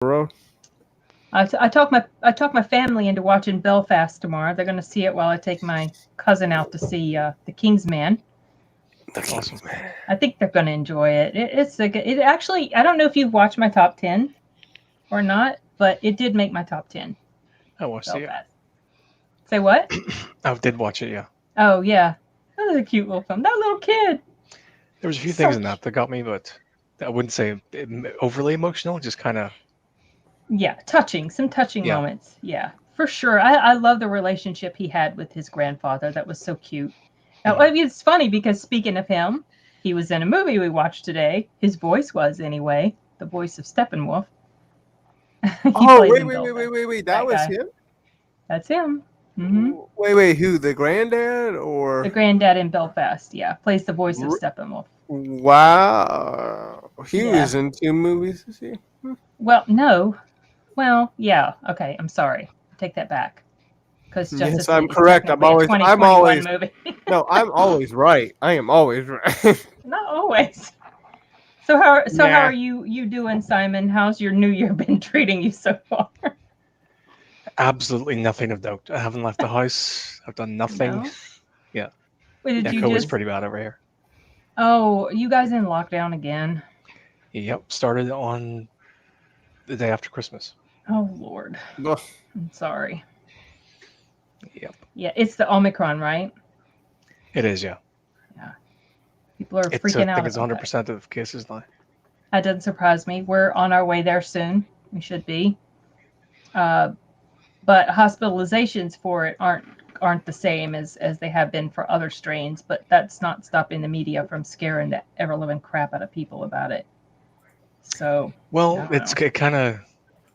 Road. I talked my family into watching Belfast tomorrow. They're going to see it while I take my cousin out to see The King's Man. The Awesome. Kingsman. I think they're going to enjoy it. It actually. I don't know if you've watched my top 10 or not, but it did make my top 10. I watched it. Yeah, Belfast. Say what? I did watch it. Yeah, Oh yeah, that was a cute little film. That little kid. there was a few So things in that that got me, but I wouldn't say overly emotional. Just kind of yeah, touching. Some touching yeah. moments. Yeah, for sure. I love the relationship he had with his grandfather. That was so cute. Now, Mhm. I mean, it's funny because speaking of him, he was in a movie we watched today. His voice was anyway the voice of Steppenwolf. He Oh, played wait, in wait, wait, wait, Belfast. wait, wait. That That was guy. him? That's him. Hmm. Wait, wait. Who? The granddad The or? granddad in Belfast. Yeah, plays the voice of R- Steppenwolf. Wow. He Yeah. was in two movies this year. Well, no. Well, yeah. Okay, I'm sorry. Take that back. Because Yes, Justice I'm League is correct. technically a I'm 2021 always, movie. no, I'm always right. I am always right. Not always. So how Nah. are you doing, Simon? How's your new year been treating you so far? Absolutely nothing of note. I haven't left the house. I've done nothing. No. Yeah, Wait, did you echo is just? pretty bad over here. Oh, you guys in lockdown again? Yep, started on the day after Christmas. Oh Lord, Ugh. I'm sorry. Yep, Yeah, it's the Omicron, right? it is. Yeah, Yeah, people are it's I freaking think out it's about that. 100% of cases now. That doesn't surprise me. We're on our way there soon. We should be. Uh, but hospitalizations for it aren't the same as they have been for other strains. But that's not stopping the media from scaring the ever living crap out of people about it. So I Well, don't know. it kind of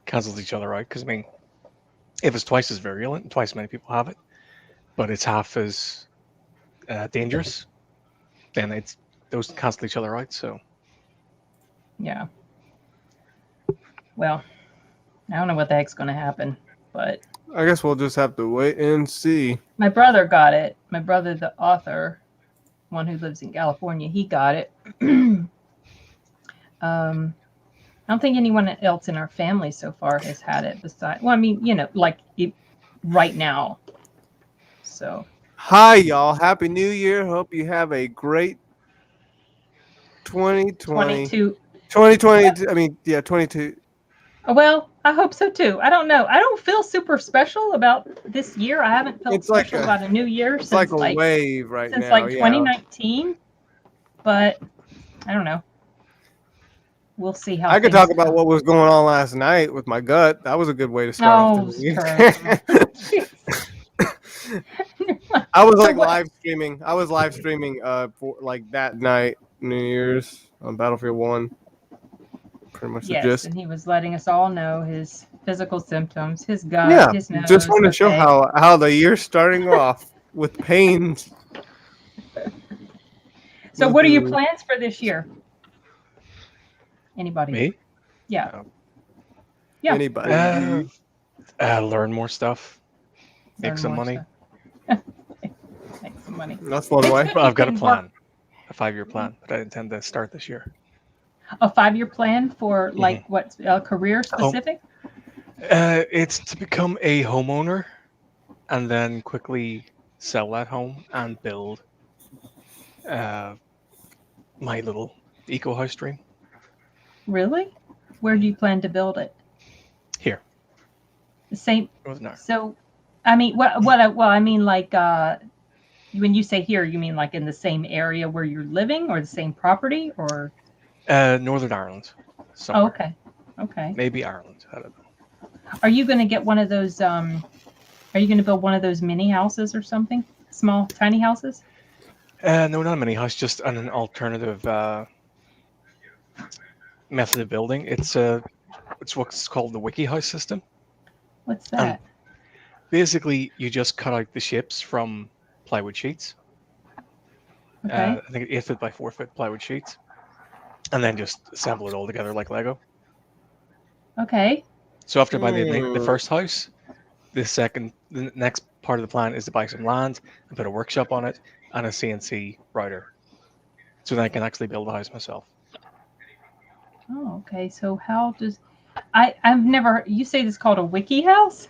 cancels each other out because I mean, if it's twice as virulent, twice as many people have it, but it's half as dangerous, then it's those cancel each other out. So Yeah. Well, I don't know what the heck's going to happen, but I guess we'll just have to wait and see. my brother got it. My brother, the author, one who lives in California, he got it. I don't think anyone else in our family so far has had it. Besides, well, I mean, like right now. So Hi, y'all. Happy New Year. Hope you have a great 2020. 22. Well, 2020. I mean, yeah, 22. well, I hope so too. I don't know. I don't feel super special about this year. I haven't felt It's like special a, about a new year it's like since a wave right now. like Yeah. 2019. But I don't know. We'll see how I could talk things about go. what was going on last night with my gut. That was a good way to start off the Oh, new year. Kurt. Jeez. I was So like what? live streaming. I was live streaming for like that night, New Year's on Battlefield 1. Pretty much the Yes, gist. and he was letting us all know his physical symptoms, his gut, Yeah, his just nose. want to show Okay. how the year's starting off with pains. So, what are your Woohoo. plans for this year? Anybody? me, Yeah. uh, Yeah. uh, Anybody? learn more stuff, make Learn some more money. stuff. Make some money. That's one It's way. good Well, you I've got a can work plan, a 5-year plan that I intend to start this year. a 5-year plan for Hmm. like what career Home, specific? it's to become a homeowner and then quickly sell that home and build uh, my little eco house dream Really? Where do you plan to build it? here, The same. Northern Ireland. So, I mean, well, I mean, like, when you say here, you mean like in the same area where you're living, or the same property, or? Northern Ireland, Oh, somewhere. okay, okay. Maybe Ireland. I don't know. Are you going to get one of those? Are you going to build one of those mini houses or something? Small, tiny houses? No, not a mini house, just an alternative method of building. It's what's called the wiki house system, What's and that? basically you just cut out the shapes from plywood sheets. Okay, I think 8 foot by 4 foot plywood sheets, and then just assemble it all together like Lego. okay. So after buying the Hmm. first house, the next part of the plan is to buy some land and put a workshop on it and a CNC router, so then I can actually build the house myself. Oh, okay. So how does? I've never. You say this called a wiki house?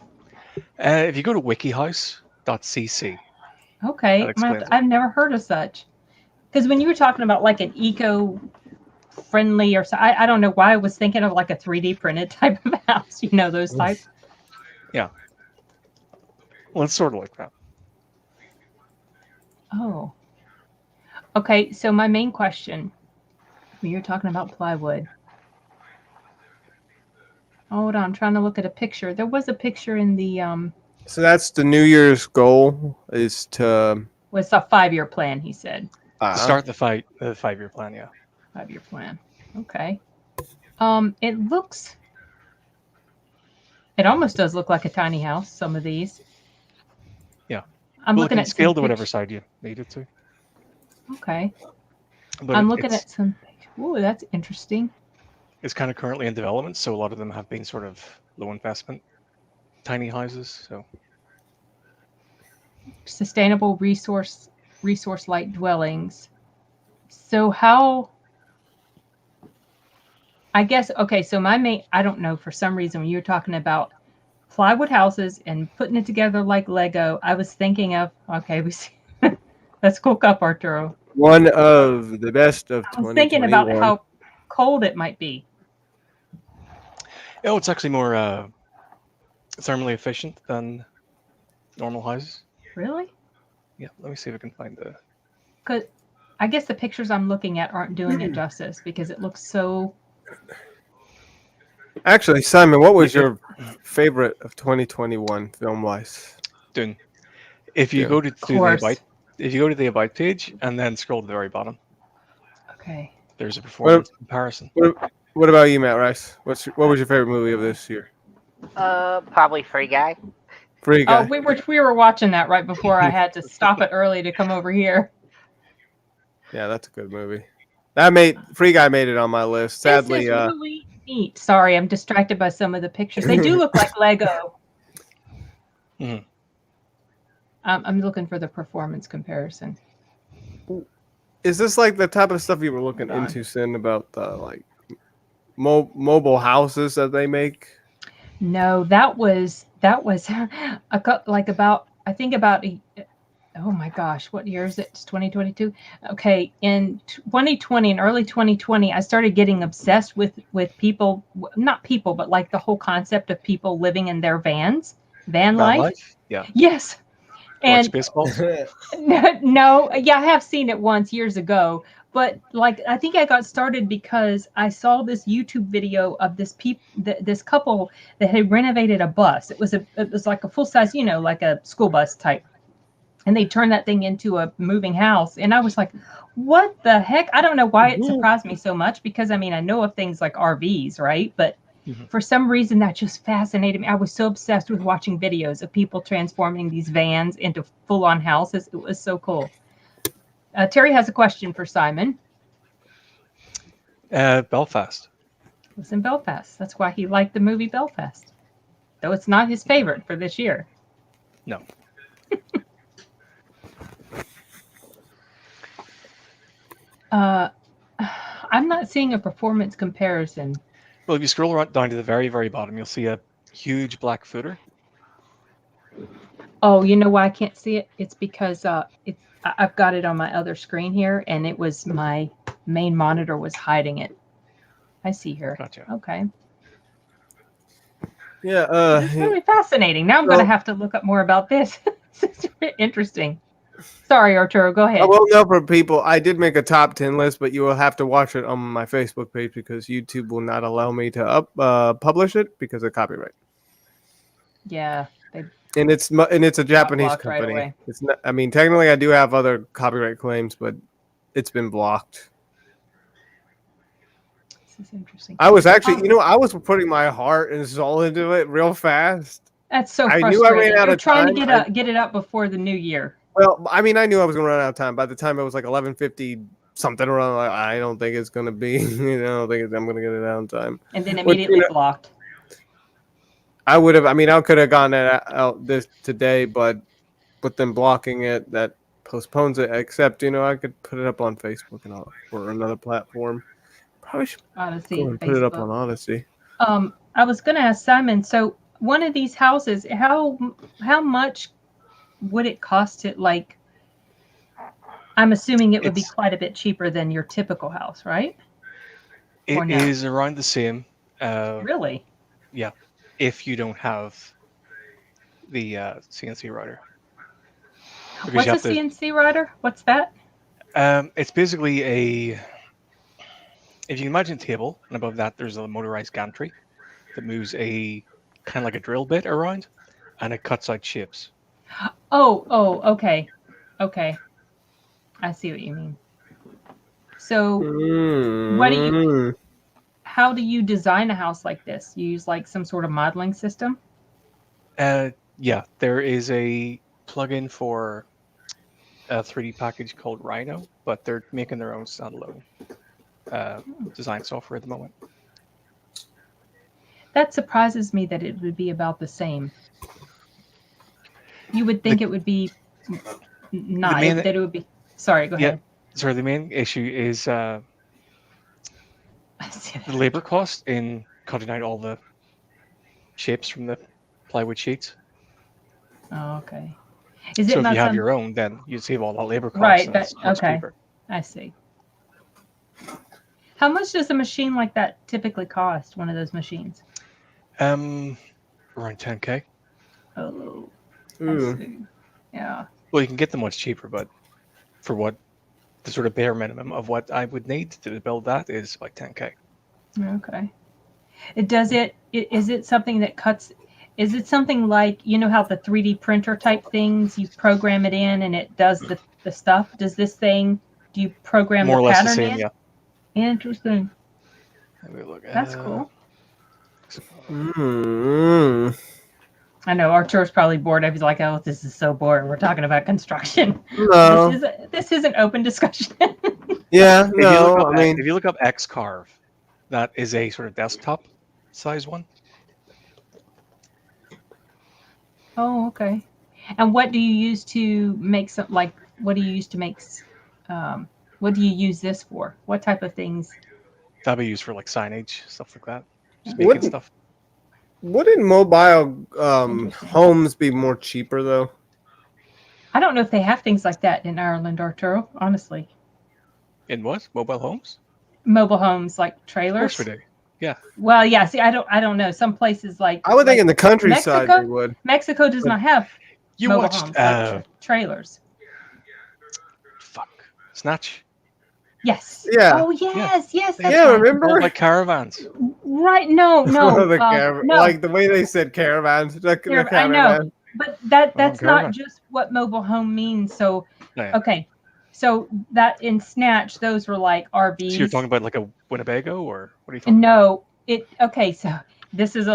If you go to wikihouse.cc, Okay, that explains it. I've never heard of such. Because when you were talking about like an eco-friendly or so, I don't know why I was thinking of like a 3D printed type of house. You know those type. Well, it's sort of like that. Oh. Okay, so my main question, when you're talking about plywood. Hold on, I'm trying to look at a picture. There was a picture in the So that's the New Year's goal is to was a 5-year plan, he said. To start the 5-year plan, yeah. 5-year plan. Okay. It almost does look like a tiny house, some of these. Yeah. I'm Well, looking it at can scale some to whatever pictures. side you need it to. Okay. But I'm looking it's, at some. Ooh, that's interesting. it's kind of currently in development, so a lot of them have been sort of low investment, tiny houses. So Sustainable resource light dwellings. So how? I guess okay. So my main, I don't know, for some reason when you were talking about plywood houses and putting it together like Lego, I was thinking of okay. Let's cook up, Arturo. one of the best of I was thinking 2021. about how cold it might be. it's actually more thermally efficient than normal houses. Really? Yeah, let me see if I can find the. Because I guess the pictures I'm looking at aren't doing it justice because it looks so. Actually, Simon, what was your favorite of 2021 film-wise? Dune. If you Dune. go to Of the course. about page and then scroll to the very bottom, Okay. there's a performance comparison. What about you, Matt Rice? What was your favorite movie of this year? Probably Free Guy. Free Guy. Oh, we were watching that right before I had to stop it early to come over here. Yeah, that's a good movie. Free Guy made it on my list. Sadly, This is really neat. Sorry, I'm distracted by some of the pictures. They do look like Lego. Mhm. I'm looking for the performance comparison. is this like the type of stuff you were looking Hold on. into, Sin, about the like mobile houses that they make? No, that was about I think about oh my gosh, what year is it? It's 2022. Okay, in 2020 and early 2020, I started getting obsessed with people, not people, but like the whole concept of people living in their van Van life. Yeah. Yes. Watch And Spaceballs. no, yeah, I have seen it once years ago, but like I think I got started because I saw this YouTube video of this couple that had renovated a bus. It was like a full size, like a school bus type, and they turned that thing into a moving house. And I was like, what the heck? I don't know why it surprised me so much because I mean I know of things like RVs, right? But for some reason that just fascinated me. I was so obsessed with watching videos of people transforming these vans into full-on houses. It was so cool. Terry has a question for Simon. Belfast. It was in Belfast. That's why he liked the movie Belfast, though it's not his favorite for this year. No. I'm not seeing a performance comparison. Well, if you scroll down to the very, very bottom, you'll see a huge black footer. Oh, you know why I can't see it? It's because I've got it on my other screen here, and it was my main monitor was hiding it. I see here. Gotcha. Okay. Yeah. It's really fascinating. Now I'm going to have to look up more about this. It's interesting. Sorry, Arturo. Go ahead. I will know for people. I did make a top 10 list, but you will have to watch it on my Facebook page because YouTube will not allow me to publish it because of copyright. Yeah. And it's a Japanese blocked right company. away. It's not. I mean, technically, I do have other copyright claims, but it's been blocked. This is interesting. I was actually, I was putting my heart and soul into it real fast. That's so I frustrating. knew I ran out You're of trying time. to get it up before the new year. Well, I mean, I knew I was going to run out of time. By the time it was like 11:50 something around, like, I don't think it's going to be. I don't think I'm going to get it out in time. And then immediately blocked. I would have. I mean, I could have gotten it out this today, but with them blocking it, that postpones it. Except, I could put it up on Facebook and all or another platform. Probably should Odyssey, go and Facebook. put it up on Odyssey. I was going to ask Simon. So one of these houses, how much would it cost to like? I'm assuming it would be It's- quite a bit cheaper than your typical house, right? It Or no? is around the same. Really? Yeah, if you don't have the CNC router. Because What's you a have to. CNC router? What's that? It's basically a. If you imagine a table, and above that there's a motorized gantry that moves a kind of like a drill bit around, and it cuts out shapes. Oh, okay. Okay. I see what you mean. So What do you- how do you design a house like this? You use like some sort of modeling system? Yeah, there is a plugin for a 3D package called Rhino, but they're making their own standalone design software at the moment. That surprises me that it would be about the same. You would think it would be not main- that it would be. Sorry, go Yeah. ahead. Sorry, the main issue is I see the that. labor cost in cutting out all the shapes from the plywood sheets. Oh, okay. Is So it if not you have some? your own, then you save all that labor cost. Right, And that- it's much okay. cheaper. I see. How much does a machine like that typically cost? One of those machines? Around 10K. Oh, I Ooh. see. Yeah. Well, you can get them much cheaper, but for what the sort of bare minimum of what I would need to build that is like 10K. Okay. Is it something that cuts? Is it something like, you know how the 3D printer type things, you program it in and it does the stuff? Does this thing, do you program More or the less the pattern same, in? yeah. Interesting. Let me look. That's cool. Mm. I know Arturo's probably bored. He's like, oh, this is so boring. We're talking about construction. No. This is an open discussion. Yeah, If you look no. up, I mean, if you look up Xcarve, that is a sort of desktop size one. Oh, okay. And what do you use to make some, like, what do you use to make, what do you use this for? What type of things? That'd be used for like signage, stuff like that. Just What- making stuff. wouldn't mobile Interesting. homes be more cheaper though? I don't know if they have things like that in Ireland, Arturo, honestly. In what? Mobile homes? Mobile homes, like Of trailers. course we do. Yeah. Well, yeah, see, I don't know. Some places like I would think in the Mexico? countryside they would. Mexico does but not have You mobile watched homes, like trailers. Snatch. Yes. Yeah. Oh, yes, yes. That's Yeah, right. remember? All like caravans. Right. No, no. the caravan, no. like the way they said caravans. The I know. caravan. But that's caravan. not just what mobile home means. So, Yeah. okay. So that in Snatch, those were like RVs. So you're talking about like a Winnebago, or what are you talking about? No, okay. So this is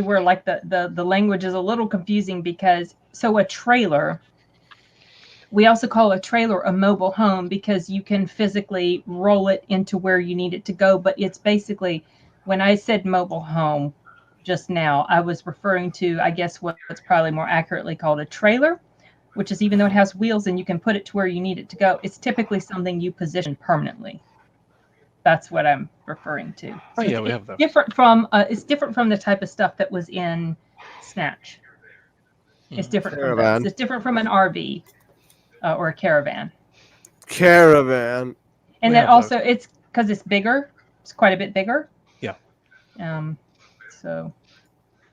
where like the language is a little confusing because so a trailer, we also call a trailer a mobile home because you can physically roll it into where you need it to go. But it's basically, when I said mobile home just now, I was referring to, I guess, what's probably more accurately called a trailer, which is, even though it has wheels and you can put it to where you need it to go, it's typically something you position permanently. That's what I'm referring to. Oh, yeah, it's we have those. different from the type of stuff that was in Snatch. It's different from Caravan. those. It's different from an RV or a caravan. Caravan. And We then have also it's because it's bigger. It's quite a bit bigger. Yeah. So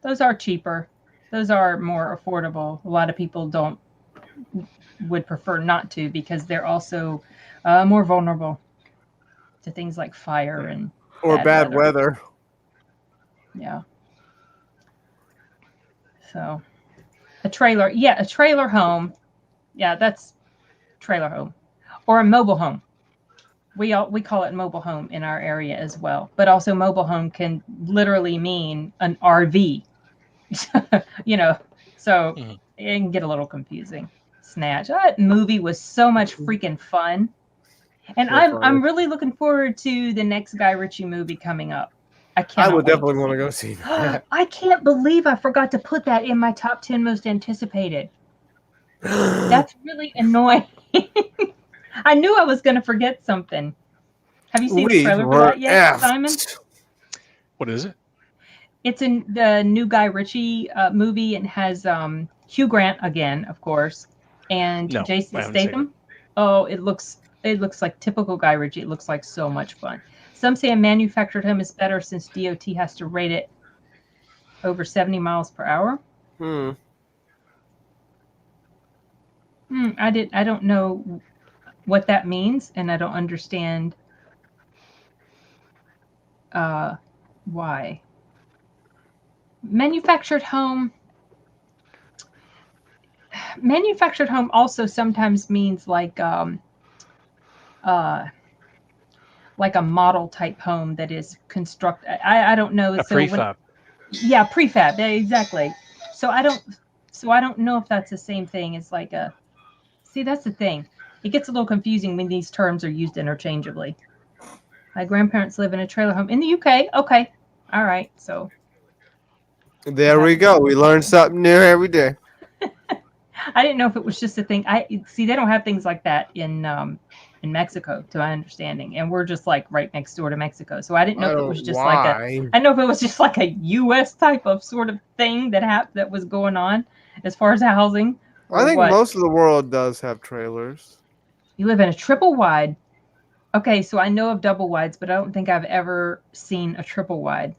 those are cheaper. Those are more affordable. A lot of people would prefer not to because they're also more vulnerable to things like fire and Or Bad bad weather. weather. yeah. So a trailer home. Yeah, that's trailer home or a mobile home. We call it mobile home in our area as well. But also mobile home can literally mean an RV. So Mhm. it can get a little confusing. Snatch. That movie was so much freaking fun. And So I'm funny. really looking forward to the next Guy Ritchie movie coming up. I would definitely want to go see that. I can't believe I forgot to put that in my top 10 most anticipated. That's really annoying. I knew I was going to forget something. Have you seen the We trailer for were that yet, effed. Simon? What is it? It's in the new Guy Ritchie movie and has Hugh Grant again, of course, and No, I Jason haven't seen Statham. Oh, it looks like typical Guy Ritchie. It looks like so much fun. Some say a manufactured home is better since DOT has to rate it over 70 miles per hour. I don't know what that means, and I don't understand why. Manufactured home also sometimes means like a model type home that is construct. I don't know. A So prefab. yeah, prefab. Exactly. So I don't know if that's the same thing as like a. See, that's the thing. It gets a little confusing when these terms are used interchangeably. My grandparents live in a trailer home in the UK. Okay, all right. So There we go. We learn something new every day. I didn't know if it was just a thing. I see they don't have things like that in Mexico, to my understanding, and we're just like right next door to Mexico. So I didn't know if it was just like a. I don't know if it was just like a U.S. type of sort of thing that was going on as far as housing. I think most of the world does have trailers. You live in a triple wide. Okay, so I know of double wides, but I don't think I've ever seen a triple wide.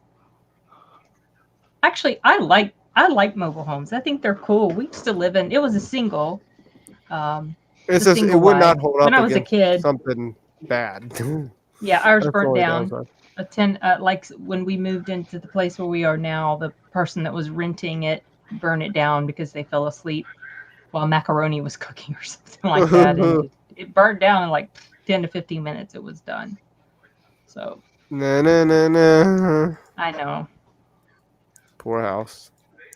Actually, I like mobile homes. I think they're cool. We used to live in. It was a single. It's just it would not hold up when I was a kid. Something bad. Yeah, ours burnt down. Downside. Like when we moved into the place where we are now, the person that was renting it burned it down because they fell asleep while macaroni was cooking or something like that, and it burnt down in like 10 to 15 minutes. It was done. So. No. I know. Poor house.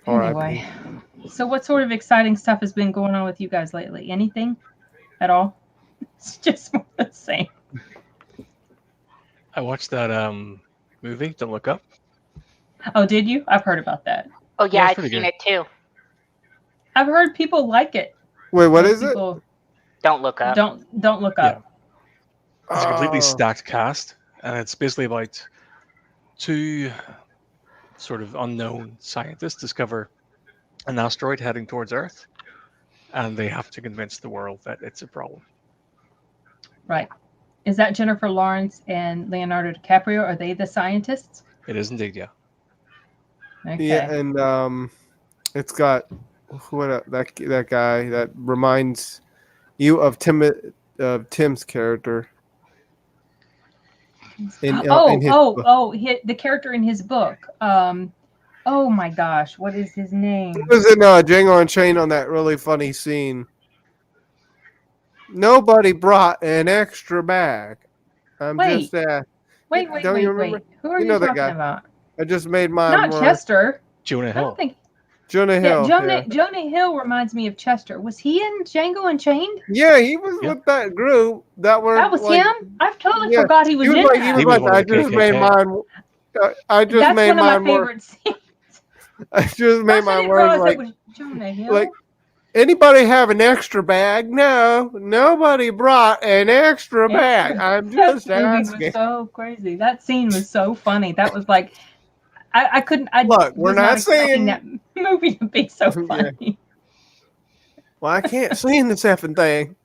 Anyway, so what sort of exciting stuff has been going on with you guys lately? Anything at all? It's just more the same. I watched that movie, Don't Look Up. Oh, did you? I've heard about that. Oh yeah, Yeah, I've seen it too. I've heard people like it. Wait, what is it? Don't Look Up. Don't look up. Yeah. It's a completely stacked cast, and it's basically about two sort of unknown scientists discover an asteroid heading towards Earth, and they have to convince the world that it's a problem. Right. Is that Jennifer Lawrence and Leonardo DiCaprio? Are they the scientists? It is indeed, yeah. Okay. Yeah, and it's got that guy that reminds you of Tim's character. The character in his book. Oh my gosh, what is his name? He was in Django Unchained on that really funny scene. Nobody brought an extra bag. Wait. Who are you talking about? I just made mine. Not Chester. Jonah Hill. Jonah Hill. Jonah Hill reminds me of Chester. Was he in Django Unchained? Yeah, he was with that group. That was like, him? I totally forgot he was in that. I just made mine. That's one of my favorite scenes. I just made my words like Jonah Hill. Like, anybody have an extra bag? No, nobody brought an extra bag. I'm just asking. Was so crazy. That scene was so funny. That was like, I couldn't. We're not saying that movie to be so funny. Yeah. Well, I can't sing this effing thing.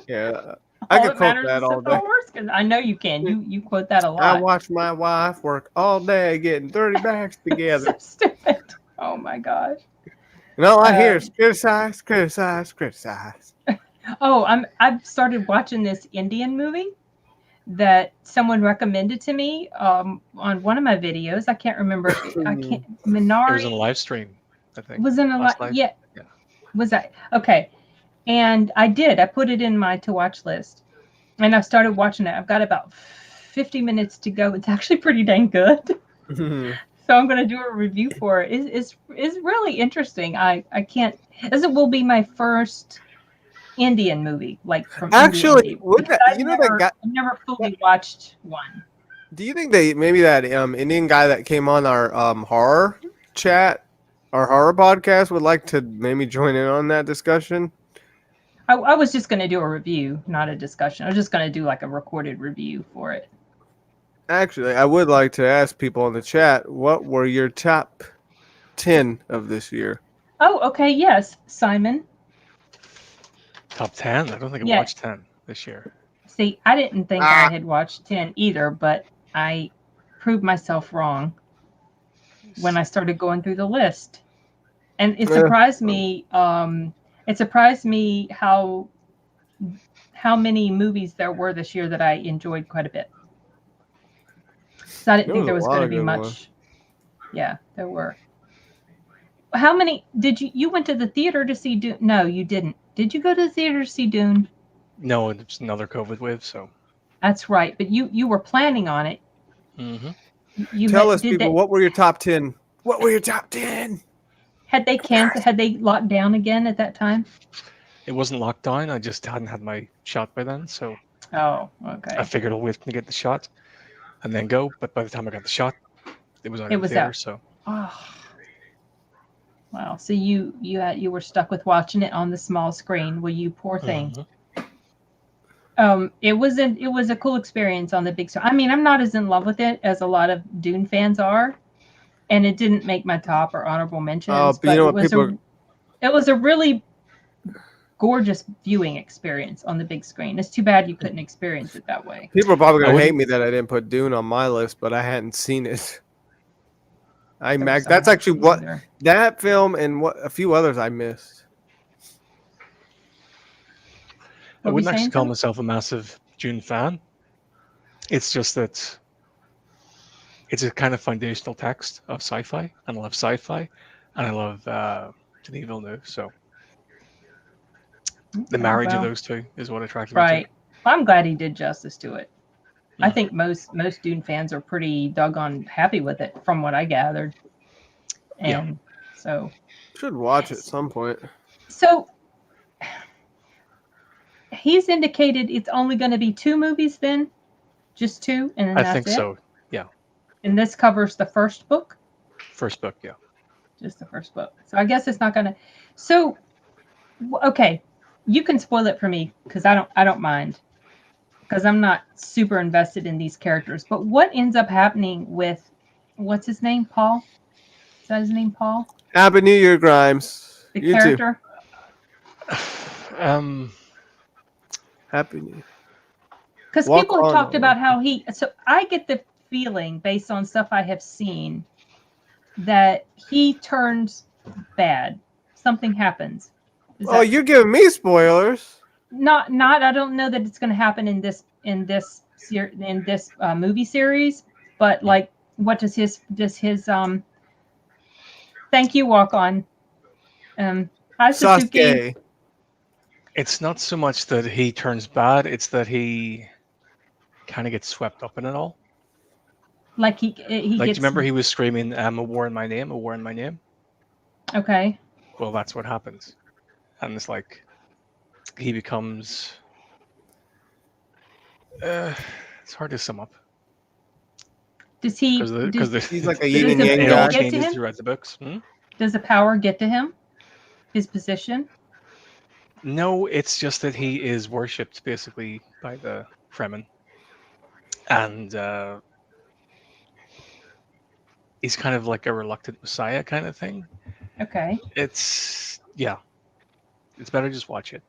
Yeah, I could quote that all day. Because I know you can. You quote that a lot. I watched my wife work all day getting 30 bags together. So stupid. Oh my gosh. And all I hear is criticize. Oh, I've started watching this Indian movie that someone recommended to me on one of my videos. I can't remember. Minari. It was in a live stream, I think. Was in a live. Yeah. Was that okay? And I put it in my to watch list, and I started watching it. I've got about 50 minutes to go. It's actually pretty dang good. So I'm going to do a review for it. It's really interesting. I can't. This will be my first Indian movie, like from actually. I've never fully watched one. Do you think maybe that Indian guy that came on our horror chat, our horror podcast, would like to maybe join in on that discussion? I was just going to do a review, not a discussion. I was just going to do like a recorded review for it. Actually, I would like to ask people in the chat, what were your top 10 of this year? Oh, okay. Yes, Simon. Top 10? I don't think I Yeah. watched 10 this year. See, I didn't think I had watched 10 either, but I proved myself wrong when I started going through the list. And it surprised me. It surprised me how many movies there were this year that I enjoyed quite a bit. So I didn't think there was going to be much. Yeah, there were. How many did you went to the theater to see Dune? No, you didn't. Did you go to the theater to see Dune? No, it's another COVID wave, so. That's right, but you were planning on it. Mm-hmm. Tell us, people, what were your top 10? What were your top 10? Had they canceled? Had they locked down again at that time? It wasn't locked down. I just hadn't had my shot by then, so. Oh, okay. I figured I'll wait to get the shot, and then go. But by the time I got the shot, it was out of the theater. So. Oh. Wow. So you were stuck with watching it on the small screen. Well, you poor thing. Mm-hmm. It was a cool experience on the big screen. I mean, I'm not as in love with it as a lot of Dune fans are, and it didn't make my top or honorable mentions. Oh, but you know what, it was a really gorgeous viewing experience on the big screen. It's too bad you couldn't experience it that way. People are probably gonna hate me that I didn't put Dune on my list, but I hadn't seen it. That's actually what that film and what a few others I missed. I wouldn't actually call myself a massive Dune fan. It's just that it's a kind of foundational text of sci-fi, and I love sci-fi, and I love Denis Villeneuve. So the marriage of those two is what attracted me to it. Right. I'm glad he did justice to it. I think most Dune fans are pretty doggone happy with it, from what I gathered. And so should watch it at some point. So he's indicated it's only going to be 2 movies then, just 2, and then I think so. Yeah. And this covers the first book. First book, yeah. Just the first book. So I guess it's not going to. So, okay, you can spoil it for me because I don't mind. Because I'm not super invested in these characters. But what ends up happening with, what's his name, Paul? Is that his name, Paul? Happy New Year, Grimes. The character? Happy New Year. Because people have talked about how so I get the feeling, based on stuff I have seen, that he turns bad. Something happens. You're giving me spoilers. Not. I don't know that it's going to happen in this movie series, but like, what does his thank you walk on? Sasuke. It's not so much that he turns bad; it's that he kind of gets swept up in it all. Like he like, do you remember he was screaming, "A war in my name, a war in my name"? Okay. Well, that's what happens, and it's like he becomes. It's hard to sum up. Does he? Because he's like a yin and yang guy. Get to him? Throughout the books. Does the power get to him? His position? No, it's just that he is worshipped basically by the Fremen, and he's kind of like a reluctant messiah kind of thing. Okay. It's better just watch it.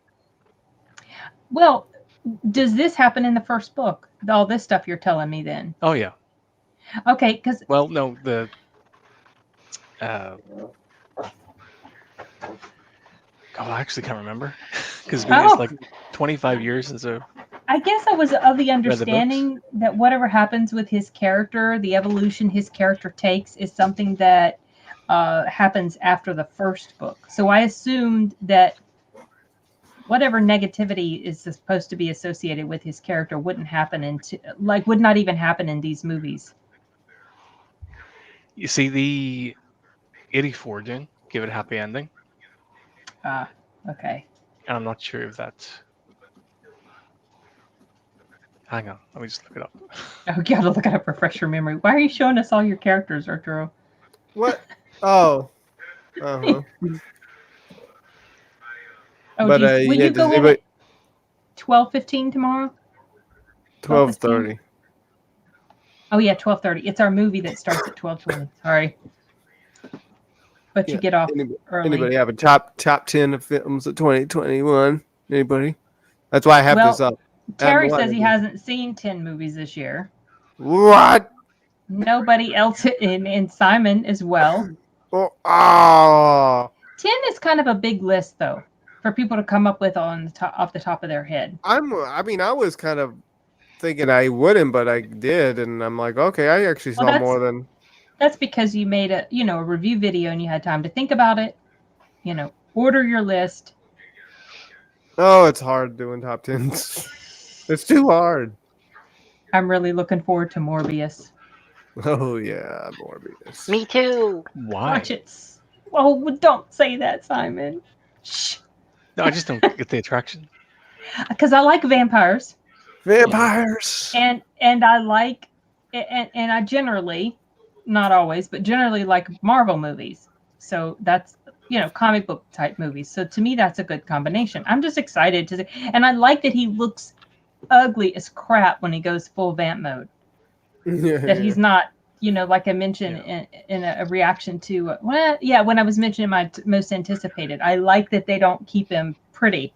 Well, does this happen in the first book? All this stuff you're telling me then? Oh yeah. Okay, because no, the I actually can't remember because it's like 25 years since I guess I was of the understanding that whatever happens with his character, the evolution his character takes, is something that happens after the first book. So I assumed that whatever negativity is supposed to be associated with his character would not even happen in these movies. You see, the 84 Dune give it a happy ending. Okay. And I'm not sure if that's. Hang on, let me just look it up. Oh, you gotta look it up, refresh your memory. Why are you showing us all your characters, Arturo? What? Oh. Oh, but will you go in at 12:15 tomorrow? 12:30. Oh yeah, 12:30. It's our movie that starts at 12:20. Sorry, but you Yeah. get off early. Anybody have a top 10 of films of 2021? Anybody? That's why I have this Well, up. Terry says he hasn't seen 10 movies this year. What? Nobody else, and Simon as well. Oh, 10 is kind of a big list, though, for people to come up with off the top of their head. I was kind of thinking I wouldn't, but I did, and I'm like, okay, I actually saw more than. That's because you made a review video and you had time to think about it. Order your list. Oh, it's hard doing top 10s. It's too hard. I'm really looking forward to Morbius. Oh yeah, Morbius. Me too. Why? Watch it. Oh, don't say that, Simon. Shh. No, I just don't get the attraction. Because I like vampires. Vampires. And I like, and I generally, not always, but generally like Marvel movies. So that's, comic book type movies. So to me, that's a good combination. I'm just excited to see. And I like that he looks ugly as crap when he goes full vamp mode. That he's not, like I mentioned in a reaction to, when I was mentioning my most anticipated. I like that they don't keep him pretty.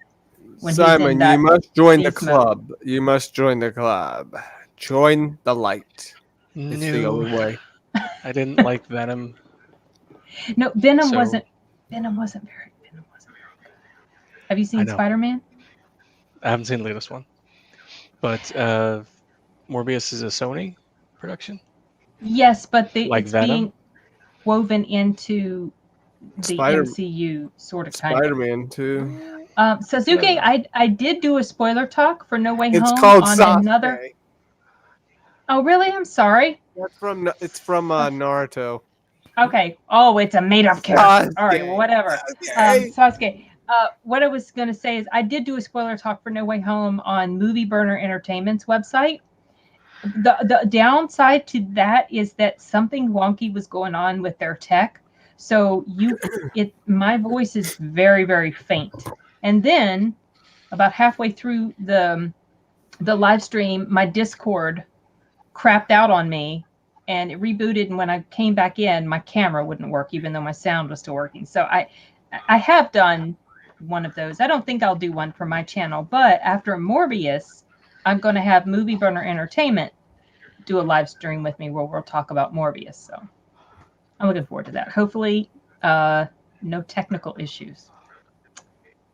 Simon, you must join the club. Mode. You must join the club. Join the light. It's the only way. I didn't like Venom. No, Venom wasn't very good. Have you seen Spider-Man? I haven't seen the latest one. But Morbius is a Sony production? Yes, but it's Venom? being woven into the MCU sort of kind of. Spider-Man too. Sasuke, I did do a spoiler talk for No Way Home. It's called on Sasuke. Another. Oh really? I'm sorry. It's from Naruto. Okay. Oh, it's a made-up character. All right. Well, whatever. Sasuke. What I was going to say is I did do a spoiler talk for No Way Home on Movie Burner Entertainment's website. The downside to that is that something wonky was going on with their tech. So my voice is very, very faint. And then about halfway through the live stream, my Discord crapped out on me and it rebooted. And when I came back in, my camera wouldn't work, even though my sound was still working. So I have done one of those. I don't think I'll do one for my channel, but after Morbius, I'm going to have Movie Burner Entertainment do a live stream with me where we'll talk about Morbius. So I'm looking forward to that. Hopefully, no technical issues.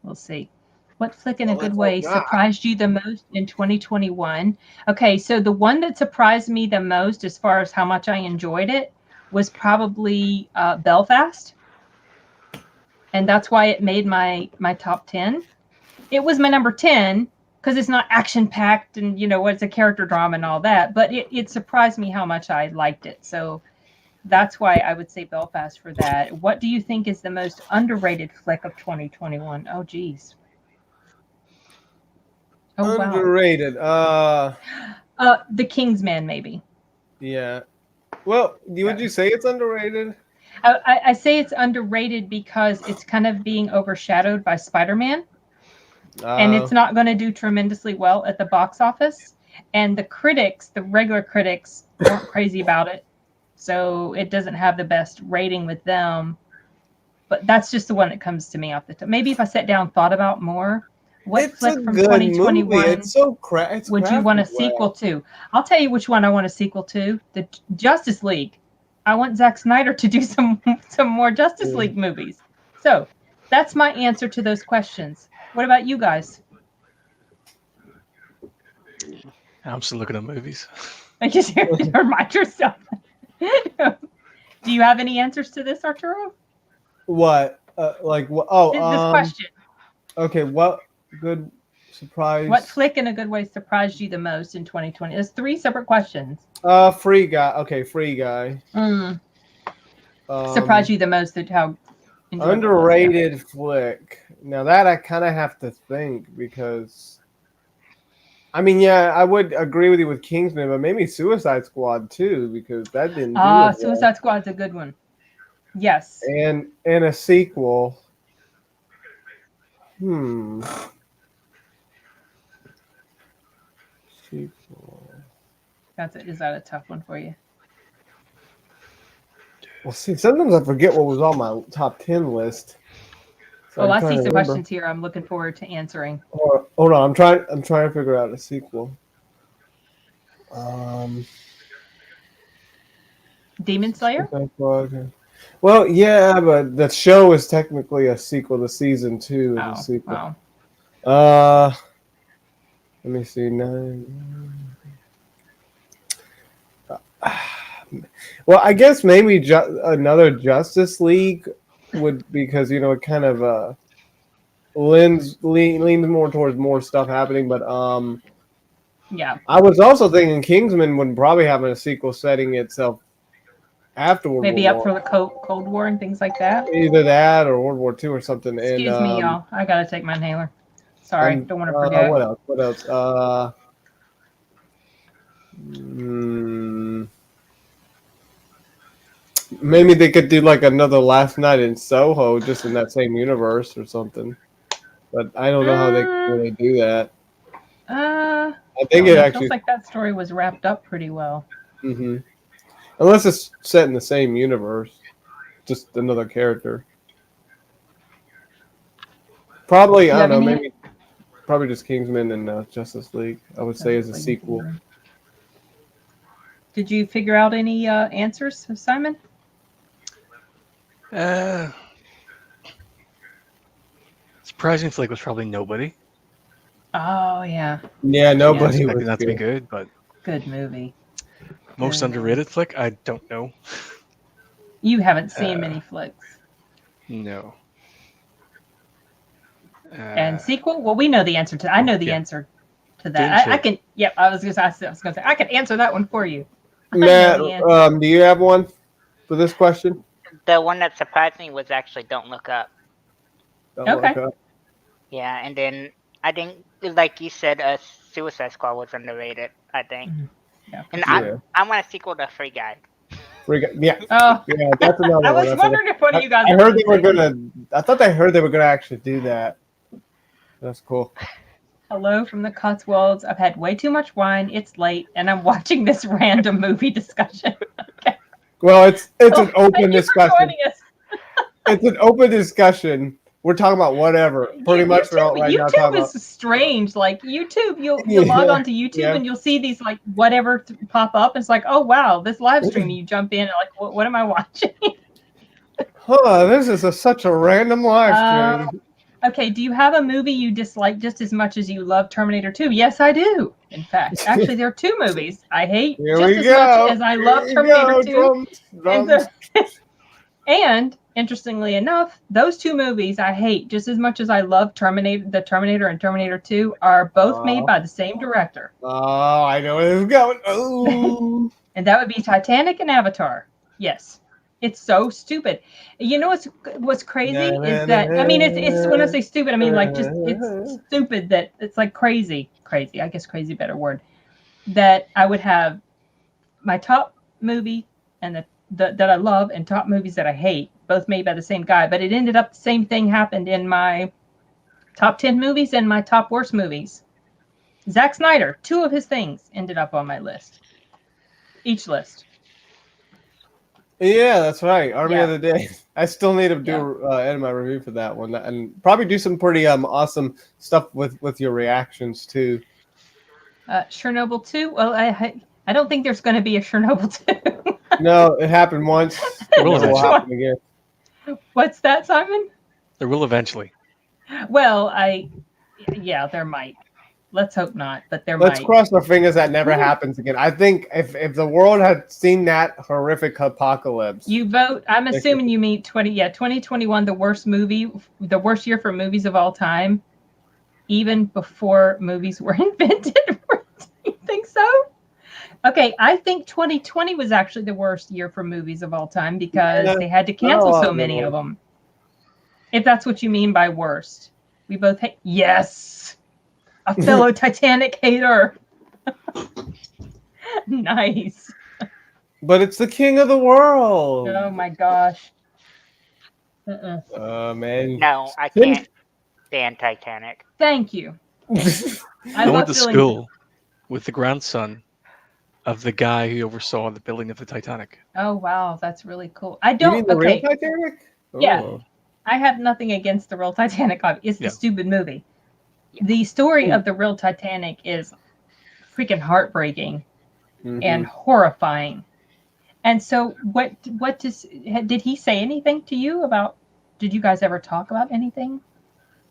We'll see. What flick in a good way surprised you the most in 2021? Okay, so the one that surprised me the most as far as how much I enjoyed it was probably Belfast. And that's why it made my top 10. It was my number 10 because it's not action-packed and, it's a character drama and all that. But it surprised me how much I liked it. So that's why I would say Belfast for that. What do you think is the most underrated flick of 2021? Oh, geez. Oh, underrated. Wow. The Kingsman, maybe. Yeah. Well, would you say it's underrated? I say it's underrated because it's kind of being overshadowed by Spider-Man. And it's not going to do tremendously well at the box office. And the regular critics, weren't crazy about it. So it doesn't have the best rating with them. But that's just the one that comes to me off the top. Maybe if I sat down and thought about more, what flick from 2021 it's so would you want a sequel to? I'll tell you which one I want a sequel to. The Justice League. I want Zack Snyder to do some more Justice League movies. So that's my answer to those questions. What about you guys? I'm still looking at movies. I just remind yourself. Do you have any answers to this, Arturo? What? Like what? Oh, this question. Okay, what good surprise? What flick in a good way surprised you the most in 2020? There's 3 separate questions. Free Guy. Okay, Free Guy. Surprised you the most at how underrated flick. Now that I kind of have to think because, I mean, yeah, I would agree with you with Kingsman, but maybe Suicide Squad too because that didn't. Suicide Squad's a good one. Yes. And a sequel. Sequel. Is that a tough one for you? Well, see, sometimes I forget what was on my top 10 list. So Well, I'm I trying see to some remember. questions here. I'm looking forward to answering. Hold on, I'm trying to figure out a sequel. Demon Slayer? Well, yeah, but the show is technically a sequel. The season 2 is a Oh, sequel. wow. Let me see. Well, I guess maybe another Justice League would, because it kind of leans more towards more stuff happening. But Yeah. I was also thinking Kingsman would probably have a sequel setting itself after World Maybe War up for the Cold War and things like that. Either that or World War II or something. Excuse me, y'all. I gotta take my inhaler. Sorry, and don't want to forget. what else? Maybe they could do like another Last Night in Soho, just in that same universe or something. But I don't know how they can really do that. I think it actually feels like that story was wrapped up pretty well. Mm-hmm. Unless it's set in the same universe, just another character. Probably, I don't know, maybe probably just Kingsman and Justice League, I would say, as a sequel. Did you figure out any answers, Simon? Surprising Flick was probably Nobody. Oh, yeah. Yeah, Nobody expecting was that to good. be good, but Good movie. most underrated flick? I don't know. You haven't seen many flicks. No. And sequel? Well, we know the answer to. I know the answer to that. I can. Yep. I was going to say. I can answer that one for you. Matt, do you have one for this question? The one that surprised me was actually Don't Look Up. Don't Look Up. Yeah, and then I think, like you said, Suicide Squad was underrated, I think. Yeah. And I want a sequel to Free Guy. Yeah. Oh. Yeah, that's another I one. was wondering if one of you guys. I heard they were gonna. I thought they heard they were gonna actually do that. That's cool. Hello from the Cotswolds. I've had way too much wine. It's late, and I'm watching this random movie discussion. Okay. Well, it's an open Thank you for discussion. joining us. It's an open discussion. We're talking about whatever. Pretty much YouTube, right now YouTube talking is about. strange. Like YouTube, you'll log on to YouTube and you'll see these like whatever pop up. It's like, oh wow, this live stream. And you jump in and like, what am I watching? This is such a random live stream. Okay, do you have a movie you dislike just as much as you love Terminator 2? Yes, I do. In fact, actually, there are two movies I hate just as much as I love Terminator 2. And interestingly enough, those two movies I hate just as much as I love the Terminator and Terminator 2 are both made by the same director. Oh, I know where this is going. Oh. And that would be Titanic and Avatar. Yes. It's so stupid. You know what's crazy is that, I mean, it's when I say stupid, I mean like just it's stupid that it's like crazy. I guess crazy better word. That I would have my top movie and that I love and top movies that I hate, both made by the same guy. But it ended up the same thing happened in my top 10 movies and my top worst movies. Zack Snyder, two of his things ended up on my list. Each list. Yeah, that's right. Army of the Day. I still need to do edit my review for that one, and probably do some pretty awesome stuff with your reactions too. Chernobyl 2. Well, I don't think there's going to be a Chernobyl 2. No, it happened once. It will happen again. What's that, Simon? There will eventually. Well, there might. Let's hope not, but Let's cross our fingers that never happens again. I think if the world had seen that horrific apocalypse. You vote. I'm assuming you mean 2021, the worst year for movies of all time, even before movies were invented. You think so? Okay, I think 2020 was actually the worst year for movies of all time because they had to cancel so many of them. If that's what you mean by worst. We both hate. Yes. A fellow Titanic hater. Nice. But it's the king of the world. Oh my gosh. Man. No, I can't stand Titanic. Thank you. I went to school with the grandson of the guy who oversaw the building of the Titanic. Oh wow, that's really cool. I You don't. mean the real Okay, Titanic? Yeah. Oh. I have nothing against the real Titanic. It's Yeah. the stupid movie. The story of the real Titanic is freaking heartbreaking Mhm. and horrifying. And so, did he say anything to you about? Did you guys ever talk about anything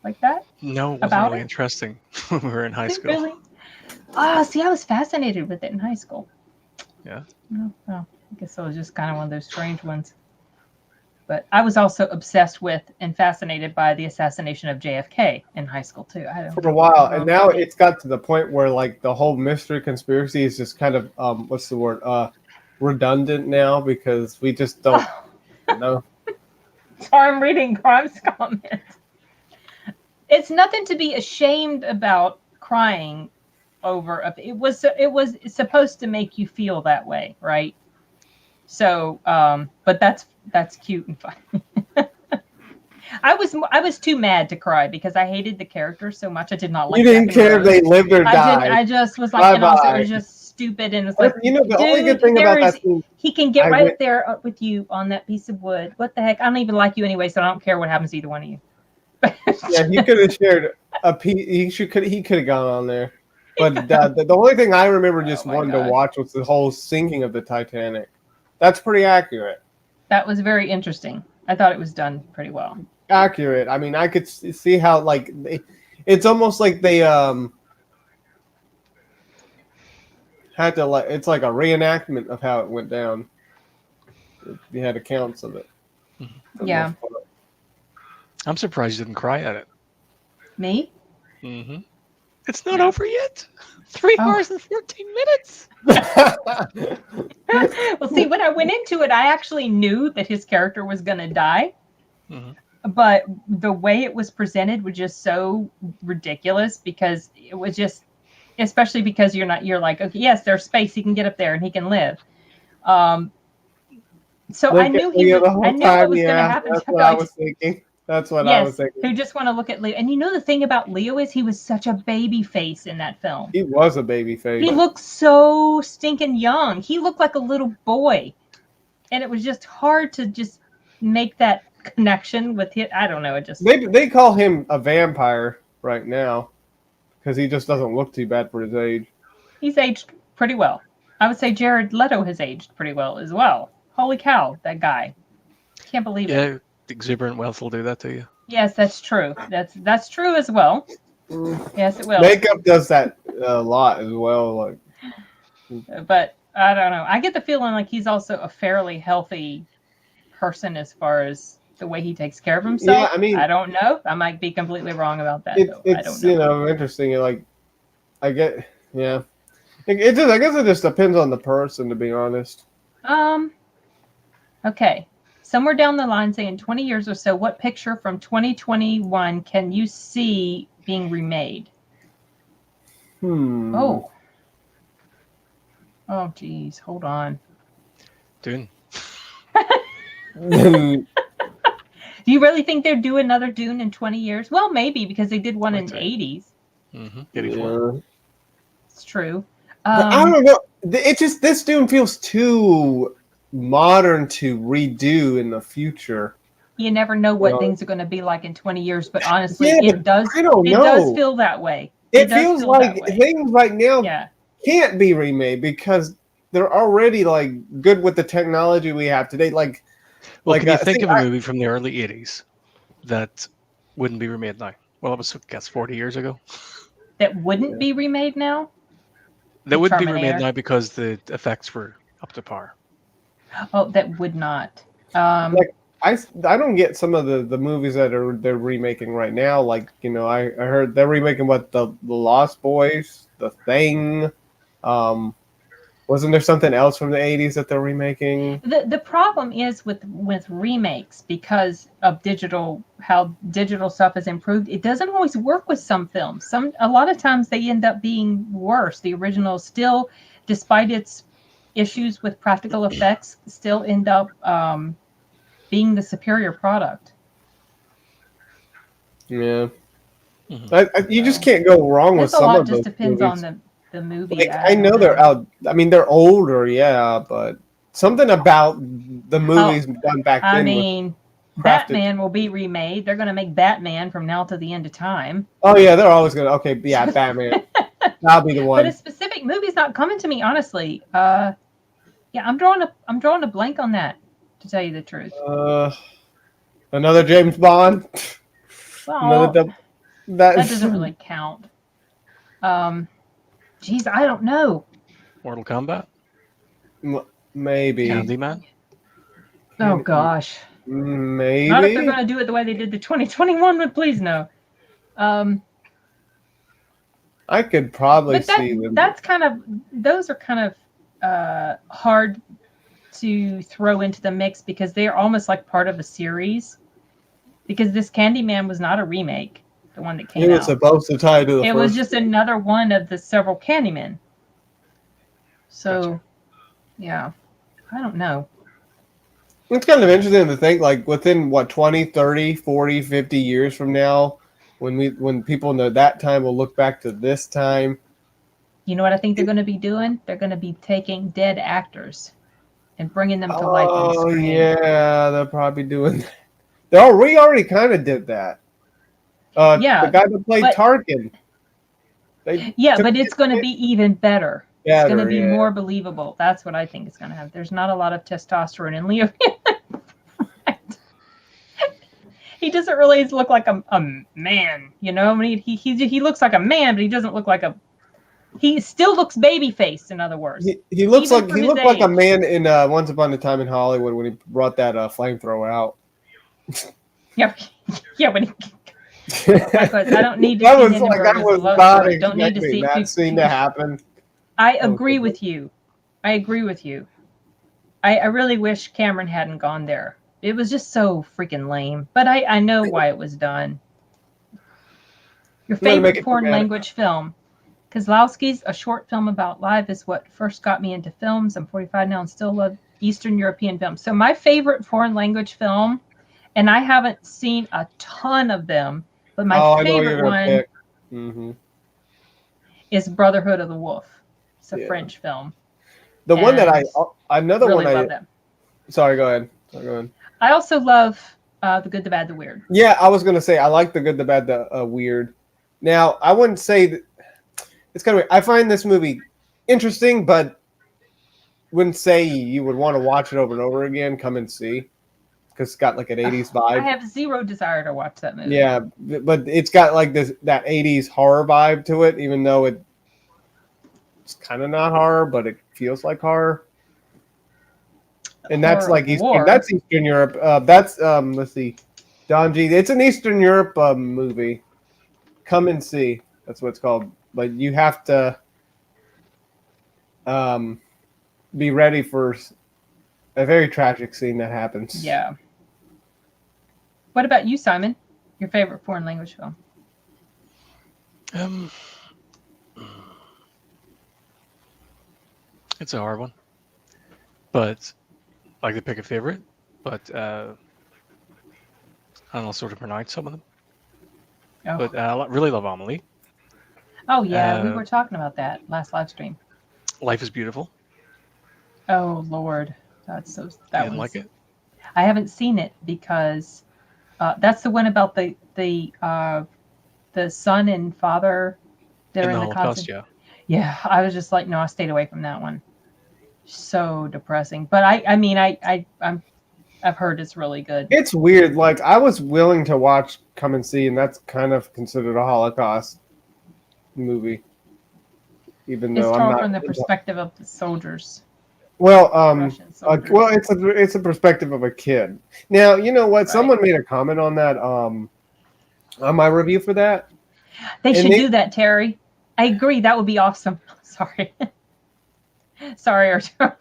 like that? No, it wasn't About really it? interesting when we were in high Is it school. really? Ah, see, I was fascinated with it in high school. Yeah. Oh, I guess I was just kind of one of those strange ones. But I was also obsessed with and fascinated by the assassination of JFK in high school too. I don't For a while, and now Okay. it's got to the point where like the whole mystery conspiracy is just kind of what's the word redundant now because we just don't know. Sorry, I'm reading Crime's comments. It's nothing to be ashamed about crying over. It was supposed to make you feel that way, right? So, but that's cute and fun. I was too mad to cry because I hated the character so much. I did not like. You didn't Jack and care if Rose. they lived or died. I just was like, and also it Bye-bye. was just stupid, and it's like, You know, the only good dude, thing about there's- that scene, he can get I right went- up there with you on that piece of wood. What the heck? I don't even like you anyway, so I don't care what happens to either one of you. yeah, he could have shared a piece. He could have gone on there, but the only thing I remember just Oh my wanting God. to watch was the whole sinking of the Titanic. That's pretty accurate. That was very interesting. I thought it was done pretty well. Accurate. I mean, I could see how like it's almost like they had to like it's like a reenactment of how it went down. You had accounts of it. for the Yeah. most part. I'm surprised you didn't cry at it. Me? Mm-hmm. It's not over yet. 3 Oh. hours and 14 minutes. Well, see, when I went into it, I actually knew that his character was going to die. Mhm. But the way it was presented was just so ridiculous because it was just, especially because you're like, okay, yes, there's space. He can get up there and he can live. So I knew the whole I knew time, what was going to yeah, happen. That's what I was thinking. That's what I was Yes, thinking. who just want to look at Leo. And you know the thing about Leo is he was such a baby face in that film. He was a baby face. He looked so stinking young. He looked like a little boy. And it was just hard to just make that connection with it. I don't know. It just They call him a vampire right now because he just doesn't look too bad for his age. he's aged pretty well. I would say Jared Leto has aged pretty well as well. Holy cow, that guy. Can't believe it. Yeah, exuberant wealth will do that to you. Yes, that's true. That's true as well. Yes, it will. Makeup does that a lot as well. Like But I don't know. I get the feeling like he's also a fairly healthy person as far as the way he takes care of himself. Yeah, I mean- I don't know. I might be completely wrong about that. it's Though. I don't know. interesting. Like I get yeah. It just I guess it just depends on the person to be honest. Okay. Somewhere down the line, say in 20 years or so, what picture from 2021 can you see being remade? Oh, geez. Hold on. Dune. Do you really think they'll do another Dune in 20 years? Well, maybe because they did one in the Right. 80s. Mm-hmm. Yeah. It's true. But I don't know. It just this Dune feels too modern to redo in the future. You never know what Well- things are going to be like in 20 years, but honestly, Yeah, it does. I don't It know. does feel that way. It does feels feel like that way. things right now Yeah. can't be remade because they're already like good with the technology we have today. Like, Well, Like, can you see, think of a movie from the early 80s that wouldn't be remade now? Well, it was, I guess, 40 years ago. That wouldn't be remade now. That wouldn't be Terminator. remade now because the effects were up to par. Oh, that would not. Like, I don't get some of the movies that they're remaking right now. Like, you know, I heard they're remaking what the Lost Boys, The Thing. Wasn't there something else from the 80s that they're remaking? The problem is with remakes because of how digital stuff has improved. It doesn't always work with some films. A lot of times they end up being worse. The original still, despite its issues with practical effects, still end up being the superior product. Yeah. Mhm. You just can't go wrong with That's a some lot. of Just those depends movies. on the movie. Like, I know they're out. I mean, they're older, yeah, but something about the movies done back I then. mean, crafted- Batman will be remade. They're going to make Batman from now to the end of time. oh yeah, they're always gonna. Okay, yeah, Batman. That'll be the But one. a specific movie's not coming to me, honestly. Yeah, I'm drawing a blank on that, to tell you the truth. Another James Bond. Well, Another that doesn't really count. Geez, I don't know. Mortal Kombat, maybe. Candyman. Oh gosh. Maybe. Not if they're going to do it the way they did the 2021 one. Please no. I could probably But see them. those are kind of hard to throw into the mix because they're almost like part of a series. Because this Candyman was not a remake, the one that came It was out. supposed to tie to the It first. was just another one of the several Candymen. So, Gotcha. yeah, I don't know. It's kind of interesting to think, like, within, 20, 30, 40, 50 years from now, when people know that time will look back to this time. You know what I think they're going to be doing? They're going to be taking dead actors and bringing them to life on Oh, screen. yeah, they're probably doing that. We already kind of did that. Yeah, the guy that played but- Tarkin. Yeah, but it's going to be even better. It's going to be yeah. more believable. That's what I think is going to happen. There's not a lot of testosterone in Leo. He doesn't really look like a man, you know. I mean, he looks like a man, but he doesn't look like a. He still looks baby faced. In other words, He looks Even like for he his looked like a age. man in Once Upon a Time in Hollywood when he brought that flamethrower out. yeah, yeah. When he, likewise, I don't need to That see was like I Hindenburg as was a love not story. Don't need to expecting see that scene to happen. I agree with you. I agree with you. I really wish Cameron hadn't gone there. It was just so freaking lame. But I know why it was done. Your I'm gonna make favorite it foreign dramatic. language film? Kozlowski's A Short Film About Life is what first got me into films. I'm 45 now and still love Eastern European films. So my favorite foreign language film, and I haven't seen a ton of them, but my I know what favorite you're gonna one pick. Mm-hmm. is Brotherhood of the Wolf. It's a Yeah. French film. The one that And another really one love that. Sorry, go ahead. I also love The Good, the Bad, the Weird. Yeah, I was gonna say I like the good, the bad, the weird. Now I wouldn't say that it's kind of weird. I find this movie interesting, but wouldn't say you would want to watch it over and over again. Come and see, because it's got like an '80s I vibe. have zero desire to watch that movie. Yeah, but it's got like that '80s horror vibe to it, even though it's kind of not horror, but it feels like horror. And that's Horror like war. that's Eastern Europe. That's let's see, Donji. It's an Eastern Europe movie. Come and see. That's what it's called. But you have to be ready for a very tragic scene that happens. Yeah. What about you, Simon? Your favorite foreign language film? It's a hard one, but I like to pick a favorite. But I don't know sort of pronounce some of them. Oh, But I really love Amelie. oh yeah, we uh, were talking about that last live stream. Life is Beautiful. Oh Lord, that's so. I That didn't was. like it. I haven't seen it because that's the one about the son and father. They're In in the the Holocaust, concent- yeah. Yeah, I was just like, no, I stayed away from that one. So depressing. But I've heard it's really good. It's weird. Like I was willing to watch Come and See, and that's kind of considered a Holocaust movie, even It's though I'm told not. from the perspective of the soldiers. Well, Russian soldiers. well, it's a perspective of a kid. Now, you know what? Right. Someone made a comment on that on my review for that. They and should they- do that, Terry. I agree. That would be awesome. Sorry. Sorry, Arthur.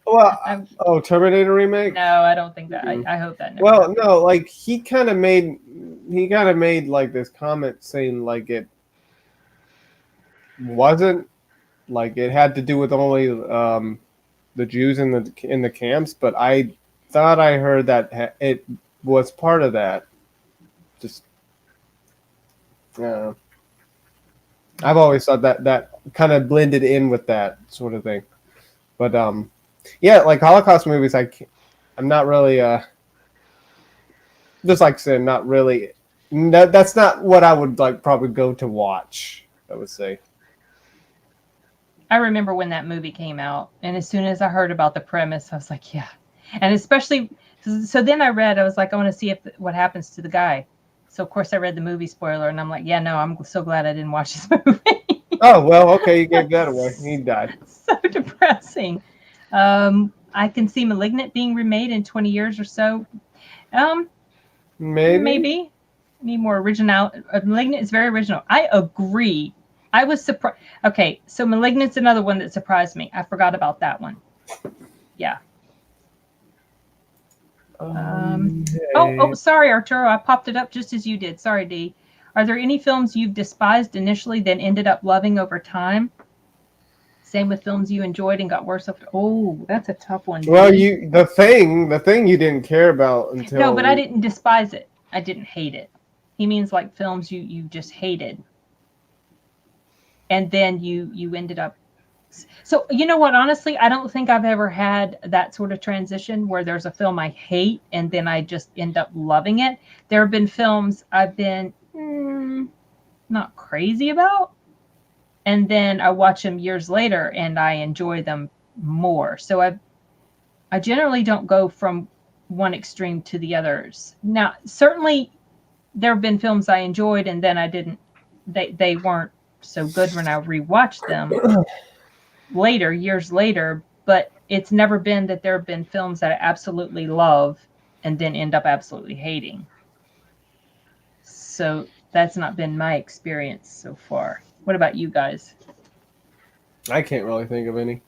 Well, Terminator remake. No, I don't think that. Mhm. I hope that never Well, happens. no, like he kind of made like this comment saying like it wasn't like it had to do with only the Jews in the camps, but I thought I heard that it was part of that. Just I've always thought that kind of blended in with that sort of thing. But yeah, like Holocaust movies, I'm not really just like I said, not really. That's not what I would like probably go to watch. I would say. I remember when that movie came out, and as soon as I heard about the premise, I was like, yeah. And especially, so then I was like, I want to see what happens to the guy. So of course I read the movie spoiler, and I'm like, yeah, no, I'm so glad I didn't watch this movie. Oh well, okay, you gave that away. He died. So depressing. I can see Malignant being remade in 20 years or so. Maybe. Need more original. Malignant is very original. I agree. I was surprised. Okay, so Malignant's another one that surprised me. I forgot about that one. Yeah. Oh, sorry, Arturo. I popped it up just as you did. Sorry, D. Are there any films you've despised initially then ended up loving over time? Same with films you enjoyed and got worse after. Oh, that's a tough one. Well, the thing you didn't care about until. No, but I didn't despise it. I didn't hate it. He means like films you just hated, and then you ended up. So you know what? Honestly, I don't think I've ever had that sort of transition where there's a film I hate and then I just end up loving it. There have been films I've been not crazy about, and then I watch them years later and I enjoy them more. So I generally don't go from one extreme to the others. Now, certainly there have been films I enjoyed and then I didn't. They weren't so good when I rewatched them later, years later, but it's never been that there have been films that I absolutely love and then end up absolutely hating. So that's not been my experience so far. What about you guys? I can't really think of any.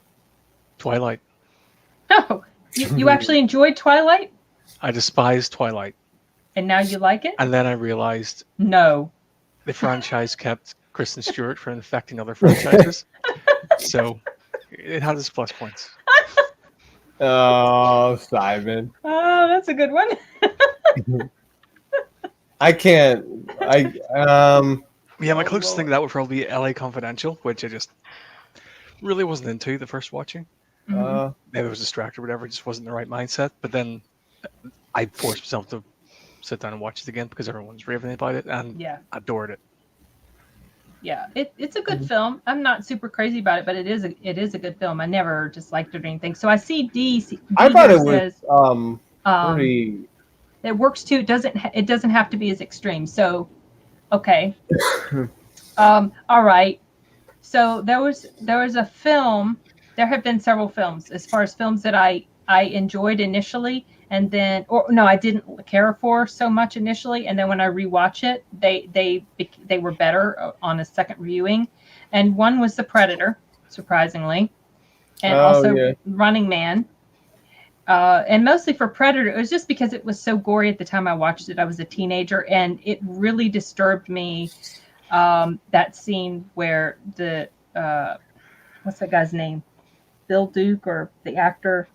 Twilight. No, you actually enjoyed Twilight? I despise Twilight. And now you like it? And then I realized No. the franchise kept Kristen Stewart from infecting other franchises. So it had its plus points. Oh, Simon. Oh, that's a good one. I can't. Yeah, my closest thing to that would probably be LA Confidential, which I just really wasn't into the first watching. Maybe I was distracted or whatever, it just wasn't the right mindset. But then I forced myself to sit down and watch it again because everyone's raving about it, and adored it. Yeah, it's a good film. I'm not super crazy about it, but it is a good film. I never disliked it or anything. So I see D. I thought it says, was pretty. It works too. It doesn't have to be as extreme. So, okay. All right. So there was a film. There have been several films as far as films that I enjoyed initially, and then I didn't care for so much initially, and then when I rewatch it, they were better on a second viewing, and one was The Predator, surprisingly, and Running Man. And mostly for Predator, it was just because it was so gory at the time I watched it. I was a teenager, and it really disturbed me. That scene where the what's that guy's name? Bill Duke, or the actor,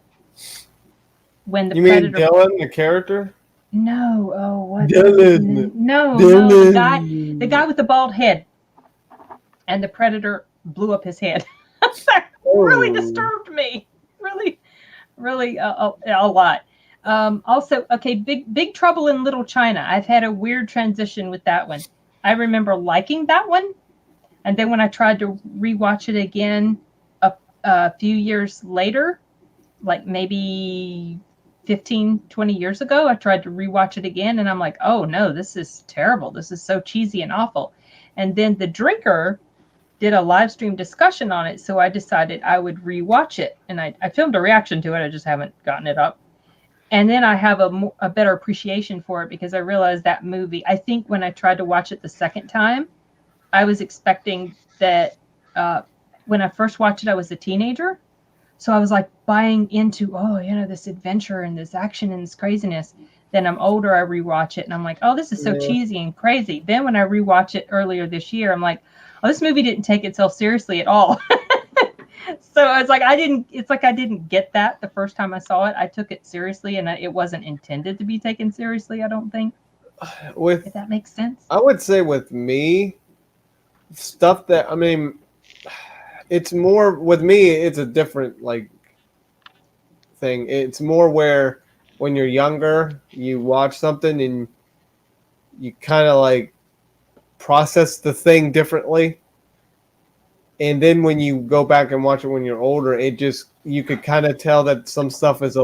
when the Predator. Mean Dylan, the character? No, what? Dylan. No, the guy with the bald head, and the Predator blew up his head. That really disturbed me. Really a lot. Also, okay, Big Trouble in Little China. I've had a weird transition with that one. I remember liking that one, and then when I tried to rewatch it again a few years later, like maybe 15, 20 years ago, I tried to rewatch it again, and I'm like, oh no, this is terrible. This is so cheesy and awful. And then The Drinker did a live stream discussion on it, so I decided I would rewatch it, and I filmed a reaction to it. I just haven't gotten it up. And then I have a better appreciation for it because I realized that movie, I think when I tried to watch it the second time, I was expecting that when I first watched it, I was a teenager. So I was like buying into, this adventure and this action and this craziness. Then I'm older, I rewatch it, and I'm like, oh, this is so cheesy and crazy. Then when I rewatch it earlier this year, I'm like, oh, this movie didn't take itself seriously at all. So it's like I didn't get that the first time I saw it. I took it seriously, and it wasn't intended to be taken seriously, I don't think. If that makes sense. I would say with me, stuff that I mean, it's more with me. It's a different like thing. It's more where when you're younger, you watch something and you kind of like process the thing differently. And then when you go back and watch it when you're older, it just you could kind of tell that some stuff is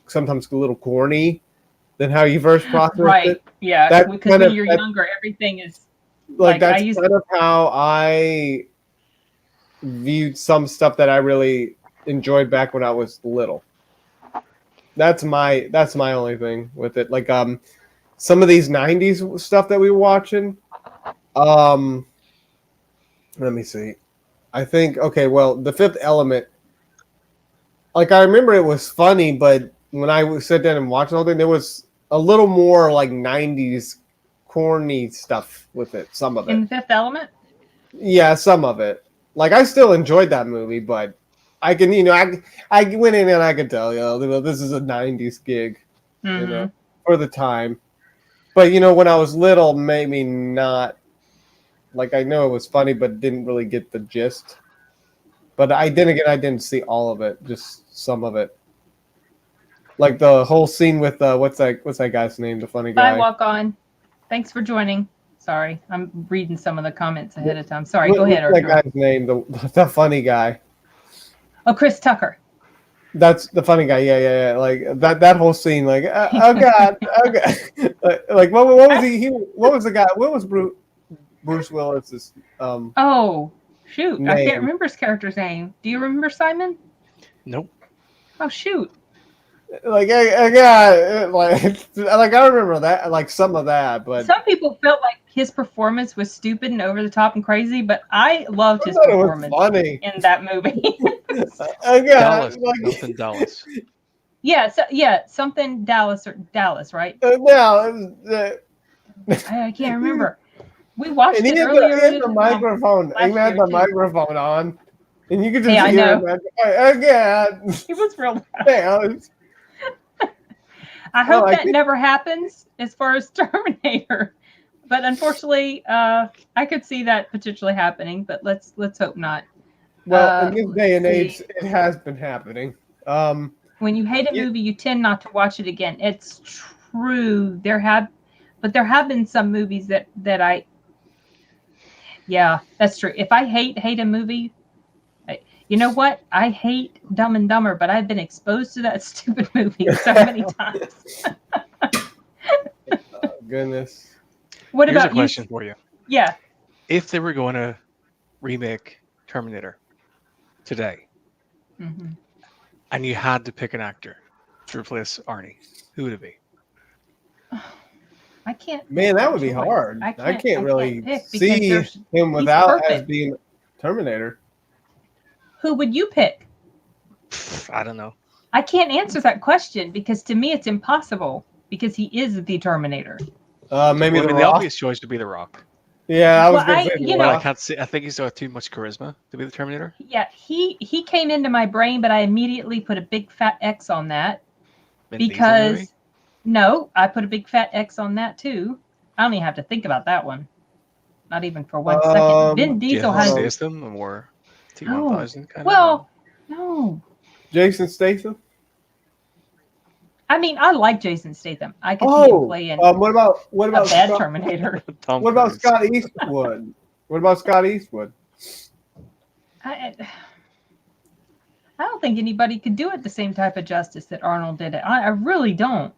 sometimes a little corny than how you first processed Right. it. Yeah. That Because kind when of- you're that- younger, everything is Like I that's used kind of how I viewed some stuff that I really enjoyed back when I was little. That's my only thing with it. Like some of these 90s stuff that we were watching. Let me see. I think okay, well, The Fifth Element, like I remember it was funny, but when I would sit down and watch the whole thing, there was a little more like 90s corny stuff with it, some of it. in the Fifth Element. Yeah, some of it. Like I still enjoyed that movie, but I can, I went in and I could tell, this is a 90s gig, Mhm. for the time. But when I was little, maybe not. Like I know it was funny, but didn't really get the gist. But I didn't see all of it, just some of it. Like the whole scene with what's that guy's name? The funny Bye, guy. Walk On. Thanks for joining. Sorry, I'm reading some of the comments ahead of time. Sorry, go ahead, What's that Arthur. guy's name? The funny guy. Oh, Chris Tucker. That's the funny guy. Yeah. Like that whole scene. Like oh god, oh god. Like what was he? What was the guy? What was Bruce Willis's Oh, shoot. I Name. can't remember his character's name. Do you remember, Simon? Nope. Oh, shoot. like I got like I remember that like some of that, but Some people felt like his performance was stupid and over the top and crazy, but I loved I his thought it was performance funny. in that movie. I got Dallas. like Something Dallas. Something Dallas, right? now. I can't remember. We watched And he it had earlier. the microphone. He last had year, the too. microphone on, and you could just Yeah, I hear know. him. Again, It was real loud. yeah, I hope Well, I that think- never happens as far as Terminator. But unfortunately, I could see that potentially happening, but let's hope not. well, in this day and let's age, see. it has been happening. When you hate a Yeah. movie, you tend not to watch it again. It's true. There have been some movies that yeah, that's true. If I hate a movie, you know what? I hate Dumb and Dumber, but I've been exposed to that stupid movie so many times. Goodness. What Here's a about you? question for you. Yeah. If they were going to remake Terminator today, hmm and you had to pick an actor to replace Arnie, who would it be? I can't. Man, that would be choice. hard. I can't really pick because see there's- him without as perfect. being Terminator. Who would you pick? I don't know. I can't answer that question because to me it's impossible because he is the Terminator. Maybe Well, I the mean, the Rock. obvious choice would be The Rock. Yeah, I was Well, gonna I- say you The know- But I Rock. can't see. I think he's got too much charisma to be the Terminator. Yeah, he came into my brain, but I immediately put a big fat X on that Vin Diesel, maybe? because no, I put a big fat X on that too. I don't even have to think about that one. Not even for 1 second. Vin Do you Diesel have has Statham or T-1000 kind well, no. Jason Statham. I mean, I like Jason Statham. I could see him Oh, playing what about a bad Scott, Terminator. of? Tom what about Cruise. Scott Eastwood? What about Scott Eastwood? I don't think anybody could do it the same type of justice that Arnold did it. I really don't.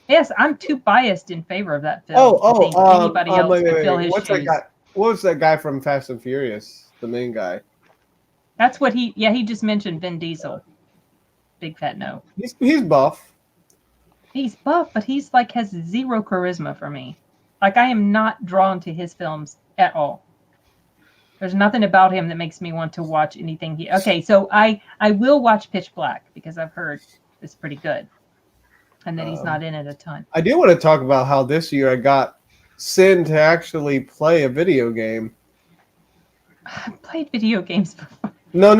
Yes, I'm too biased in favor of that film. to think anybody else wait, could fill his What's that shoes. guy? What was that guy from Fast and Furious? The main guy. That's what he just mentioned Vin Diesel. Big fat no. He's buff. He's buff, but he's like has zero charisma for me. Like I am not drawn to his films at all. There's nothing about him that makes me want to watch anything he okay, so I will watch Pitch Black because I've heard it's pretty good. And that he's not in it a ton. I do want to talk about how this year I got Sin to actually play a video game. I've played video games before. No. A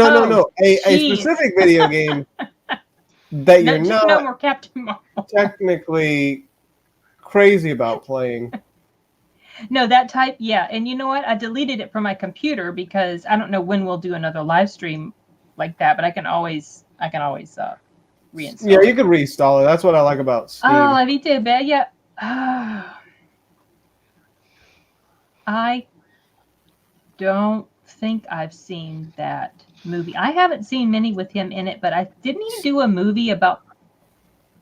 jeez. specific video game that you're Just not no more Captain Marvel. technically crazy about playing. No, that type, yeah. And you know what? I deleted it from my computer because I don't know when we'll do another live stream like that, but I can always reinstall Yeah, it. you can reinstall it. That's what I like about Steam. Oh, la vita bella. I don't think I've seen that movie. I haven't seen many with him in it, but didn't he do a movie about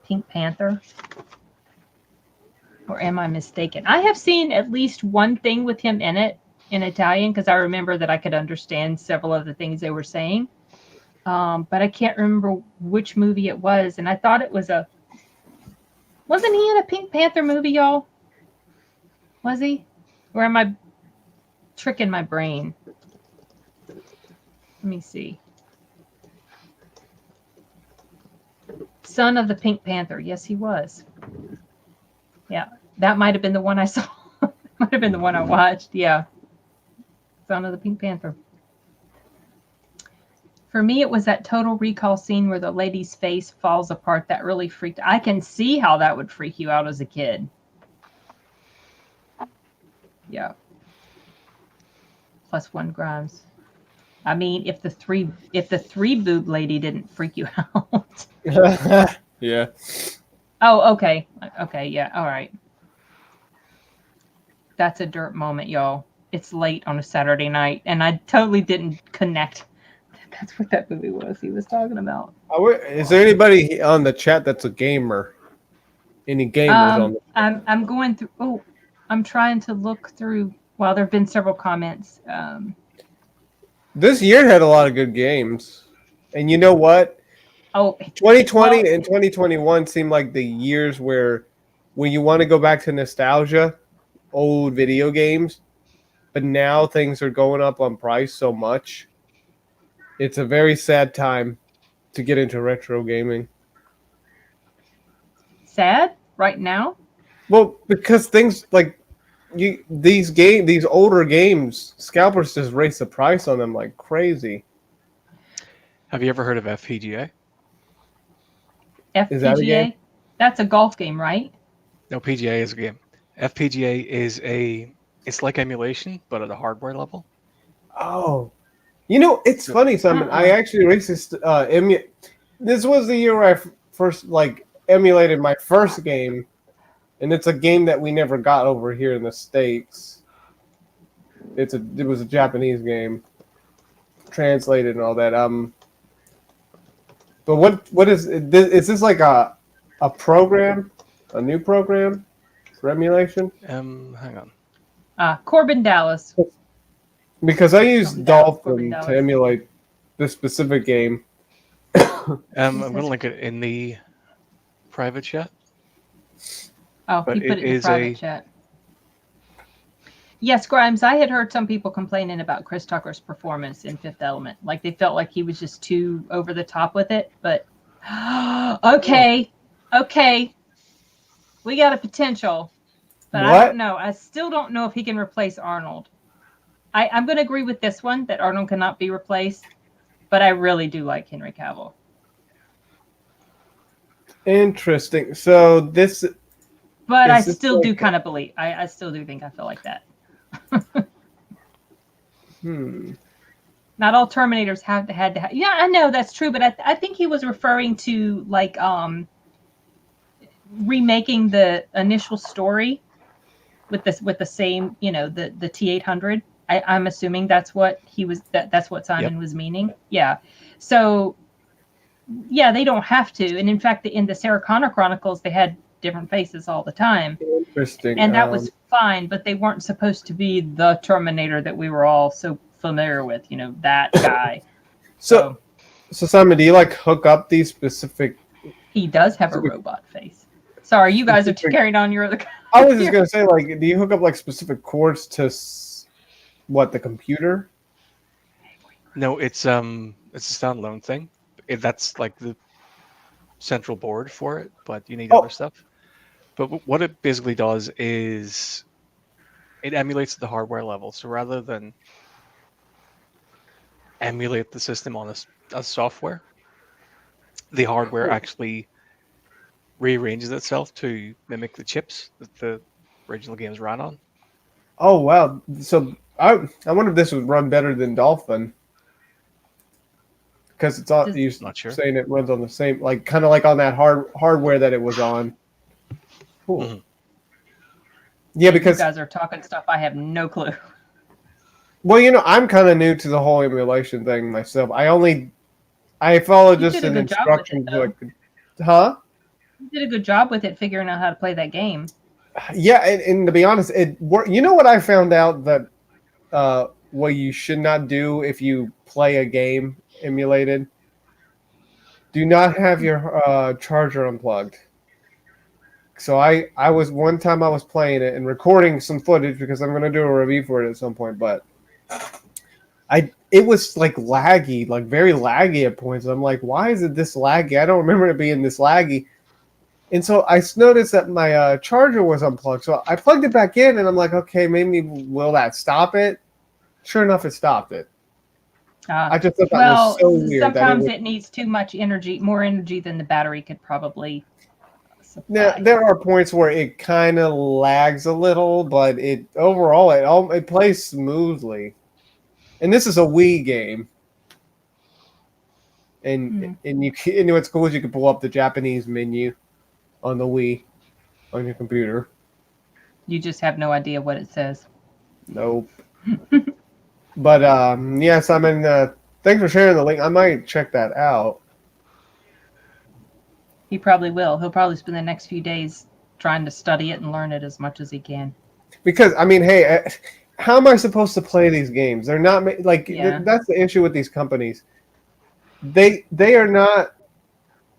Pink Panther? Or am I mistaken? I have seen at least one thing with him in it in Italian because I remember that I could understand several of the things they were saying. But I can't remember which movie it was. And I thought it was wasn't he in a Pink Panther movie, y'all? Was he? Or am I tricking my brain? Let me see. Son of the Pink Panther. Yes, he was. Yeah, that might have been the one I saw. Might have been the one I watched. Yeah. Son of the Pink Panther. For me, it was that Total Recall scene where the lady's face falls apart. That really freaked. I can see how that would freak you out as a kid. Yeah. +1 Grimes. I mean, if the three boob lady didn't freak you out. Yeah. Oh, okay. Okay, yeah. All right. That's a dirt moment, y'all. It's late on a Saturday night, and I totally didn't connect. That's what that movie was he was talking about. Is there anybody on the chat that's a gamer? Any gamers on the I'm going through. Oh, I'm trying to look through. Well, there have been several comments. This year had a lot of good games. And you know what? Oh, 2020 and 2021 seem like the years where when you want to go back to nostalgia, old video games, but now things are going up on price so much. It's a very sad time to get into retro gaming. sad right now. Well, because things like these older games, scalpers just raise the price on them like crazy. Have you ever heard of FPGA? FPGA. Is that a game? That's a golf game, right? No, PGA is a game. FPGA is it's like emulation, but at a hardware level. Oh, you know, it's funny, Simon. I actually raced this. This was the year where I first emulated my first game, and it's a game that we never got over here in the States. It was a Japanese game, translated and all that. But what is this like a program, a new program for emulation? Hang on. Corbin Dallas. Because I used Corbin Dolphin Dallas. to emulate this specific game. I'm going to link it in the private chat. Oh, But he put it it in the is private chat. Yes, Grimes, I had heard some people complaining about Chris Tucker's performance in Fifth Element. Like they felt like he was just too over the top with it. But okay. We got a potential. But I don't know. I still don't know if he can replace Arnold. I'm going to agree with this one that Arnold cannot be replaced. But I really do like Henry Cavill. Interesting. So this. But I Is this still do like- kind of believe. I still do think I feel like that. Not all Terminators had to have. Yeah, I know that's true, but I think he was referring to like remaking the initial story with the same, the T-800. I'm assuming that's what he was. That's what Simon was meaning. Yeah. So yeah, they don't have to, and in fact, in the Sarah Connor Chronicles, they had different faces all the time. Interesting. And that was fine, but they weren't supposed to be the Terminator that we were all so familiar with, that guy. So Simon, do you hook up these specific? He does have a robot face. Sorry, you guys are carrying on your other. I was just gonna say, do you hook up specific cords to the computer? No, it's a standalone thing. That's like the central board for it, but you need other stuff. But what it basically does is it emulates the hardware level. So rather than emulate the system on a software, the hardware actually rearranges itself to mimic the chips that the original games ran on. Oh wow! So I wonder if this would run better than Dolphin because it's on. Does- You're Not sure. saying it runs on the same, like kind of like on that hardware that it was on. Cool. Mhm. Yeah, You because guys are talking stuff I have no clue. well, I'm kind of new to the whole emulation thing myself. I followed You just did a an good job with it, instruction though. book. Huh? You did a good job with it, figuring out how to play that game. Yeah, and to be honest, it worked. You know what I found out that what you should not do if you play a game emulated? Do not have your charger unplugged. So I was one time I was playing it and recording some footage because I'm going to do a review for it at some point, but it was like laggy, like very laggy at points. I'm like, why is it this laggy? I don't remember it being this laggy. And so I noticed that my charger was unplugged. So I plugged it back in, and I'm like, okay, maybe will that stop it? Sure enough, it stopped it. I just thought that Well, was so weird. sometimes it needs too much energy, more energy than the battery could probably supply. Now, there are points where it kind of lags a little, but it overall it plays smoothly. And this is a Wii game. And what's cool is you can pull up the Japanese menu on the Wii on your computer. You just have no idea what it says. Nope. But yes, I mean, thanks for sharing the link. I might check that out. He probably will. He'll probably spend the next few days trying to study it and learn it as much as he can. Because I mean, hey, how am I supposed to play these games? They're not like Yeah. that's the issue with these companies. They are not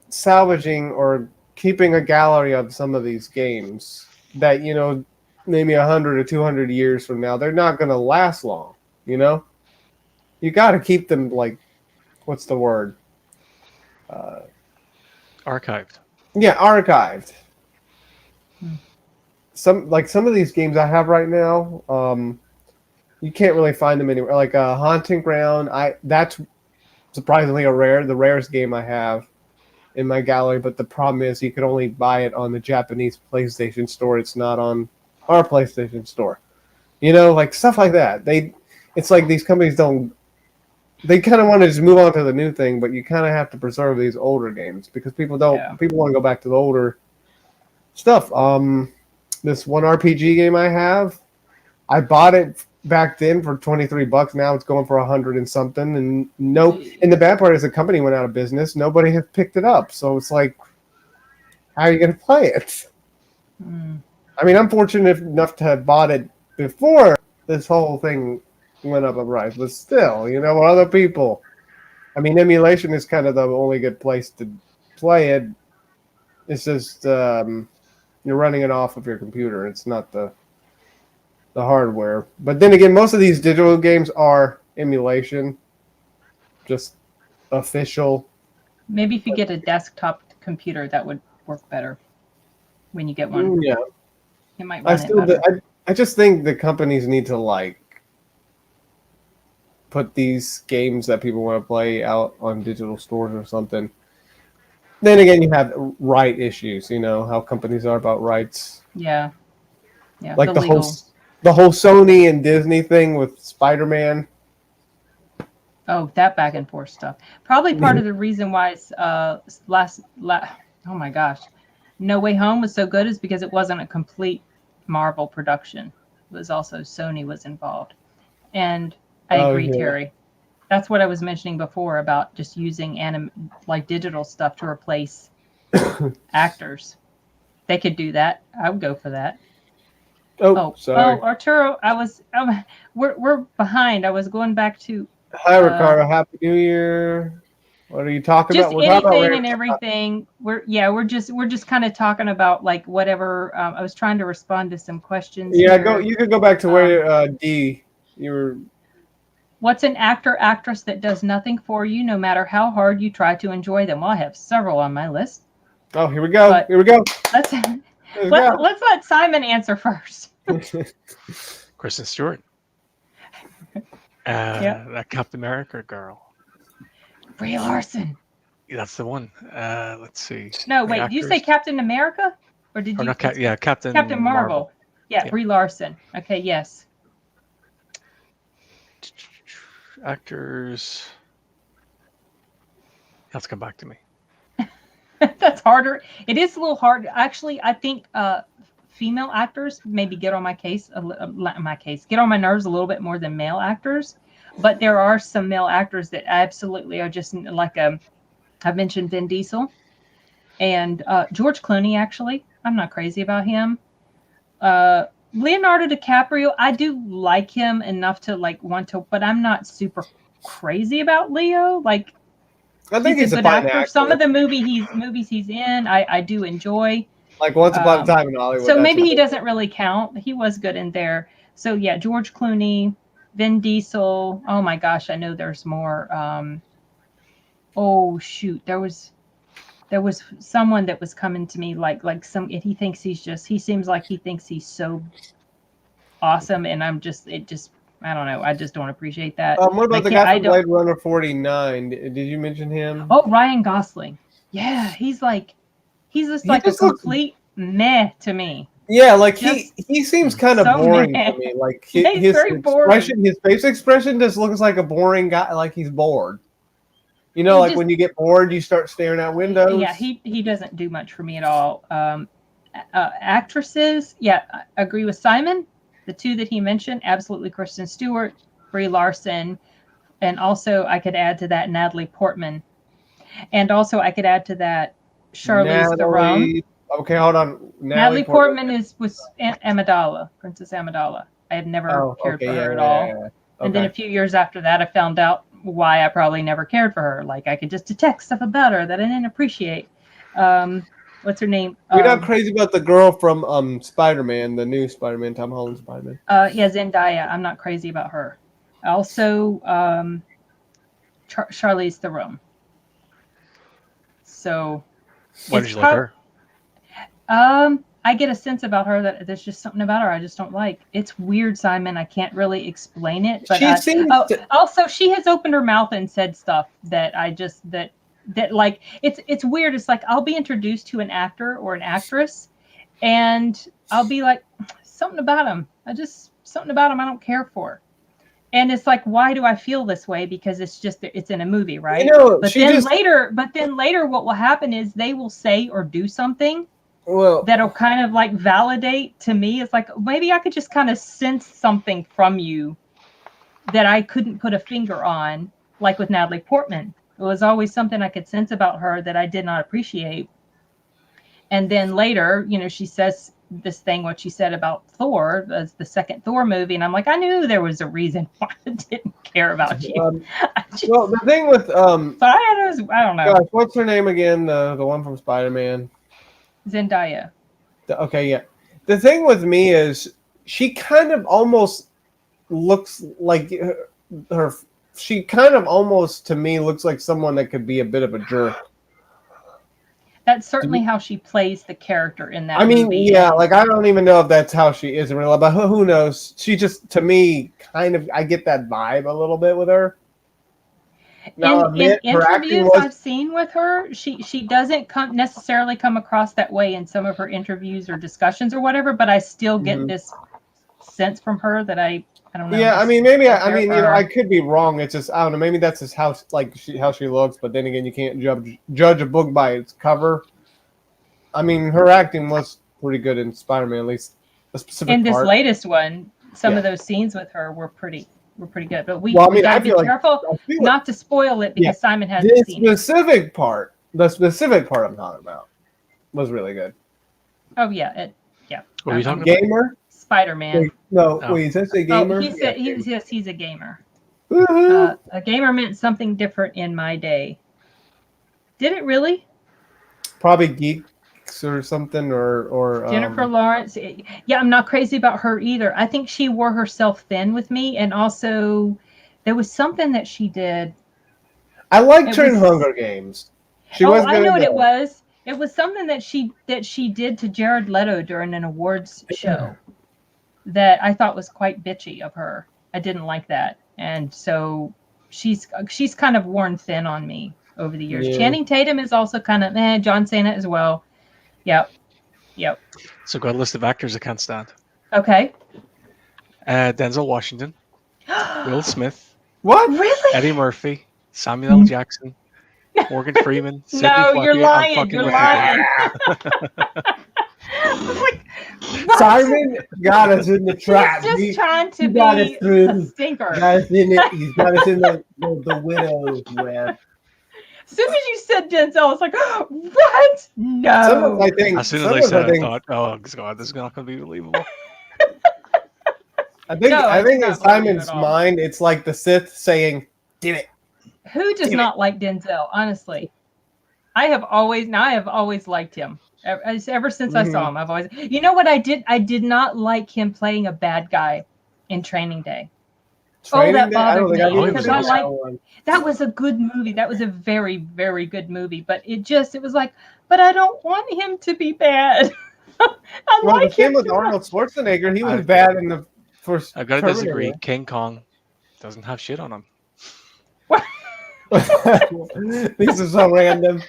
salvaging or keeping a gallery of some of these games that maybe 100 or 200 years from now they're not going to last long. You got to keep them like, what's the word? Archived. Yeah, archived. Hmm. Some of these games I have right now, you can't really find them anywhere. Like Haunting Ground, that's surprisingly the rarest game I have in my gallery. But the problem is you could only buy it on the Japanese PlayStation Store. It's not on our PlayStation Store. Like stuff like that. It's like these companies don't. They kind of want to just move on to the new thing, but you kind of have to preserve these older games because people don't. Yeah. People want to go back to the older stuff. This one RPG game I have, I bought it back then for $23. Now it's going for 100 and something. And the bad part is the company went out of business. Nobody has picked it up. So it's like, how are you going to play it? Hmm. I mean, I'm fortunate enough to have bought it before this whole thing went up in price, but still, other people. I mean, emulation is kind of the only good place to play it. It's just you're running it off of your computer. It's not the hardware. But then again, most of these digital games are emulation, just official. Maybe if you get a desktop computer, that would work better when you get one. Yeah, It might run it better. I just think the companies need to put these games that people want to play out on digital stores or something. Then again, you have right issues. How companies are about rights. Yeah. Like the legal. whole Sony and Disney thing with Spider-Man. Oh, that back and forth stuff. Probably part of the reason why it's oh my gosh, No Way Home was so good is because it wasn't a complete Marvel production. It was also Sony was involved. And I agree, yeah. Terry. That's what I was mentioning before about just using digital stuff to replace actors. They could do that. I would go for that. Sorry. Arturo, we're behind. I was going back to Hi, Ricardo. Happy New Year. What are you talking just about? We're talking anything about and everything. We're just kind of talking about like whatever. I was trying to respond to some questions. Yeah, here. you could go back to where D. You were. What's an actress that does nothing for you, no matter how hard you try to enjoy them? Well, I have several on my list. Oh, here we go. But- Here we go. Let's let Simon answer first. Kristen Stewart. Yep. That Captain America girl. Brie Larson. That's the one. Let's see. No, The wait. Did you say actors. Captain America, or did Or you? not Captain Captain Marvel. Yeah, Yeah. Brie Larson. Okay, yes. Actors. That's come back to me. That's harder. It is a little hard. Actually, I think female actors maybe get on my case, get on my nerves a little bit more than male actors. But there are some male actors that absolutely are just like I've mentioned Vin Diesel and George Clooney. Actually, I'm not crazy about him. Leonardo DiCaprio, I do like him enough to like want to, but I'm not super crazy about Leo. Like I think he's he's a a good fine actor. actor. Some of the movies he's in, I do enjoy. Like Once Upon a Um, Time in Hollywood. So that's maybe a he good doesn't one. really count. He was good in there. So yeah, George Clooney, Vin Diesel. Oh my gosh, I know there's more. Oh shoot, there was someone that was coming to me like some. He thinks he seems like he thinks he's so awesome, and I don't know. I just don't appreciate that. What I about the can't. guy I from don't. Blade Runner 49? Did you mention him? Oh, Ryan Gosling. Yeah, he's just He like a just looks. complete meh to me. Yeah, like Just he seems kind of so boring meh. to me. Like Yeah, he's very boring. his face expression just looks like a boring guy. Like he's bored. You know, He like just- when you get bored, you start staring out windows. Yeah, he doesn't do much for me at all. Actresses, yeah, I agree with Simon. The two that he mentioned, absolutely Kristen Stewart, Brie Larson, and also I could add to that Natalie Portman, and also I could add to that Charlize Theron. Natalie. Okay, hold on. Natalie Portman was Aunt Amidala, Princess Amidala. I have never Oh, cared okay, for her yeah, at all. yeah. And then a few years after that, I found out why I probably never cared for her. Like I could just detect stuff about her that I didn't appreciate. What's her name? We're not crazy about the girl from Spider-Man, the new Spider-Man, Tom Holland Spider-Man. Yeah, Zendaya. I'm not crazy about her. Also, Charlize Theron. So, Why did you like her? I get a sense about her that there's just something about her I just don't like. It's weird, Simon. I can't really explain it. But also, she has opened her mouth and said stuff that I just that like it's weird. It's like I'll be introduced to an actor or an actress, and I'll be like something about him. Something about him I don't care for. And it's like, why do I feel this way? Because it's in a movie, right? You know, but then later, what will happen is they will say or do something that'll kind of like validate to me. It's like maybe I could just kind of sense something from you that I couldn't put a finger on, like with Natalie Portman. It was always something I could sense about her that I did not appreciate. And then later, she says this thing, what she said about Thor, the second Thor movie, and I'm like, I knew there was a reason why I didn't care about you. Well, the thing with but I don't know. Gosh, what's her name again? The one from Spider-Man. Zendaya. Okay, yeah. The thing with me is she kind of almost looks like her. She kind of almost to me looks like someone that could be a bit of a jerk. That's certainly how she plays the character in that movie. Yeah, like I don't even know if that's how she is in real life, but who knows? She just, to me, kind of, I get that vibe a little bit with her. Now, in interviews I've seen with her, she doesn't necessarily come across that way in some of her interviews or discussions or whatever, but I still get this sense from her that I don't know. Yeah, I mean, maybe I could be wrong. It's just I don't know. Maybe that's just how she looks. But then again, you can't judge a book by its cover. I mean, her acting was pretty good in Spider-Man, at least a specific in this part. latest one. Some of those scenes with her were pretty good. But we I be careful not to spoil it because Simon hasn't seen it. The specific part I'm talking about was really good. Oh yeah, What are you talking about? Gamer. Spider-Man. Wait, is that a gamer? Oh, he said he's a gamer. Woo-hoo. A gamer meant something different in my day. Did it really? Probably geeks or something, or Jennifer Lawrence. Yeah, I'm not crazy about her either. I think she wore herself thin with me, and also there was something that she did. I liked her in Hunger Games. I know what it was. It was something that she did to Jared Leto during an awards show that I thought was quite bitchy of her. I didn't like that, and so she's kind of worn thin on me over the years. Yeah. Channing Tatum is also kind of John Cena as well. Yep. So got a list of actors I can't stand. Okay. Denzel Washington, Will Smith, What? Really? Eddie Murphy, Samuel L. Jackson, Morgan Freeman, Sidney No, you're Poitier. I'm lying. fucking You're with lying. I was like, what? Simon got us in the trap. He's just trying to he got us be a through. stinker. Got us in it. He's got us in the widow's web. As soon as you said Denzel, I was like, what? No. Sometimes I think. As soon as I sometimes said it, I think, thought, oh god, this is not going to be believable. I think No, I it's think in not believable Simon's at all. mind, it's like the Sith saying, "Did it." Who does Damn it. not like Denzel? Honestly, I have always liked him. Ever since I saw him, I've always. You know what I did? I did not like him playing a bad guy in Training Day. Training that Day? I don't bothered think me, I've because even I seen like- that one. That was a good movie. That was a very, very good movie. But it was like, but I don't want him to be bad. I Well, like the same him with to- Arnold Schwarzenegger. He was I- bad in the first. I've got to Terminator. disagree. King Kong doesn't have shit on him. These are so random.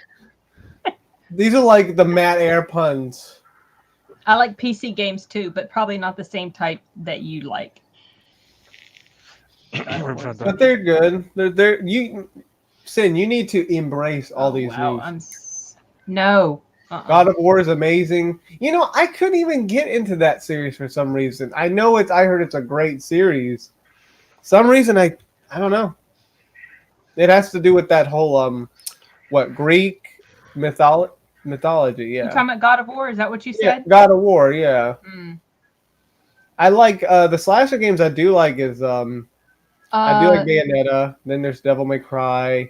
These are like the Matt Air puns. I like PC games too, but probably not the same type that you like. But they're good. They're you, Sin. You need to embrace all these Wow, moves. No. God of War is amazing. You know, I couldn't even get into that series for some reason. I know it's. I heard it's a great series. Some reason I don't know. It has to do with that whole Greek mythology. You Yeah. talking about God of War? Is that what you Yeah, said? God of War. Yeah. Mm. I like the slasher games. I do like is I do like Bayonetta. Then there's Devil May Cry.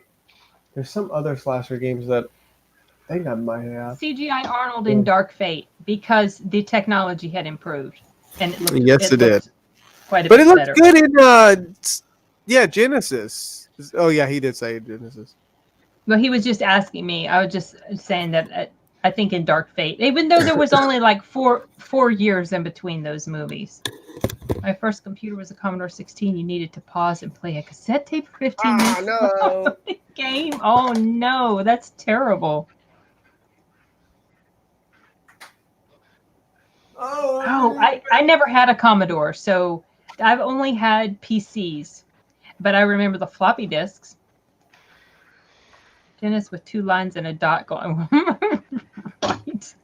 There's some other slasher games that I think I might have. CGI Arnold in Dark Fate because the technology had improved and it looked. Yes, it did. looked Quite a But bit it looks better. good in Genesis. Oh yeah, he did say Genesis. Well, he was just asking me. I was just saying that I think in Dark Fate, even though there was only like four years in between those movies. My first computer was a Commodore 16. You needed to pause and play a cassette tape for 15 minutes. no. Game. Oh no, that's terrible. Oh, I never had a Commodore, so I've only had PCs, but I remember the floppy disks. Dennis with 2 lines and a dot going. Right.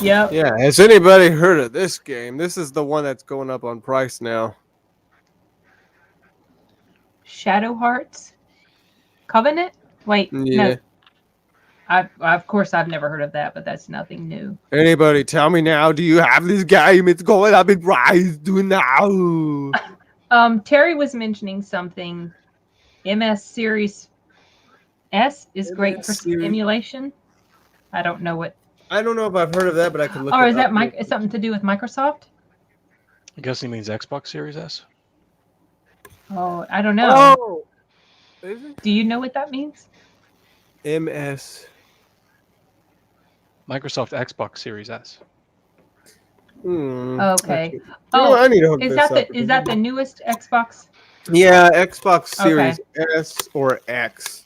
Yep. Yeah, has anybody heard of this game? This is the one that's going up on price now. Shadow Hearts. Covenant? Wait, Yeah. no. Of course I've never heard of that, but that's nothing new. Anybody tell me now, do you have this game? It's going up in price. Do now. Terry was mentioning something. MS Series S is great for MS Series- emulation. I don't know what. I don't know if I've heard of that, but I can look Or it is that up. something to do with Microsoft? I guess he means Xbox Series S. Oh, I don't know. Oh, is it? Do you know what that means? MS. Microsoft Xbox Series S. Okay. Oh, I Oh, need to hook is this that up. the newest Xbox? Yeah, Xbox Okay. Series S or X.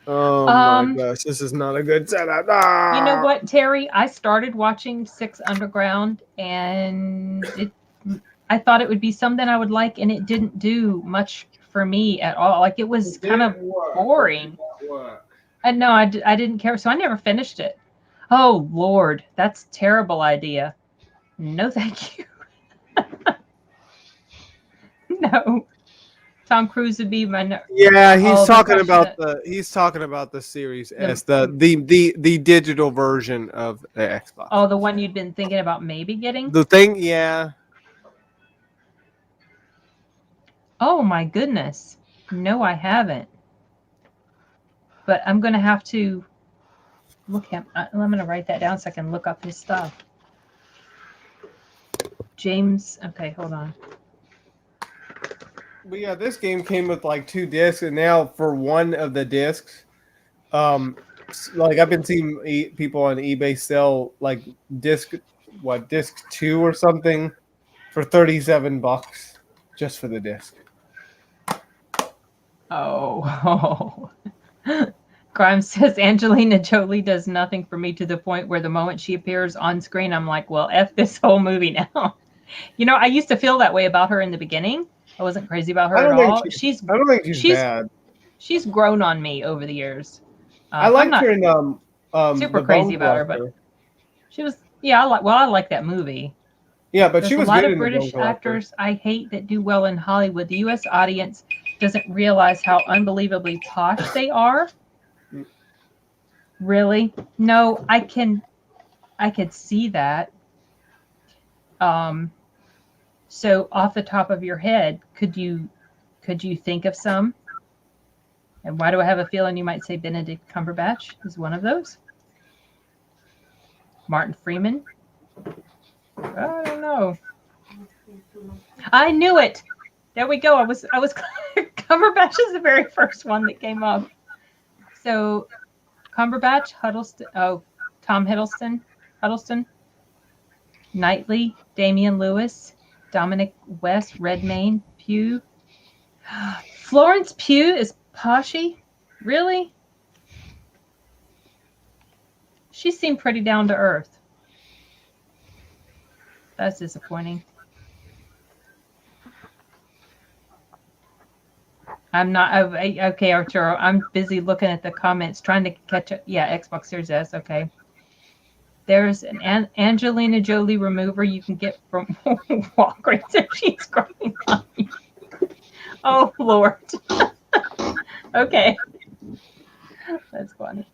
Oh Um, my gosh, this is not a good setup. Ah! You know what, Terry? I started watching Six Underground, and I thought it would be something I would like, and it didn't do much for me at all. Like it was kind of boring. And no, I didn't care, so I never finished it. Oh Lord, that's a terrible idea. No, thank you. No, Tom Cruise would be my. Yeah, he's Oh, the talking question about the Series S, the digital version of the Xbox. Oh, the one you'd been thinking about maybe getting. The thing, yeah. Oh my goodness. No, I haven't. But I'm going to have to look him. I'm going to write that down so I can look up his stuff. James. Okay, hold on. But yeah, this game came with like 2 discs, and now for one of the discs, like I've been seeing people on eBay sell like disc 2 or something for $37 just for the disc. Oh. Grimes says Angelina Jolie does nothing for me to the point where the moment she appears on screen, I'm like, well, F this whole movie now. You know, I used to feel that way about her in the beginning. I wasn't crazy about her I at don't think all. I don't think she's she's bad. she's grown on me over the years. I I'm liked not her in super the crazy Bone about her, but Collector. she was I like that movie. Yeah, but There's she a was lot good of in the Bone British Collector. actors I hate that do well in Hollywood. The U.S. audience doesn't realize how unbelievably posh they are. Really? No, I could see that. So off the top of your head, could you think of some? And why do I have a feeling you might say Benedict Cumberbatch is one of those? Martin Freeman? I don't know. I knew it. There we go. I was Cumberbatch is the very first one that came up. So Cumberbatch, Huddleston, Tom Huddleston, Knightley, Damian Lewis, Dominic West, Redmayne, Pugh. Florence Pugh is poshy? Really? She seemed pretty down to earth. That's disappointing. I'm not okay, Arturo. I'm busy looking at the comments, trying to catch up. Yeah, Xbox Series S. Okay. There's an Angelina Jolie remover you can get from Walgreens if she's growing on you. Oh Lord. Okay. That's funny.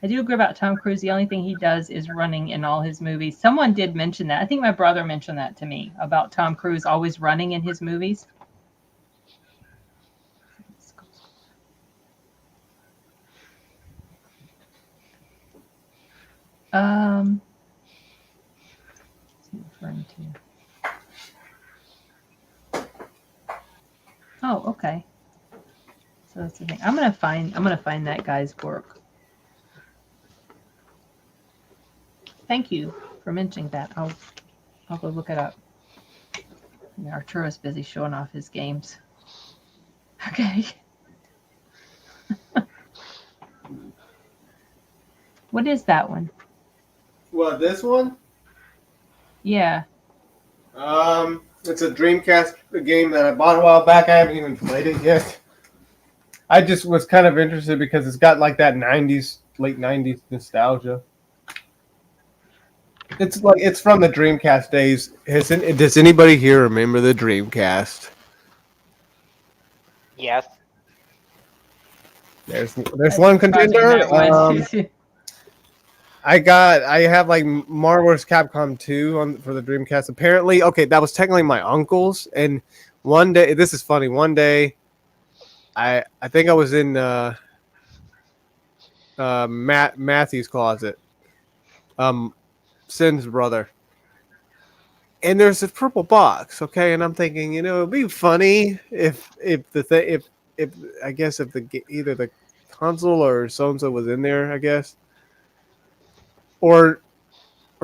I do agree about Tom Cruise. The only thing he does is running in all his movies. Someone did mention that. I think my brother mentioned that to me about Tom Cruise always running in his movies. Referring to. Oh, okay. So that's the thing. I'm gonna find that guy's work. Thank you for mentioning that. I'll go look it up. Arturo's busy showing off his games. Okay. What is that one? What, this one? Yeah. It's a Dreamcast game that I bought a while back. I haven't even played it yet. I just was kind of interested because it's got like that late 90s nostalgia. It's from the Dreamcast days. Does anybody here remember the Dreamcast? Yes. There's one contender. I have like Marvel vs. Capcom 2 for the Dreamcast. Apparently, okay, that was technically my uncle's. And one day, this is funny. One day, I think I was in Matthew's closet, Sin's brother, and there's this purple box. Okay, and I'm thinking, it'd be funny if I guess if either the console or so-and-so was in there, I guess. Or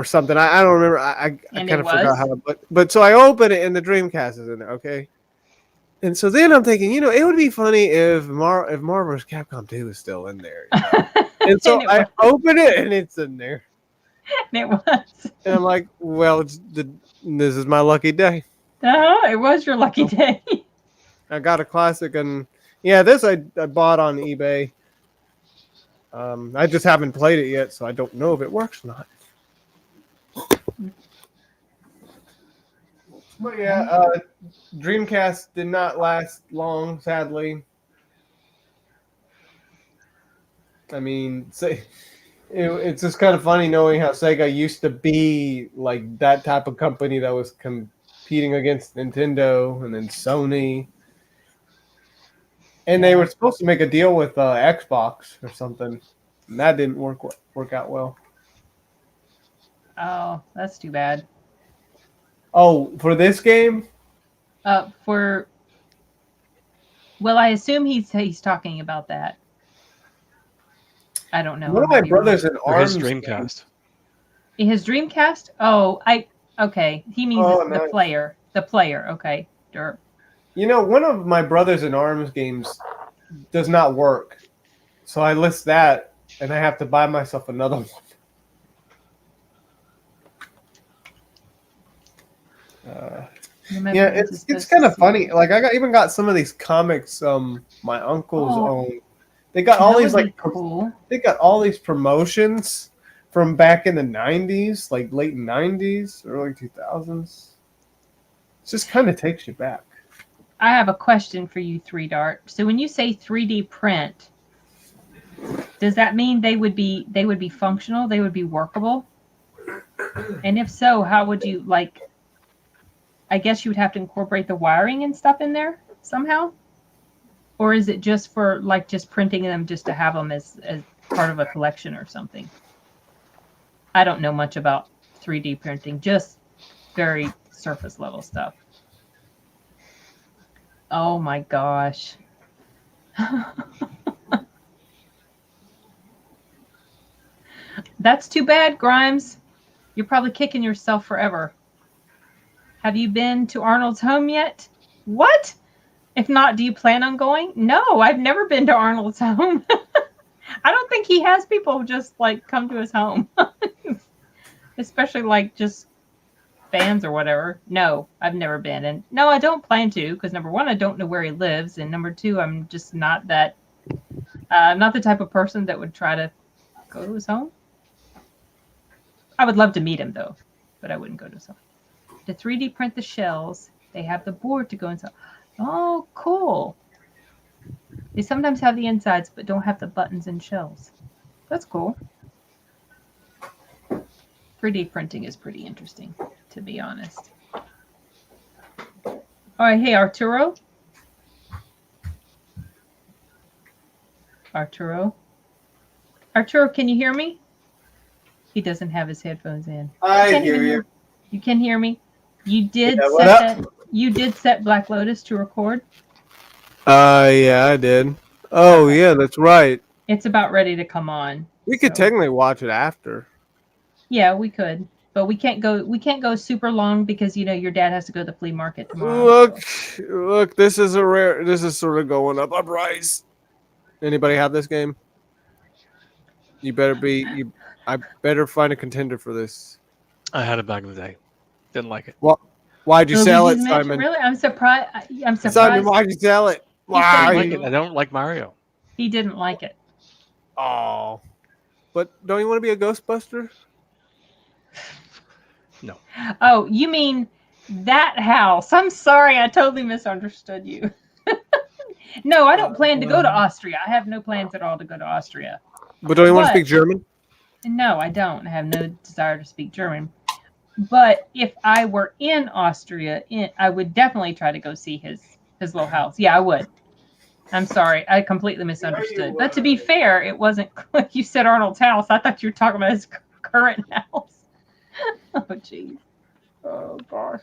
something. I don't remember. I kind of forgot how. But so I open it and the Dreamcast is in there. Okay. And so then I'm thinking, it would be funny if Marvel vs. Capcom 2 is still in there. And so I open it and it's in there. And it was. And I'm like, well, this is my lucky day. Oh, it was your lucky day. I got a classic, and yeah, this I bought on eBay. I just haven't played it yet, so I don't know if it works or not. But yeah, Dreamcast did not last long, sadly. I mean, it's just kind of funny knowing how Sega used to be like that type of company that was competing against Nintendo and then Sony. And they were supposed to make a deal with Xbox or something, and that didn't work out well. Oh, that's too bad. Oh, for this game? Well, I assume he's talking about that. I don't know. One of my brothers in arms. His Dreamcast. His Dreamcast? Oh, okay. He means the player. The player. Okay. Sure. One of my brothers in arms games does not work. So I list that, and I have to buy myself another one. Yeah, it's kind of funny. Like I even got some of these comics. My uncles Oh, own. They got all that these would be like cool. they got all these promotions from back in the '90s, like late '90s, early 2000s. It just kind of takes you back. I have a question for you, 3Dart. So when you say 3D print, does that mean they would be functional? They would be workable? And if so, how would you like? I guess you would have to incorporate the wiring and stuff in there somehow, or is it just for like just printing them just to have them as part of a collection or something? I don't know much about 3D printing, just very surface level stuff. Oh my gosh. That's too bad, Grimes. You're probably kicking yourself forever. Have you been to Arnold's home yet? What? If not, do you plan on going? No, I've never been to Arnold's home. I don't think he has people just like come to his home, especially like just fans or whatever. No, I've never been. And no, I don't plan to because number one, I don't know where he lives. And number two, I'm just not that, not the type of person that would try to go to his home. I would love to meet him though, but I wouldn't go to his home. To 3D print the shells, they have the board to go inside. Oh, cool. They sometimes have the insides, but don't have the buttons and shells. That's cool. 3D printing is pretty interesting, to be honest. All right, hey, Arturo. Arturo, can you hear me? He doesn't have his headphones in. I hear you. You can hear me? You did set Black Lotus to record? Yeah, I did. Oh, Okay. yeah, that's right. It's about ready to come on. We could technically watch it after. Yeah, we could. But we can't go super long because your dad has to go to the flea market tomorrow. Look, this is sort of going up uprise. Anybody have this game? I better find a contender for this. I had it back in the day. Didn't like it. Well, why'd you sell it, mention, Simon? really? I'm surprised. Simon, why'd you sell it? I Why? don't like it. I don't like Mario. He didn't like it. Oh, but don't you want to be a Ghostbuster? No. Oh, you mean that house? I'm sorry, I totally misunderstood you. No, I don't plan to go to Austria. I have no plans at all to go to Austria. But don't you want to speak German? No, I don't. I have no desire to speak German. But if I were in Austria, I would definitely try to go see his little house. Yeah, I would. I'm sorry, I completely misunderstood. But to be fair, it wasn't like you said Arnold's house. I thought you were talking about his current house. Oh, geez. Oh, gosh.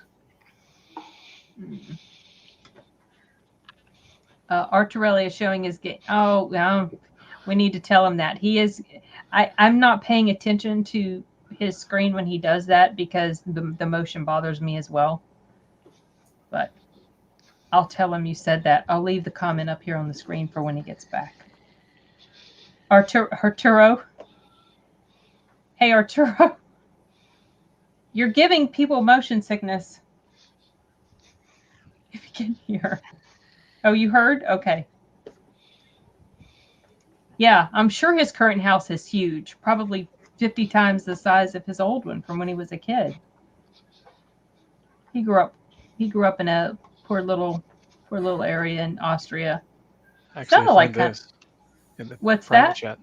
Arturelli is showing his game. Oh, we need to tell him that. He is. I'm not paying attention to his screen when he does that because the motion bothers me as well. But I'll tell him you said that. I'll leave the comment up here on the screen for when he gets back. Arturo. Hey, Arturo. You're giving people motion sickness. If you can hear. Oh, you heard? Okay. Yeah, I'm sure his current house is huge. Probably 50 times the size of his old one from when he was a kid. He grew up in a poor little area in Austria. Actually, I find this in the private chat.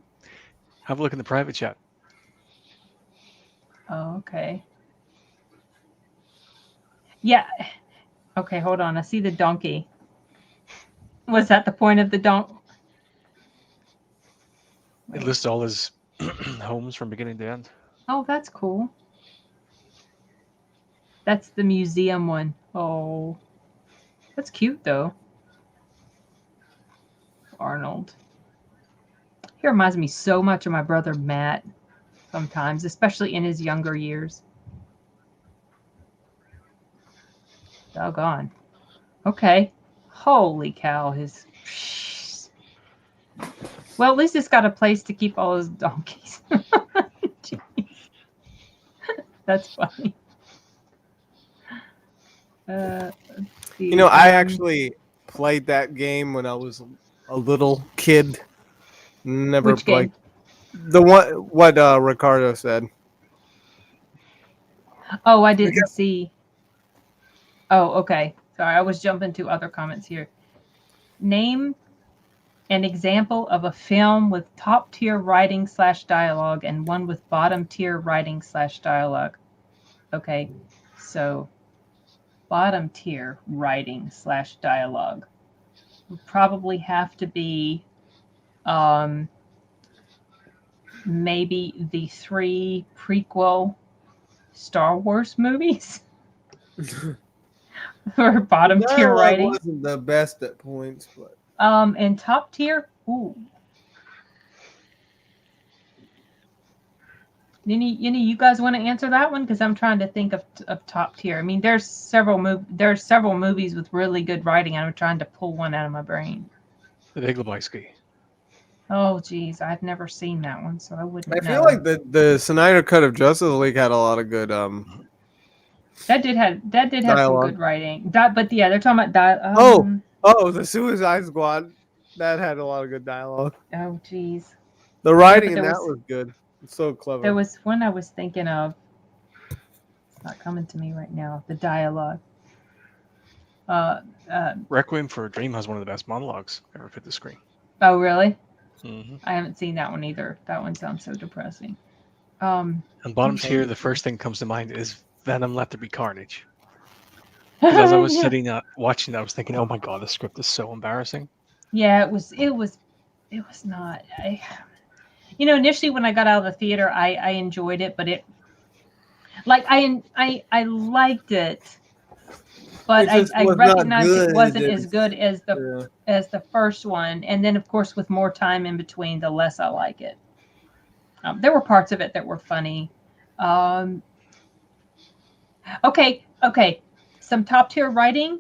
Have a look in the private chat. Oh, okay. Yeah. Okay, hold on. I see the donkey. Was that the point of the donkey? It lists all his homes from beginning to end. Oh, that's cool. That's the museum one. Oh, that's cute though. Arnold. He reminds me so much of my brother Matt sometimes, especially in his younger years. Doggone. Okay. Holy cow, Well, at least it's got a place to keep all those donkeys. Jeez. That's funny. Let's see. You know, I actually played that game when I was a little kid. Never Which played game? the one what Ricardo said. Oh, I didn't see. Oh, okay. Sorry, I was jumping to other comments here. Name an example of a film with top tier writing / dialogue and one with bottom tier writing / dialogue. Okay, so bottom tier writing / dialogue would probably have to be maybe the 3 prequel Star Wars movies or bottom tier Dialogue writing. wasn't the best at points, but And top tier, ooh. You guys want to answer that one? Because I'm trying to think of top tier. I mean, there's several movies with really good writing, and I'm trying to pull one out of my brain. The Big Lebowski. Oh, geez, I've never seen that one, so I wouldn't I know. feel like the Snyder Cut of Justice League had a lot of good that did have some dialogue. good writing. But yeah, they're talking about that. Oh, the Suicide Squad that had a lot of good dialogue. Oh, geez. The writing but in there that was- was good. It's so clever. There was one I was thinking of. It's not coming to me right now. The dialogue. Requiem for a Dream has one of the best monologues ever put to screen. Oh, really? Mm-hmm. I haven't seen that one either. That one sounds so depressing. And bottom tier, the first thing comes to mind is Venom: Let There Be Carnage. Because as I was sitting watching that, I was thinking, "Oh my god, the script is so embarrassing." Yeah, it was not. Initially when I got out of the theater, I enjoyed it, but I liked it, but It just I was not recognized good. it wasn't It as good as Yeah. the first one, and then of course with more time in between, the less I like it. There were parts of it that were funny. Okay, some top tier writing.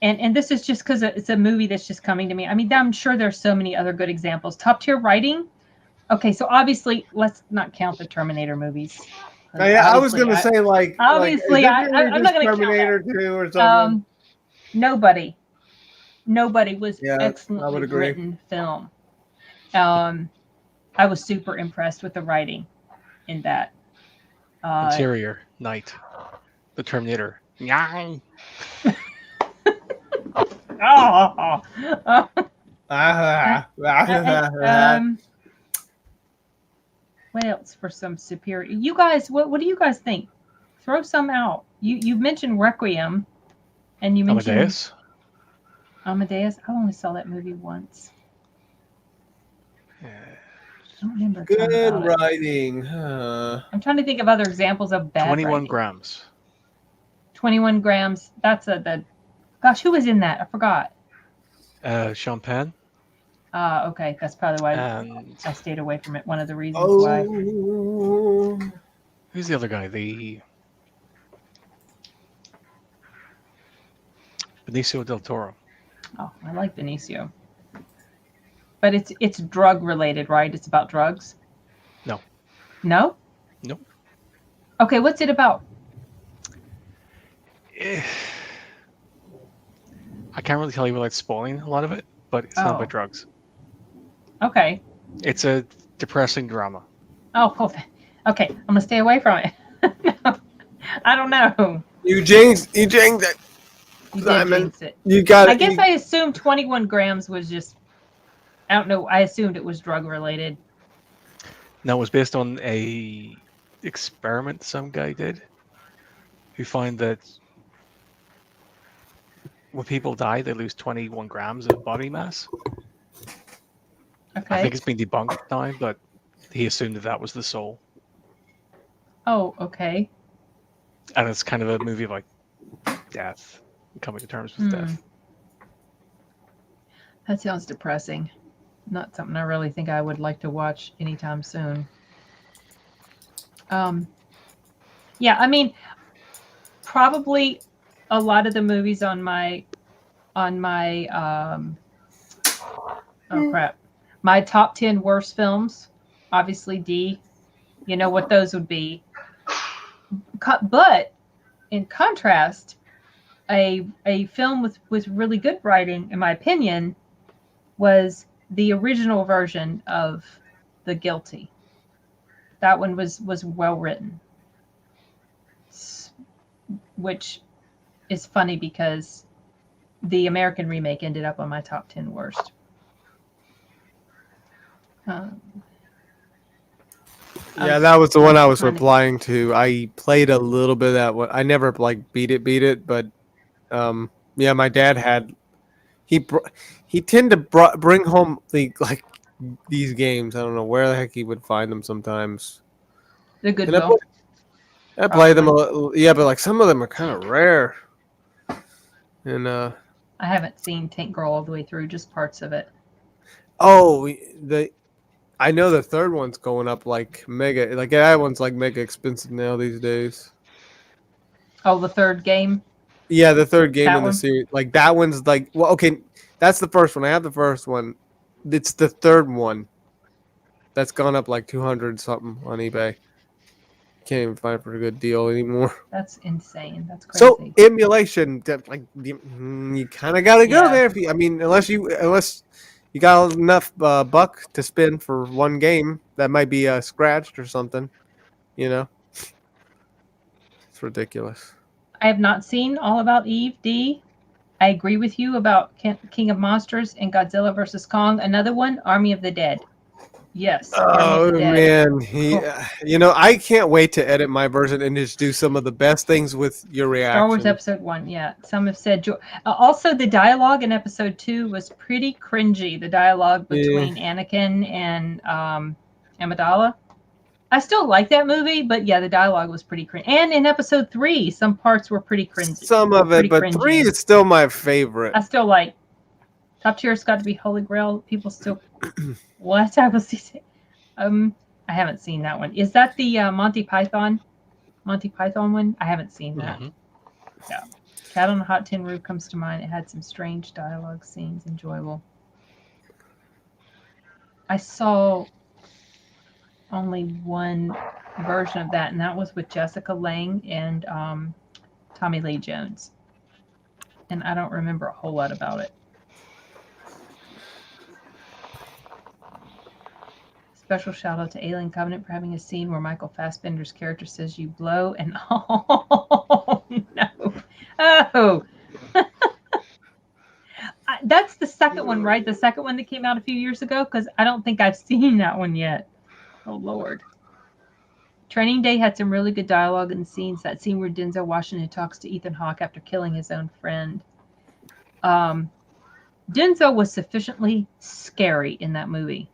And this is just because it's a movie that's just coming to me. I mean, I'm sure there's so many other good examples. Top tier writing. Okay, so obviously, let's not count the Terminator movies. I was gonna say like obviously, is it I'm really not just going to count Terminator 2 or that. something. Nobody was Yeah, I would excellently agree. written film. I was super impressed with the writing in that. Interior, Night, The Terminator. Nyang. What else for some superior? You guys, what do you guys think? Throw some out. You mentioned Requiem, and you mentioned Amadeus. Amadeus. I only saw that movie once. Yeah. I don't remember. a ton Good about it. writing. I'm trying to think of other examples of bad 21 writing. grams. 21 grams. That's gosh, who was in that? I forgot. Sean Penn. Okay, that's probably why And I stayed away from it. One of the reasons why. who's the other guy? The Benicio del Toro. Oh, I like Benicio. But it's drug related, right? It's about drugs? No. No? Nope. Okay, what's it about? I can't really tell you without spoiling a lot of it, but it's not Oh. about drugs. Okay. It's a depressing drama. Oh, cool. Okay, I'm gonna stay away from it. No, I don't know. You jinxed it. You did Simon, jinx it. You got I guess I assumed 21 grams was just. I don't know. I assumed it was drug related. Now, it was based on a experiment some guy did, who found that when people die, they lose 21 grams of body mass. Okay. I think it's been debunked now, but he assumed that was the soul. Oh, okay. And it's kind of a movie about death, coming to terms with death. That sounds depressing. Not something I really think I would like to watch anytime soon. Yeah, I mean, probably a lot of the movies on my oh crap. My top 10 worst films, obviously D. You know what those would be. But in contrast, a film with really good writing, in my opinion, was the original version of The Guilty. That one was well written, which is funny because the American remake ended up on my top 10 worst. Yeah, that was the one I was trying to- replying to. I played a little bit of that one. I never like beat it, but yeah, my dad had he tended to bring home these games. I don't know where the heck he would find them sometimes. The And Goodwill. I play them a little, yeah, but like some of them are kind of rare. And I haven't seen Tank Girl all the way through, just parts of it. oh, I know the third one's going up like mega, like that one's like mega expensive now these days. Oh, the third game. Yeah, the third game That in the one? series, like that one's like, well, okay, that's the first one. I have the first one. It's the third one that's gone up like 200 something on eBay. Can't even find it for a good deal anymore. That's insane. That's crazy. So emulation, like you kind of got to go Yeah. there. I mean, unless you got enough buck to spend for one game that might be scratched or something, you know. It's ridiculous. I have not seen All About Eve. D. I agree with you about King of Monsters and Godzilla vs. Kong. Another one, Army of the Dead. Yes. Army Oh of the Dead. man, you know, I can't wait to edit my version and just do some of the best things with your reaction. Star Wars Episode 1, yeah. Some have said... also, the dialogue in Episode 2 was pretty cringy. The dialogue between Anakin and Amidala. I still like that movie, but yeah, the dialogue was pretty cringy. And in Episode 3, some parts were pretty cringy. Some of it, Pretty but cringy. 3 is still my favorite. I still like... Top tier's got to be Holy Grail. People still... What? I was... I haven't seen that one. Is that the Monty Python one? I haven't seen that. Mhm. Yeah. Cat on a Hot Tin Roof comes to mind. It had some strange dialogue scenes, enjoyable. I saw only one version of that, and that was with Jessica Lange and Tommy Lee Jones. And I don't remember a whole lot about it. Special shout out to Alien Covenant for having a scene where Michael Fassbender's character says "you blow" and oh no, oh. That's the second one, right? The second one that came out a few years ago, because I don't think I've seen that one yet. Oh Lord. Training Day had some really good dialogue in the scenes. That scene where Denzel Washington talks to Ethan Hawke after killing his own friend. Denzel was sufficiently scary in that movie.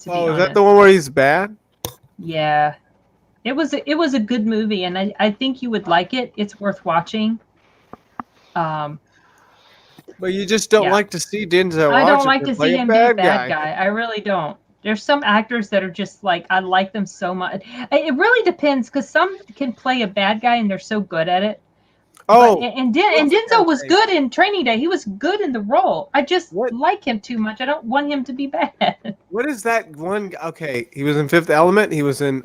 Oh, is that the one where he's bad? Yeah, it was a good movie, and I think you would like it. It's worth watching. But you just don't Yeah. like to see Denzel. I don't Washington like to play see him be a bad guy. I really don't. There's some actors that are just like, I like them so much. It really depends, because some can play a bad guy and they're so good at it. Oh, And Denzel was good in Training Day. He was good in the role. I just like him too much. I don't want him to be bad. what is that one? Okay, he was in Fifth Element. He was in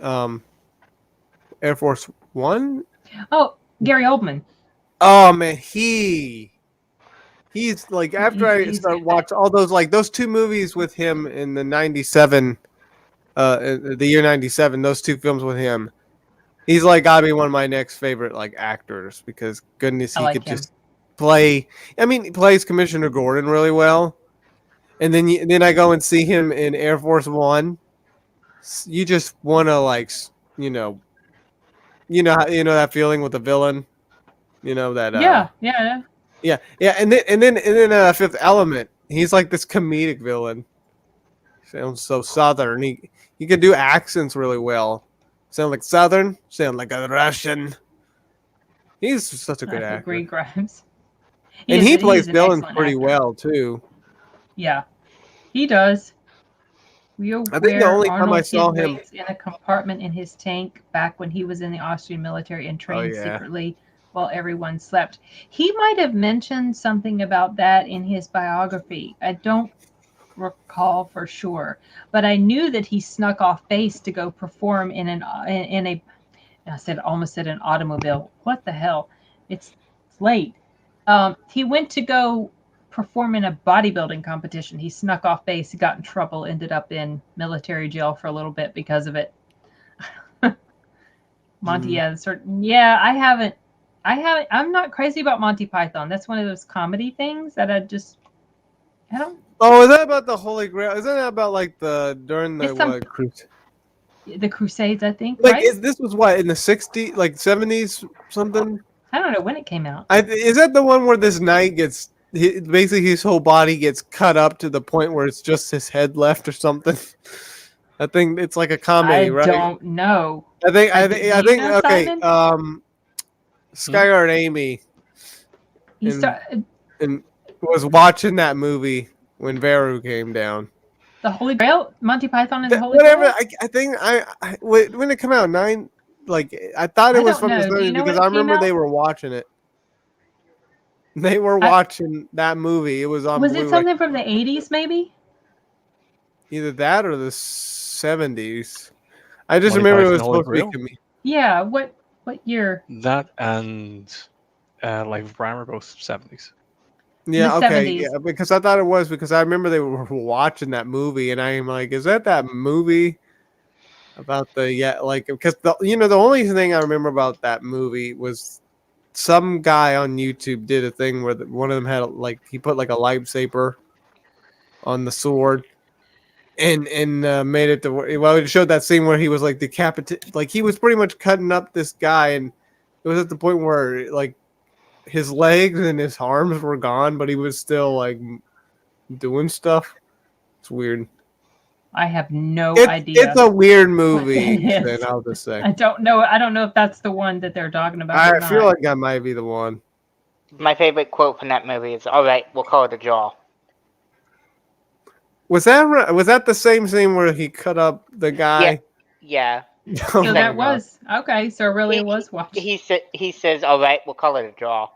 Air Force One. Oh, Gary Oldman. Oh man, he's like after I He's start good. watch all those like those two movies with him in the '97, the year '97. Those two films with him. He's like gotta be one of my next favorite like actors because goodness, I he like could him. just play. I mean, he plays Commissioner Gordon really well. And then I go and see him in Air Force One. You just want to like you know that feeling with the villain. You know that. Yeah, and then Fifth Element. He's like this comedic villain. Sounds so southern. He can do accents really well. Sound like Southern, sound like a Russian. He's such a good actor. Greg Grimes. And he plays he's an villains excellent pretty actor. well too. Yeah, he does. I think the only time I saw him waits in a compartment in his tank back when he was in the Austrian military and trained secretly while everyone slept. He might have mentioned something about that in his biography. I don't recall for sure, but I knew that he snuck off base to go perform in a. I almost said an automobile. What the hell? It's late. He went to go perform in a bodybuilding competition. He snuck off base, got in trouble, ended up in military jail for a little bit because of it. Monty, I haven't. I'm not crazy about Monty Python. That's one of those comedy things that I don't. Oh, is that about the Holy Grail? Isn't that about like during the It's some- what, The Crusades, I think. like right? this was what in the 60s, like 70s something? I don't know when it came out. Is that the one where this knight gets basically his whole body gets cut up to the point where it's just his head left or something? I think it's like a comedy, I right? don't know. I think Do you know, okay. Simon? Skylar Amy He and- started and was watching that movie when Veru came down. the Holy Grail, Monty Python and the Holy Whatever. Grail. I think when it came out I thought it I was don't from the know. Do you 70s know because when I it came remember out? they were watching it. They were watching that movie. It was on Was Blu-ray. it something from the 80s, maybe? Either that or the 70s. I just Monty remember it Python was and the Holy supposed to be Grail? Yeah. What year? That and Life of Brian were both 70s. Yeah, The okay. 70s. Yeah, because I thought it was because I remember they were watching that movie and I'm like, is that movie about because the only thing I remember about that movie was some guy on YouTube did a thing where one of them had he put like a lightsaber on the sword and made it it showed that scene where he was like decapitated, like he was pretty much cutting up this guy and it was at the point where like his legs and his arms were gone, but he was still like doing stuff. It's weird. I have no It's idea. a weird movie. It is. Then I'll just say. I don't know. I don't know if that's the one that they're talking about. Or I feel not. like that might be the one. My favorite quote from that movie is, "All right, we'll call it a draw." Was that the same scene where he cut up the guy? Yeah. Oh So my that God. was okay. So really, it was watched. He says, "All right, we'll call it a draw."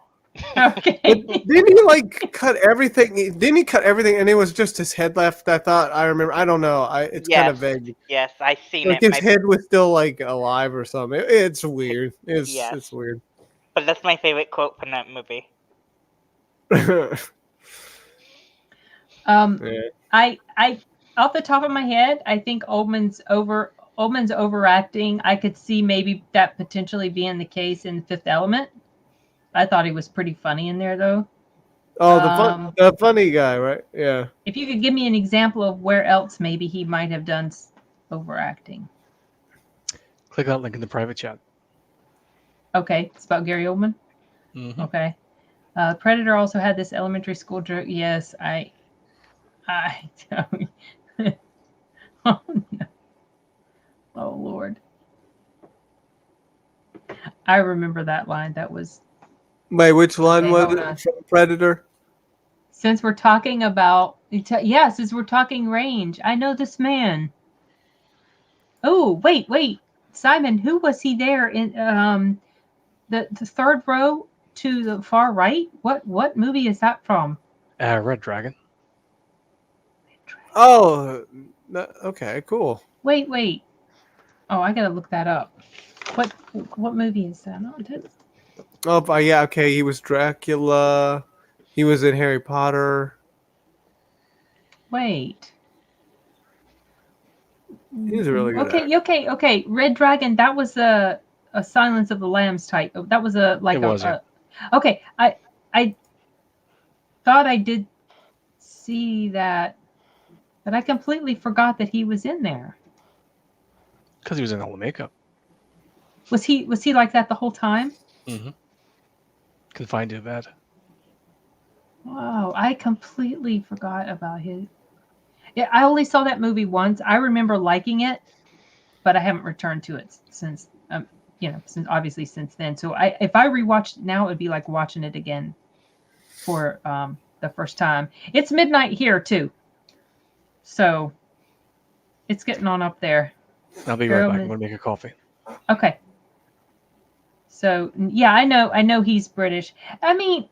Okay. Didn't he like cut everything? Didn't he cut everything and it was just his head left? I remember. I don't know. It's kind of Yes. vague. Yes, I've seen Like it. his head was still like alive or something. It's weird. Yes. It's weird. But that's my favorite quote from that movie. Yeah. I off the top of my head, I think Oldman's overacting. I could see maybe that potentially being the case in Fifth Element. I thought he was pretty funny in there, though. Oh, the funny guy, right? Yeah. If you could give me an example of where else maybe he might have done overacting. Click that link in the private chat. Okay, it's about Gary Oldman. Mhm. Okay. Predator also had this elementary school joke. Yes, I don't. Oh no. Oh Lord. I remember that line. That was Wait, which one Okay, was hold it on. from Predator? since we're talking about since we're talking range. I know this man. Oh, wait. Simon, who was he there in the third row to the far right? What movie is that from? Red Dragon. Oh, okay, cool. Wait. Oh, I gotta look that up. What movie is that? No, Oh, yeah, okay. He was Dracula. He was in Harry Potter. wait. He's a really good actor. Okay. Red Dragon. That was a Silence of the Lambs type. That was okay. I thought I did see that, but I completely forgot that he was in there. Because he was in all the makeup. Was he like that the whole time? Mm-hmm. Confined to a bed. Wow, I completely forgot about his. Yeah, I only saw that movie once. I remember liking it, but I haven't returned to it since. Since then. So if I rewatched it now, it'd be like watching it again for the first time. It's midnight here too, so it's getting on up there. I'll be right back. I'm gonna make a coffee. Okay. So yeah, I know he's British. I mean,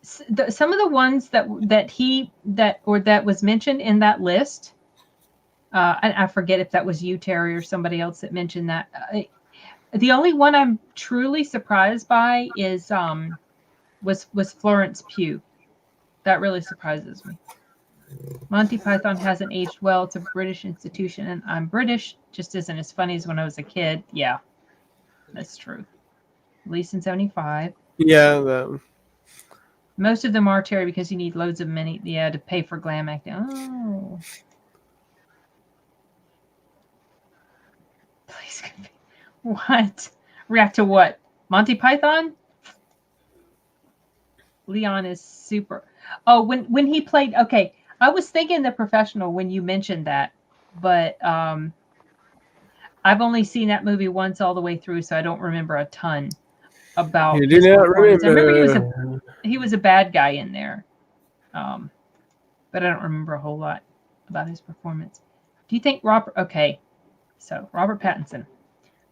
some of the ones that was mentioned in that list. And I forget if that was you, Terry, or somebody else that mentioned that. The only one I'm truly surprised by is was Florence Pugh. That really surprises me. Monty Python hasn't aged well. It's a British institution, and I'm British. Just isn't as funny as when I was a kid. Yeah, that's true. At least in '75. Yeah. Most of them are, Terry, because you need loads of money, to pay for glam acting. Oh. Please. What? React to what? Monty Python? Leon is super. Oh, when he played. Okay, I was thinking The Professional when you mentioned that, but I've only seen that movie once all the way through, so I don't remember a ton about You do his not performance. I remember remember. he was a bad guy in there, but I don't remember a whole lot about his performance. Do you think Robert? Okay, so Robert Pattinson.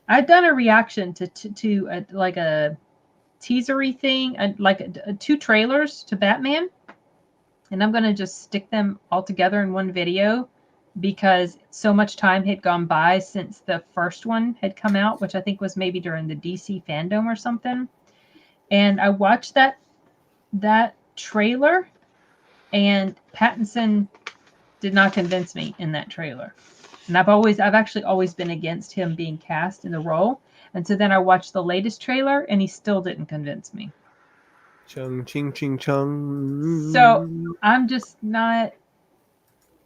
I've done a reaction to like a teasery thing, two trailers to Batman, and I'm gonna just stick them all together in one video because so much time had gone by since the first one had come out, which I think was maybe during the DC fandom or something. And I watched that trailer, and Pattinson did not convince me in that trailer. And I've actually always been against him being cast in the role. And so then I watched the latest trailer, and he still didn't convince me. Chung ching ching chung. So I'm just not.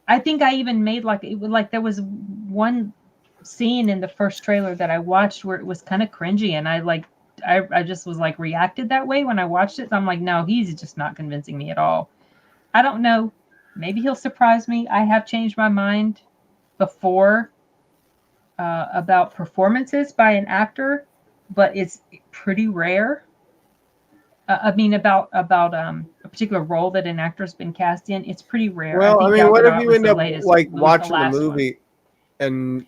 I think I even made there was one scene in the first trailer that I watched where it was kind of cringy, and I just was like reacted that way when I watched it. So I'm like, no, he's just not convincing me at all. I don't know. Maybe he'll surprise me. I have changed my mind before about performances by an actor, but it's pretty rare. About a particular role that an actor's been cast in, it's pretty rare. Well, I mean, Gal what if Gadot you was end the up latest- like was the watching the last one. movie and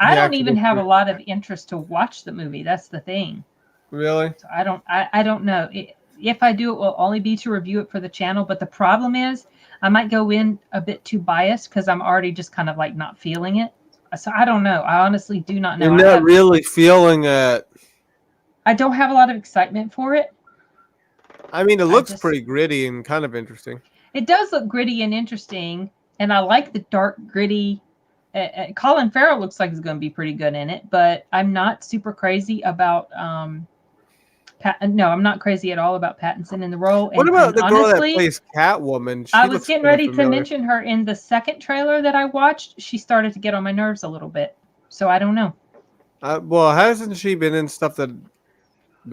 I the don't actor even was have a pretty- lot of interest to watch the movie. That's the thing. Really? So I don't know. If I do, it will only be to review it for the channel. But the problem is, I might go in a bit too biased because I'm already just kind of like not feeling it. So I don't know. I honestly do not know. You're not really feeling it. I don't have a lot of excitement for it. I mean, it looks pretty gritty and kind of interesting. It does look gritty and interesting, and I like the dark, gritty. Colin Farrell looks like he's going to be pretty good in it, but I'm not super crazy about. No, I'm not crazy at all about Pattinson in the role. What about the girl that honestly, plays Catwoman? I was getting ready to mention her in the second trailer that I watched. She started to get on my nerves a little bit, so I don't know. Well, hasn't she been in stuff that?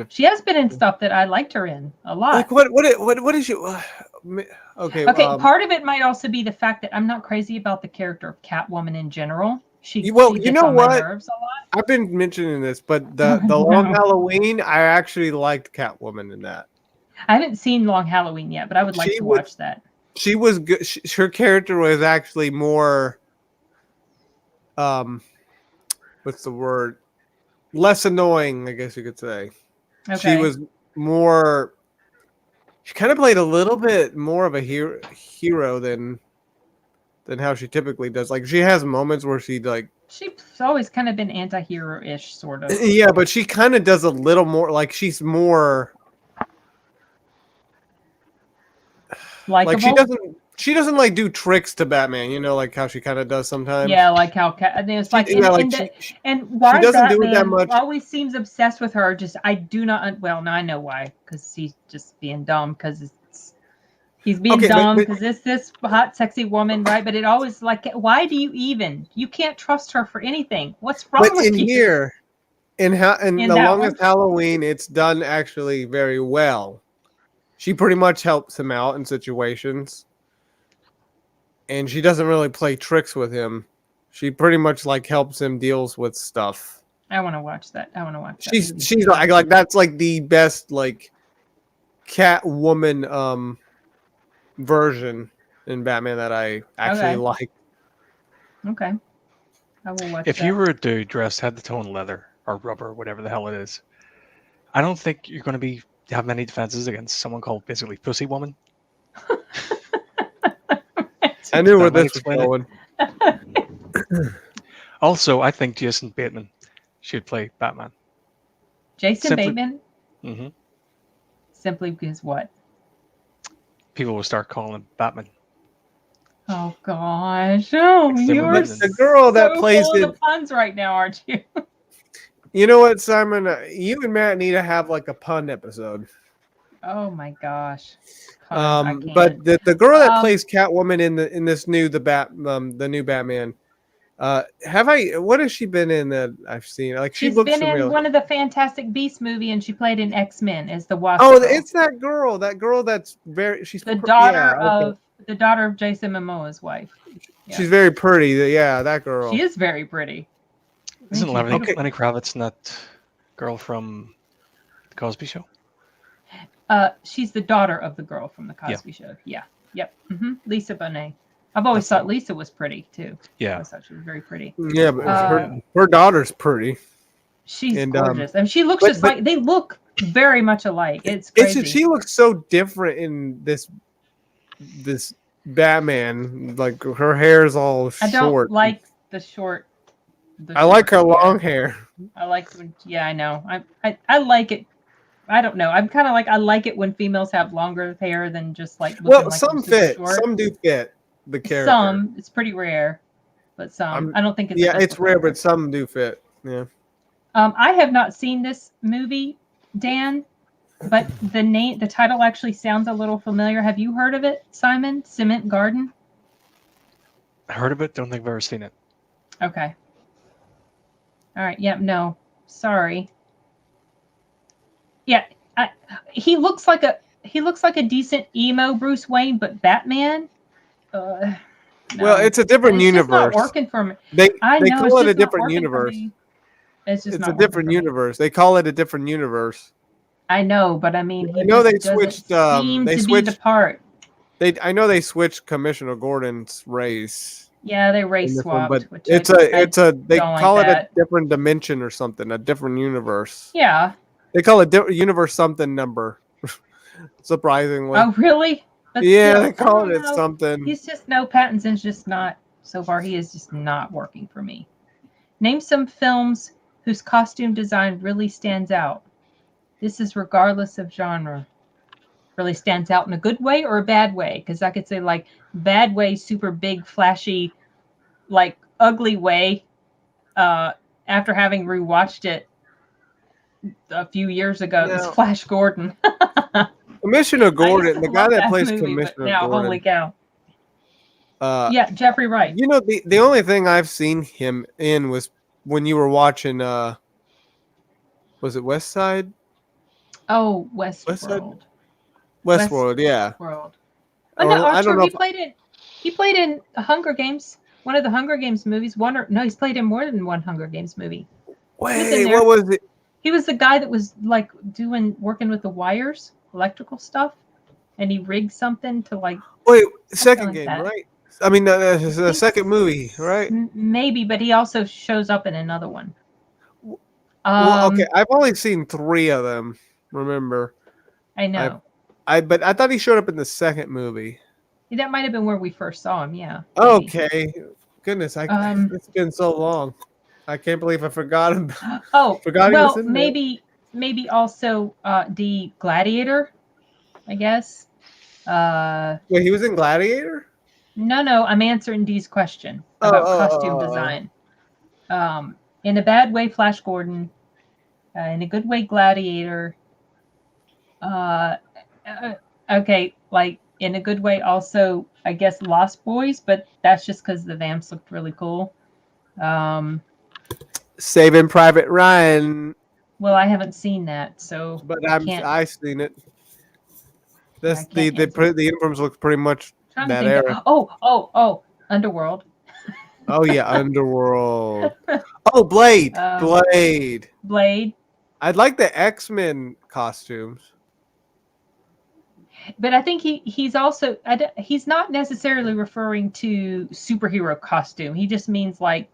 She has been in stuff that I liked her in a lot. Like what is you? Okay. Okay. Part of it might also be the fact that I'm not crazy about the character of Catwoman in general. She you gets know on what? my nerves a lot. I've been mentioning this, but the Long Halloween, I actually liked Catwoman in that. I haven't seen Long Halloween yet, but I would like to watch that. She was good. Her character was actually more, what's the word? Less annoying, I guess you could say. Okay. She was more. She kind of played a little bit more of a hero than how she typically does. Like she has moments where she like. She's always kind of been anti-hero-ish, sort of. Yeah, but she kind of does a little more. Like she's more. Likable? Like she doesn't like do tricks to Batman, you know, like how she kind of does sometimes. Yeah, like how it's like, and why she doesn't Batman do it that much. Always seems obsessed with her. Just I do not. Well, now I know why, because he's just being dumb. Because he's being dumb because this hot, sexy woman, right? But it always like, why do you even? You can't trust her for anything. What's wrong with you? But in here, in The Longest Halloween, it's done actually very well. She pretty much helps him out in situations. And she doesn't really play tricks with him. She pretty much like helps him deals with stuff. I want to watch that. She's like that's like the best like Catwoman version in Batman that I actually like. Okay. I will watch If that. you were a dude dressed head to toe in leather or rubber, whatever the hell it is, I don't think you're going to be have many defenses against someone called basically Pussy Woman. I knew where That might this was explain it. going. Also, I think Jason Bateman should play Batman. Jason Simply- Bateman, hmm simply because what? People will start calling him Batman. Oh gosh! Oh, It's the you're woman. The girl that so plays full of it. the puns right now, aren't you? You know what, Simon? You and Matt need to have like a pun episode. Oh my gosh! I can't. But the girl that Um, plays Catwoman in this new the new Batman, what has she been in that I've seen? Like she she's looks been familiar. in one of the Fantastic Beasts movie, and she played in X-Men as the Wasp. Oh, girl. it's that girl. That girl that's she's the pr- daughter yeah, okay. of Jason Momoa's wife. Yeah. She's very pretty. Yeah, that girl. She is very pretty. Isn't she's Lenny, Okay. Lenny Kravitz that girl from The Cosby Show? She's the daughter of the girl from the Cosby Show. Yeah. Yep. Lisa Bonet. I've always That's thought the- Lisa was pretty too. I Yeah. always thought she was very pretty. Yeah, but Uh, her daughter's pretty. She's And, gorgeous. And she looks but- just like they look very much alike. It's It's crazy. just, she looks so different in this Batman. Like her hair's all I don't short. like the short. I like her short hair. long hair. I like. Yeah, I know. I like it. I don't know. I'm kind of like I like it when females have longer hair than just like. looking Well, like some they're super fit. short. Some do fit the character. Some. It's pretty rare, but some. I'm- I don't think it's. Yeah, just it's the rare, color. but some do fit. Yeah. I have not seen this movie, Dan, but the title actually sounds a little familiar. Have you heard of it, Simon? Cement Garden? I heard of it. Don't think I've ever seen it. Okay. All right. Yeah. No. Sorry. Yeah. He looks like a decent emo Bruce Wayne, but Batman. No. Well, it's a different It's just not universe. working for me. They I they know call it's it a just not different working for universe. me. It's just It's not a working different for me. universe. They call it a different universe. I know, but I mean, I know just they doesn't switched, Seem they to be the switched- part. I know they switched Commissioner Gordon's race. Yeah, they in race this one, swapped. but which it's I they don't like call it that. a different dimension or something, a different universe. yeah. They call it universe something number. Surprisingly. Oh, really? But yeah, still, they call I it don't know. something. He's just Pattinson's just not so far. He is just not working for me. Name some films whose costume design really stands out. This is regardless of genre. Really stands out in a good way or a bad way? Because I could say like bad way, super big, flashy, like ugly way. After having rewatched it a few years ago, it was Now- Flash Gordon. Commissioner I used Gordon, to the guy love that plays movie, but Commissioner now, holy Gordon. cow! Yeah, Jeffrey Wright. You know, the only thing I've seen him in was when you were watching was it West Side? Oh, West Side? Westworld. Westworld, yeah. World. Or- Oh no, I don't know he played in Hunger Games, one of the Hunger Games movies. He's played in more than one Hunger Games movie. Wait, there. what was it? He was the guy that was like working with the wires, electrical stuff, and he rigged something to like Wait, second like game, that. right? I mean, the think second movie, right? Maybe, but he also shows up in another one. Well, okay, I've only seen 3 of them. Remember, I know. but I thought he showed up in the second movie. That might have been where we first saw him. Yeah. maybe. Okay, goodness, Um, it's been so long. I can't believe I forgot him. Oh, Forgot he was well, in there. maybe also the Gladiator, I guess. Wait, he was in Gladiator? No, I'm answering Dee's question about costume design. In a bad way, Flash Gordon. In a good way, Gladiator. Okay, like in a good way, also I guess Lost Boys, but that's just because the vamps looked really cool. Saving Private Ryan, Well, I haven't seen that, so but can't- I've seen it. That's I can't the uniforms look pretty much trying to that think era. Oh, Underworld. Oh yeah, Underworld. Oh, Blade. Blade. I'd like the X-Men costumes. But I think he's also he's not necessarily referring to superhero costume. He just means like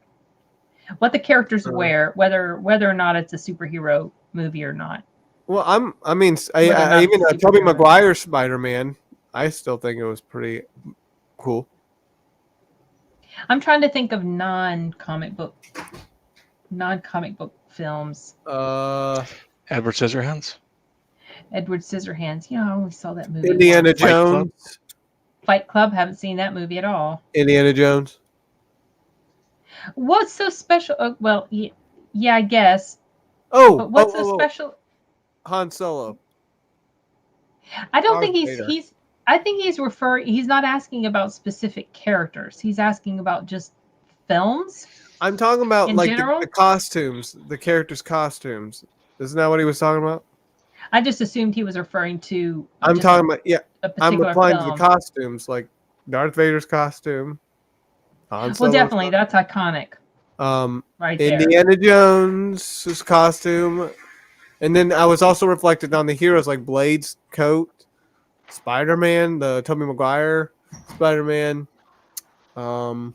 what the characters wear, whether or not it's a superhero movie or not. Well, Whether or not even it's Tobey superhero. Maguire Spider-Man, I still think it was pretty cool. I'm trying to think of non-comic book films. Edward Scissorhands. Edward Scissorhands. You know, I only saw that movie Indiana once. Fight Club. Jones. Fight Club. Haven't seen that movie at all. Indiana Jones. What's so special? Well, yeah, I guess. Oh, But what's so special? Han Solo. I don't Darth think Vader. I think he's not asking about specific characters. He's asking about just films. I'm talking about In like general? the costumes, the characters' costumes. Isn't that what he was talking about? I just assumed he was referring to I'm just talking about a I'm particular applying to film. the costumes, like Darth Vader's costume. Han Well, Solo's definitely, that's iconic right there. Indiana Jones' costume. And then I was also reflected on the heroes like Blade's coat, Spider-Man, the Tobey Maguire Spider-Man, What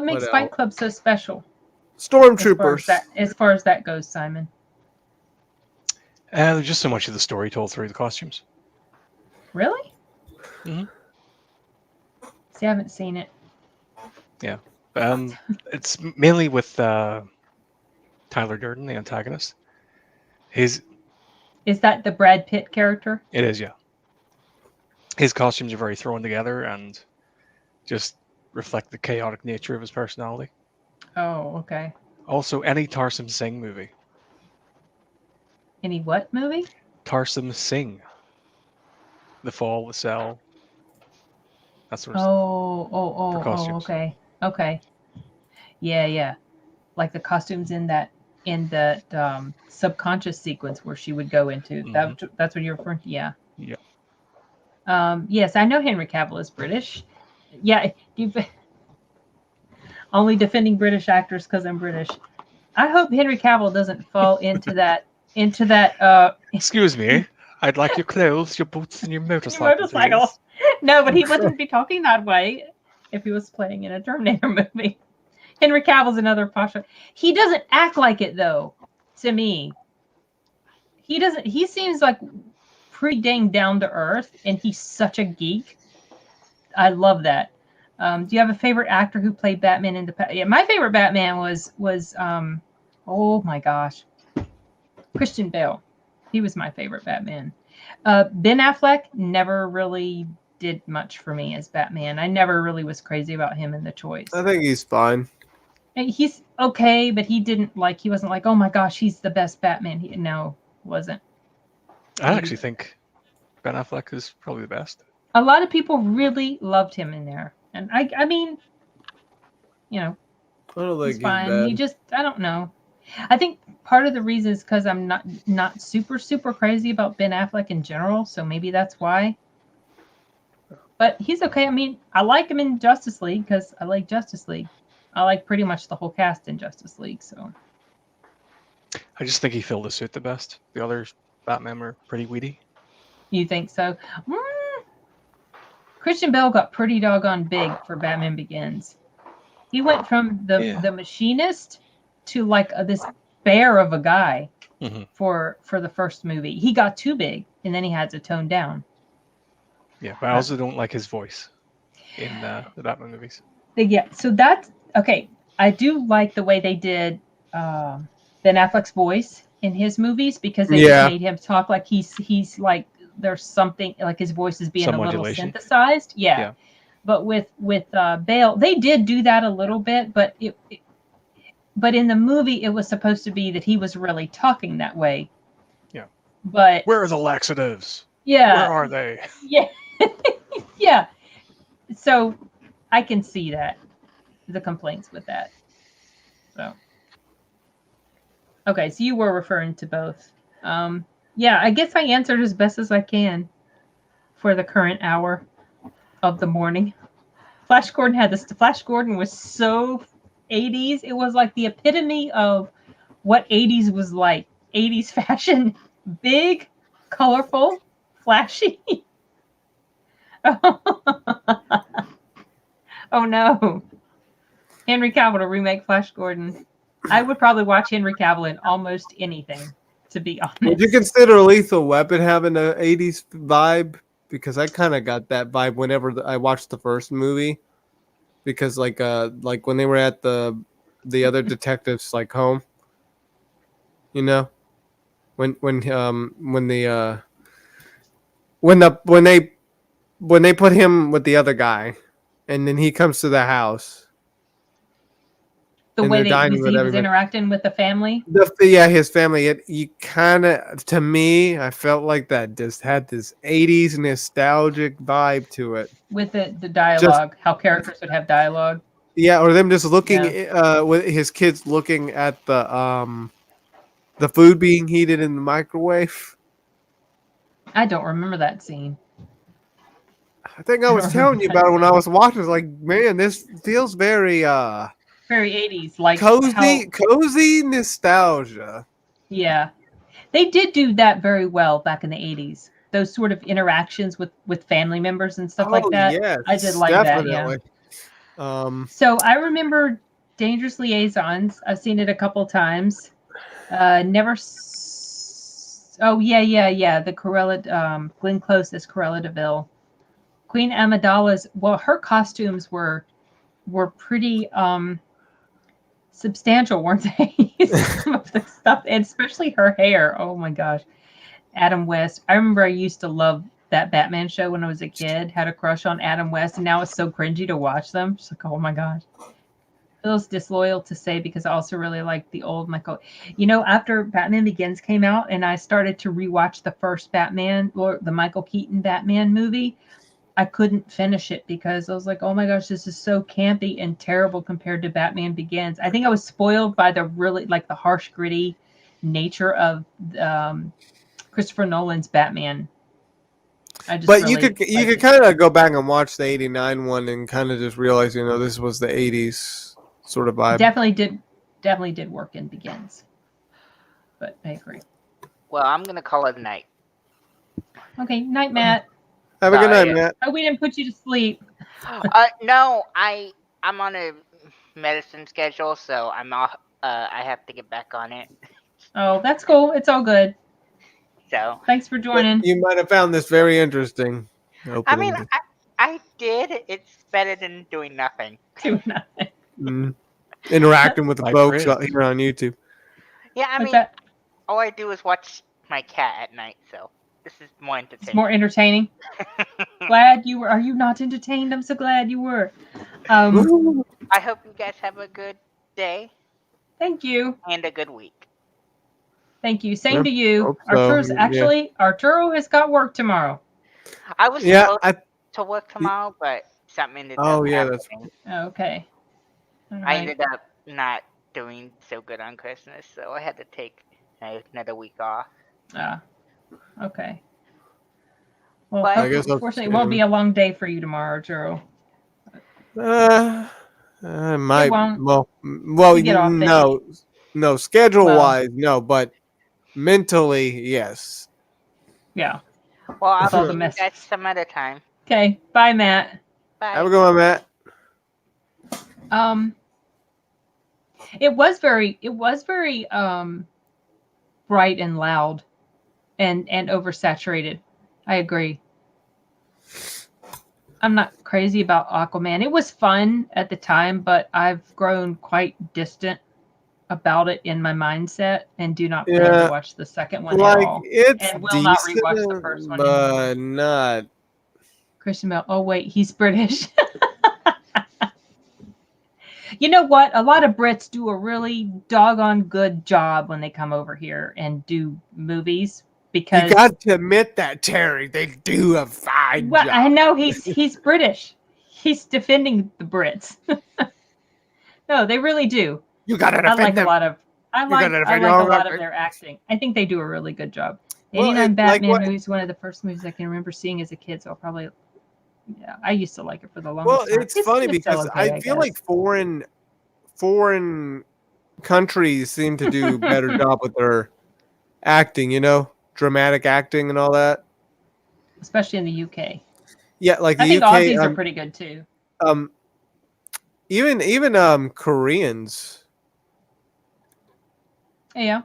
makes what Fight else? Club so special? Stormtroopers. As far as that goes, Simon. There's just so much of the story told through the costumes. Really? Mhm. See, I haven't seen it. It's mainly with Tyler Durden, the antagonist. Is that the Brad Pitt character? It is, yeah. His costumes are very thrown together and just reflect the chaotic nature of his personality. Oh, okay. Also, any Tarsem Singh movie. Any what movie? Tarsem Singh. The Fall, The Cell. That sort of stuff. For costumes. Okay. Yeah. Like the costumes in the subconscious sequence where she would go into. That's what you're referring to. Yeah. Yeah. Yes, I know Henry Cavill is British. Yeah, you've only defending British actors because I'm British. I hope Henry Cavill doesn't fall into that. Excuse me. I'd like your clothes, your boots, and your motorcycle. motorcycle. please. No, but he wouldn't be talking that way if he was playing in a Terminator movie. Henry Cavill's another posh. He doesn't act like it though. To me, he doesn't. He seems like pretty dang down to earth, and he's such a geek. I love that. Do you have a favorite actor who played Batman in the past? Yeah, my favorite Batman was oh my gosh, Christian Bale. He was my favorite Batman. Ben Affleck never really did much for me as Batman. I never really was crazy about him in the choice. I think he's fine. And he's okay, but he wasn't like, oh my gosh, he's the best Batman. Wasn't. I actually think Ben Affleck is probably the best. A lot of people really loved him in there. And I mean, I don't think he's he's fine. bad. I don't know. I think part of the reason is because I'm not super, super crazy about Ben Affleck in general. So maybe that's why. But he's okay. I mean, I like him in Justice League because I like Justice League. I like pretty much the whole cast in Justice League. So I just think he filled the suit the best. The other Batman were pretty weedy. you think so? Christian Bale got pretty doggone big for Batman Begins. He went from the machinist to like this bear of a guy for the first movie. He got too big, and then he had to tone down. Yeah, but I also don't like his voice in the Batman movies. Yeah, so that's okay. I do like the way they did Ben Affleck's voice in his movies because they just made him talk like he's like there's something like his voice is being Some a little modulation. synthesized. Yeah. But with Bale, they did do that a little bit, but but in the movie it was supposed to be that he was really talking that way. Yeah. But where are the laxatives? Yeah. Where are they? Yeah. Yeah. So I can see that the complaints with that. So okay, so you were referring to both. Yeah, I guess I answered as best as I can for the current hour of the morning. Flash Gordon had this. Flash Gordon was so 80s. It was like the epitome of what 80s was like. 80s fashion. Big, colorful, flashy. Oh no. Henry Cavill to remake Flash Gordon. I would probably watch Henry Cavill in almost anything to be Would you honest. consider Lethal Weapon having a 80s vibe? Because I kind of got that vibe whenever I watched the first movie. Because like when they were at the other detectives like home, you know, when they put him with the other guy, and then he comes to the house. The and way they're that dining he with was everybody. interacting with the family. Yeah, his family. You kind of, to me, I felt like that just had this 80s nostalgic vibe to it. With the Just dialogue, how characters would have dialogue. yeah, or them just looking Yeah. with his kids looking at the food being heated in the microwave. I don't remember that scene. I think I I was don't telling remember you that about it when I scene. was watching. It's like, man, this feels very Very 80s, like how, cozy nostalgia. yeah. They did do that very well back in the 80s. Those sort of interactions with family members and stuff like Oh that. I did yes, like that, yeah. definitely. So I remember Dangerous Liaisons. I've seen it a couple times. Never. Oh yeah. The Corella, Glenn Close as Corella Deville. Queen Amidala's. Well, her costumes were pretty substantial, weren't they? Some of the stuff, and especially her hair. Oh my gosh, Adam West. I remember I used to love that Batman show when I was a kid. Had a crush on Adam West, and now it's so cringy to watch them. Just like, oh my gosh. Feels disloyal to say because I also really like the old Michael. You know, after Batman Begins came out and I started to rewatch the first Batman or the Michael Keaton Batman movie, I couldn't finish it because I was like, oh my gosh, this is so campy and terrible compared to Batman Begins. I think I was spoiled by the really like the harsh, gritty nature of Christopher Nolan's Batman. I just But really you could kind of go back and watch the '89 one and kind of just realize, this was the '80s sort of vibe. definitely did work in Begins. But I agree. Well, I'm gonna call it a night. Okay, night, Matt. Have a good Sorry. night, Matt. Oh, we didn't put you to sleep. No, I'm on a medicine schedule, so I'm off. I have to get back on it. Oh, that's cool. It's all good. So Thanks for joining. You might have found this very interesting. I mean, I did. It's better than doing nothing. Do nothing. Interacting with the Like folks Chris. here on YouTube. Yeah, I What's mean, that? all I do is watch my cat at night, so this is more It's entertaining. more entertaining. Glad you were. Are you not entertained? I'm so glad you were. Thank I hope you guys have a good day you. and a good week. Thank you. Same Yep, to you. hope so, Arturo's yeah. actually Arturo has got work tomorrow. I was Yeah, supposed to work tomorrow, but something ended up Oh, yeah, that's happening. Okay. All I right. ended up not doing so good on Christmas, so I had to take another week off. Okay. Well, But- I guess I'll- unfortunately, it won't be a long day for you tomorrow, Arturo. I might. won't. Well, You get off it. no. Schedule wise, no, but mentally, yes. Yeah. Well, I'll With all see the you mess. guys some other time. Okay. Bye, Matt. Bye. Have a good one, Matt. It was very bright and loud and oversaturated. I agree. I'm not crazy about Aquaman. It was fun at the time, but I've grown quite distant about it in my mindset and do not plan Yeah, to watch the second one at Like all. it's And will not decent, rewatch the first one but not. Christian Bale. Oh wait, he's British. You know what? A lot of Brits do a really doggone good job when they come over here and do movies because You got to admit that, Terry. They do a fine well, job. I know he's British. He's defending the Brits. No, they really do. You got to I defend like them. a lot of their acting. I think they do a really good job. Well, 89 like Batman what- movie is one of the first movies I can remember seeing as a kid, so I'll probably I used to like it for the longest Well, time. it's funny still because okay, I feel guess. like foreign countries seem to do a better job with their acting. Dramatic acting and all that. especially in the UK. Yeah, like I the think UK. Aussies are pretty good too. Even Koreans. Yeah.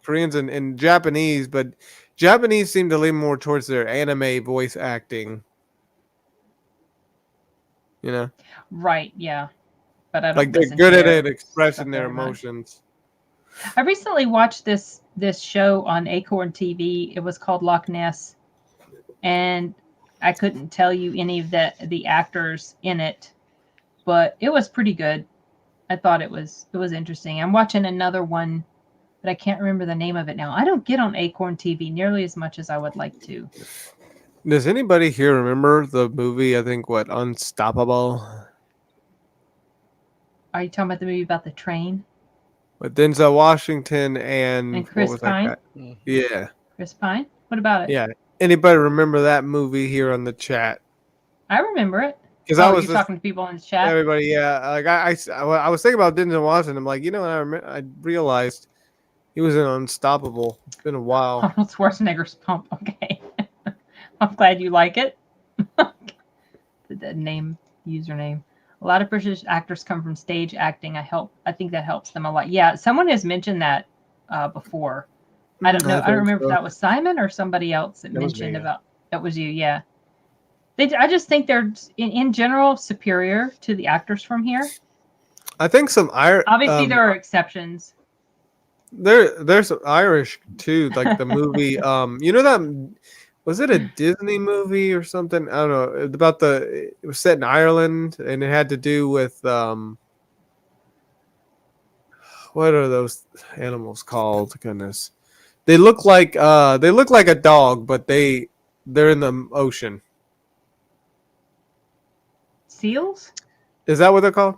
Koreans and Japanese, but Japanese seem to lean more towards their anime voice acting. You know, Right, yeah. But I don't like they're listen good to at their it expressing stuff their very much. emotions. I recently watched this show on Acorn TV. It was called Loch Ness, and I couldn't tell you any of the actors in it, but it was pretty good. I thought it was interesting. I'm watching another one, but I can't remember the name of it now. I don't get on Acorn TV nearly as much as I would like to. Does anybody here remember the movie? I think Unstoppable Are you talking about the movie about the train with Denzel Washington and and what Chris was Pine? that guy? Yeah, Chris Pine? What about it? yeah. Anybody remember that movie here on the chat? I remember it. Because Oh, I you're was just talking to people in the chat? everybody. Yeah, like I was thinking about Denzel Washington. I'm like, I realized he was in Unstoppable. It's been a while. Arnold Schwarzenegger's pump. Okay. I'm glad you like it. the name, username. A lot of British actors come from stage acting. I think that helps them a lot. Yeah, someone has mentioned that before. I don't know. I don't remember if that was Simon or somebody else that That was mentioned me, yeah. about. That was you, yeah. I just think they're in general superior to the actors from here. I think some Obviously, there are exceptions. there's some Irish too, like the movie. You know that was it a Disney movie or something? I don't know about it was set in Ireland and it had to do with what are those animals called? Goodness, they look like a dog, but they're in the ocean. Seals? Is that what they're called?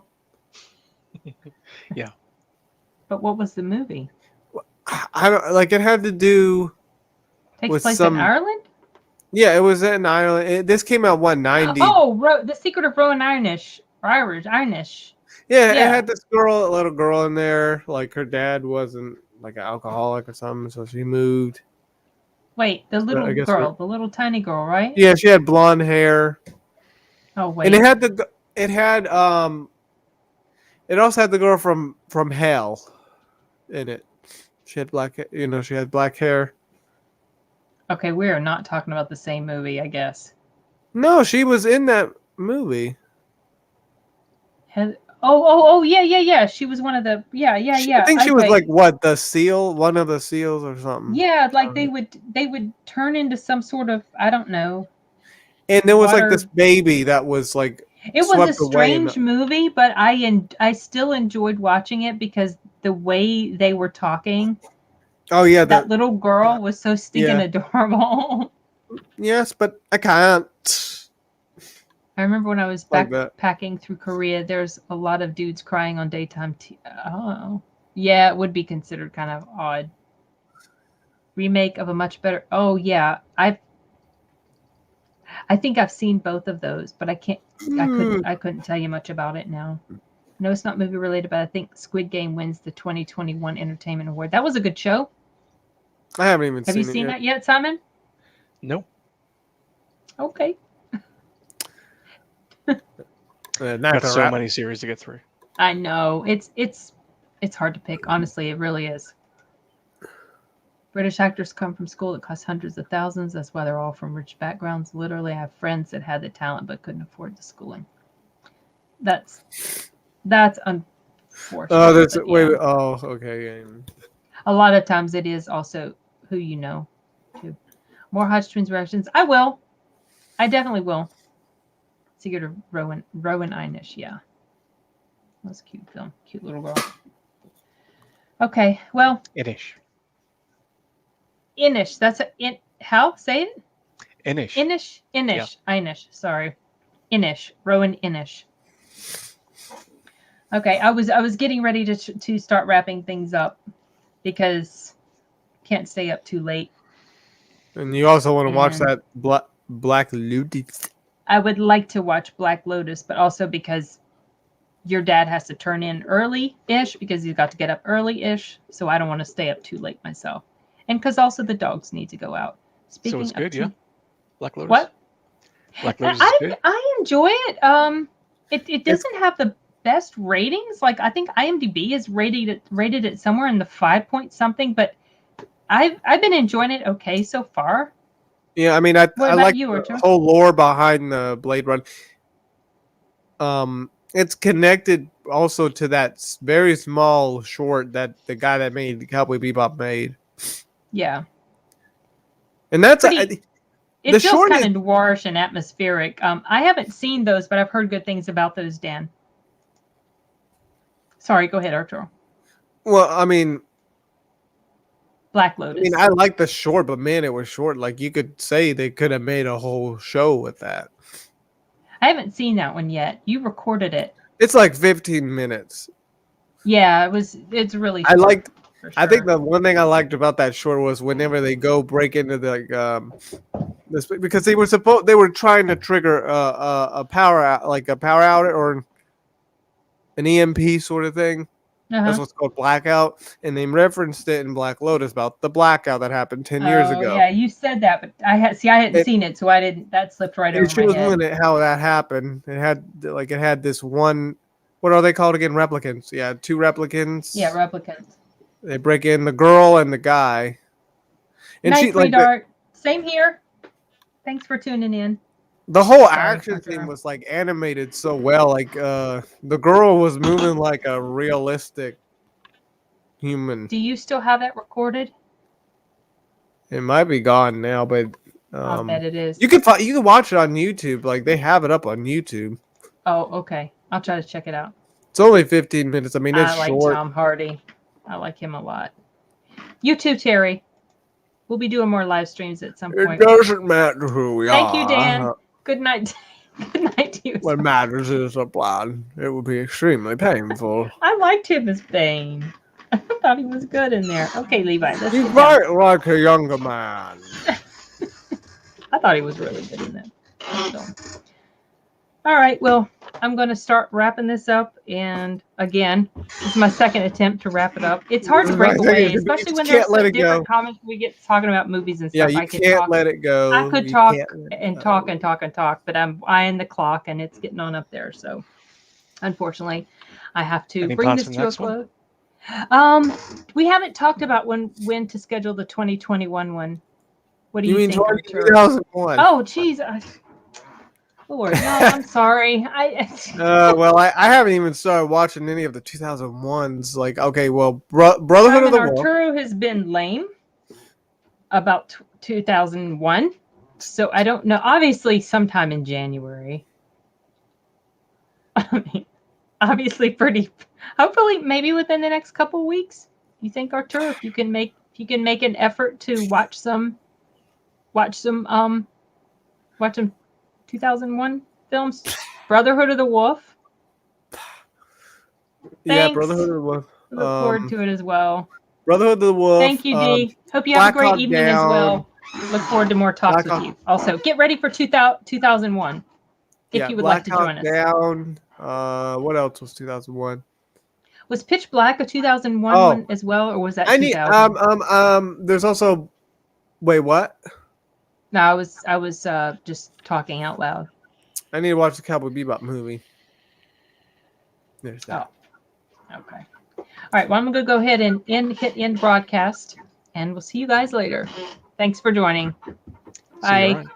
But what was the movie? I don't like. It had to do. Takes With place some- in Ireland? Yeah, it was in Ireland. This came out 190. Oh, The Secret of Rowan Irish. Irish. Yeah, it Yeah. had this little girl in there. Like her dad wasn't like an alcoholic or something, so she moved. Wait, the little I guess girl, the little tiny girl, right? Yeah, she had blonde hair, Oh, wait. and it also had the girl from Hell in it. She had she had black hair. Okay, we are not talking about the same movie, I guess. No, she was in that movie. Yeah. She was one of the yeah. I think she was okay. like what the seal, one of the seals or something. Yeah, like they would turn into some sort of, I don't know. And there was like this water- baby that was like It was swept a away in strange movie, but I still enjoyed watching it because the way they were talking, oh yeah, that little girl was so stinking Yeah. adorable. yes, but I can't. I remember when I was Like that. backpacking through Korea, there's a lot of dudes crying on daytime oh. Yeah, it would be considered kind of odd. Remake of a much better. Oh yeah, I think I've seen both of those, but I couldn't tell you much about it now. No, it's not movie related, but I think Squid Game wins the 2021 Entertainment Award. That was a good show. I haven't even Have seen you it seen yet. that yet, Simon? No. Okay. Not Got the so rap- many series to get through. I know. It's hard to pick. Honestly, it really is. British actors come from school that costs hundreds of thousands. That's why they're all from rich backgrounds. Literally, I have friends that had the talent but couldn't afford the schooling. That's unfortunate. Oh, that's but wait. yeah. Oh, okay. Yeah. A lot of times it is also who you know, too. More Hodge Twins reactions. I will. I definitely will. Secret of Rowan Inish. Yeah. That was a cute film. Cute little girl. Okay. Well, Inish. Inish. That's how? Say it? Inish. Inish. Inish. Sorry. Inish. Rowan Inish. Okay. I was getting ready to start wrapping things up because can't stay up too late. And you also want to watch And- that Black Lotus. I would like to watch Black Lotus, but also because your dad has to turn in early-ish because he's got to get up early-ish. So I don't want to stay up too late myself. And because also the dogs need to go out. Speaking it's of good, too- yeah? Black Lotus. What? Black Lotus is good. I enjoy it. It doesn't have the best ratings. Like I think IMDb has rated it somewhere in the 5 point something, but I've been enjoying it okay so far. Yeah, I mean, I What I about like you, the Archer? whole lore behind the Blade Run. It's connected also to that very small short that the guy that made Cowboy Bebop made, Yeah. and that's Pretty- It the feels short kind is, of noirish and atmospheric. I haven't seen those, but I've heard good things about those, Dan. Sorry, go ahead, Archer. well, I mean, Black Lotus. I like the short, but man, it was short. Like you could say they could have made a whole show with that. I haven't seen that one yet. You recorded it. It's like 15 minutes. Yeah, it's really I short, liked. for I think sure. the one thing I liked about that short was whenever they go break into the this, because they were trying to trigger a power like a power outage or an EMP sort of thing. That's Uh-huh. what's called blackout, and they referenced it in Black Lotus about the blackout that happened 10 years Oh, ago. yeah, you said that, but I hadn't It- seen it, so I didn't. That slipped right over It my shows head. when how that happened. It had this one. What are they called again? Replicants. Yeah, two replicants. Yeah, replicants. They break in the girl and the guy. And Night, she like sweetheart. Same here. Thanks for tuning in. the whole Sorry, action Arthur. scene was like animated so well. Like the girl was moving like a realistic human. Do you still have that recorded? It might be gone now, but I'll bet it is. you can watch it on YouTube. Like they have it up on YouTube. Oh, okay. I'll try to check it out. It's only 15 minutes. I mean, it's I like short. Tom Hardy. I like him a lot. You too, Terry. We'll be doing more live streams at some It point. doesn't matter who we Thank are. you, Dan. Good night. Good night to you. What matters is the plan. It would be extremely painful. I liked him as Bane. I thought he was good in there. Okay, Levi. Let's He's get down. right like a younger man. I thought he was really good in that. So. All right. Well, I'm going to start wrapping this up. And again, this is my second attempt to wrap it up. It's hard to break away, especially when there's let it different go. comments we get talking about movies and Yeah, stuff. you I could can't talk, let it go. I could You talk can't let it and go. talk and talk and talk, but I'm eyeing the clock and it's getting on up there. So unfortunately, I have to Any bring plans this for the to a next one? close. We haven't talked about when to schedule the 2021 one. What do You you, mean think, Artur? 2001? Oh, geez. Lord, no, I'm sorry. Well, I haven't even started watching any of the 2001s. Like, okay, well, Brotherhood of Simon the Wolf. Arturo has been lame about 2001. So I don't know. Obviously, sometime in January. I mean, obviously, hopefully, maybe within the next couple weeks. You think, Arturo, if you can make an effort to watch some 2001 films, Brotherhood of the Wolf. Yeah, Thanks. Brotherhood of the Wolf. Look forward to it as well. Brotherhood of the Wolf. Thank you, Dee. Hope you have a Black great Hawk evening as well. Look forward to more talks Black with you. Also, get ready for 2001 if you would like to join us. Down. What else was 2001? Was Pitch Black a 2001 Oh. one as well, or was that I need 2000? There's also. Wait, what? No, I was just talking out loud. I need to watch the Cowboy Bebop movie. There's that. Okay. All right. Well, I'm going to go ahead and hit end broadcast, and we'll see you guys later. Thanks for joining. See you Bye. around.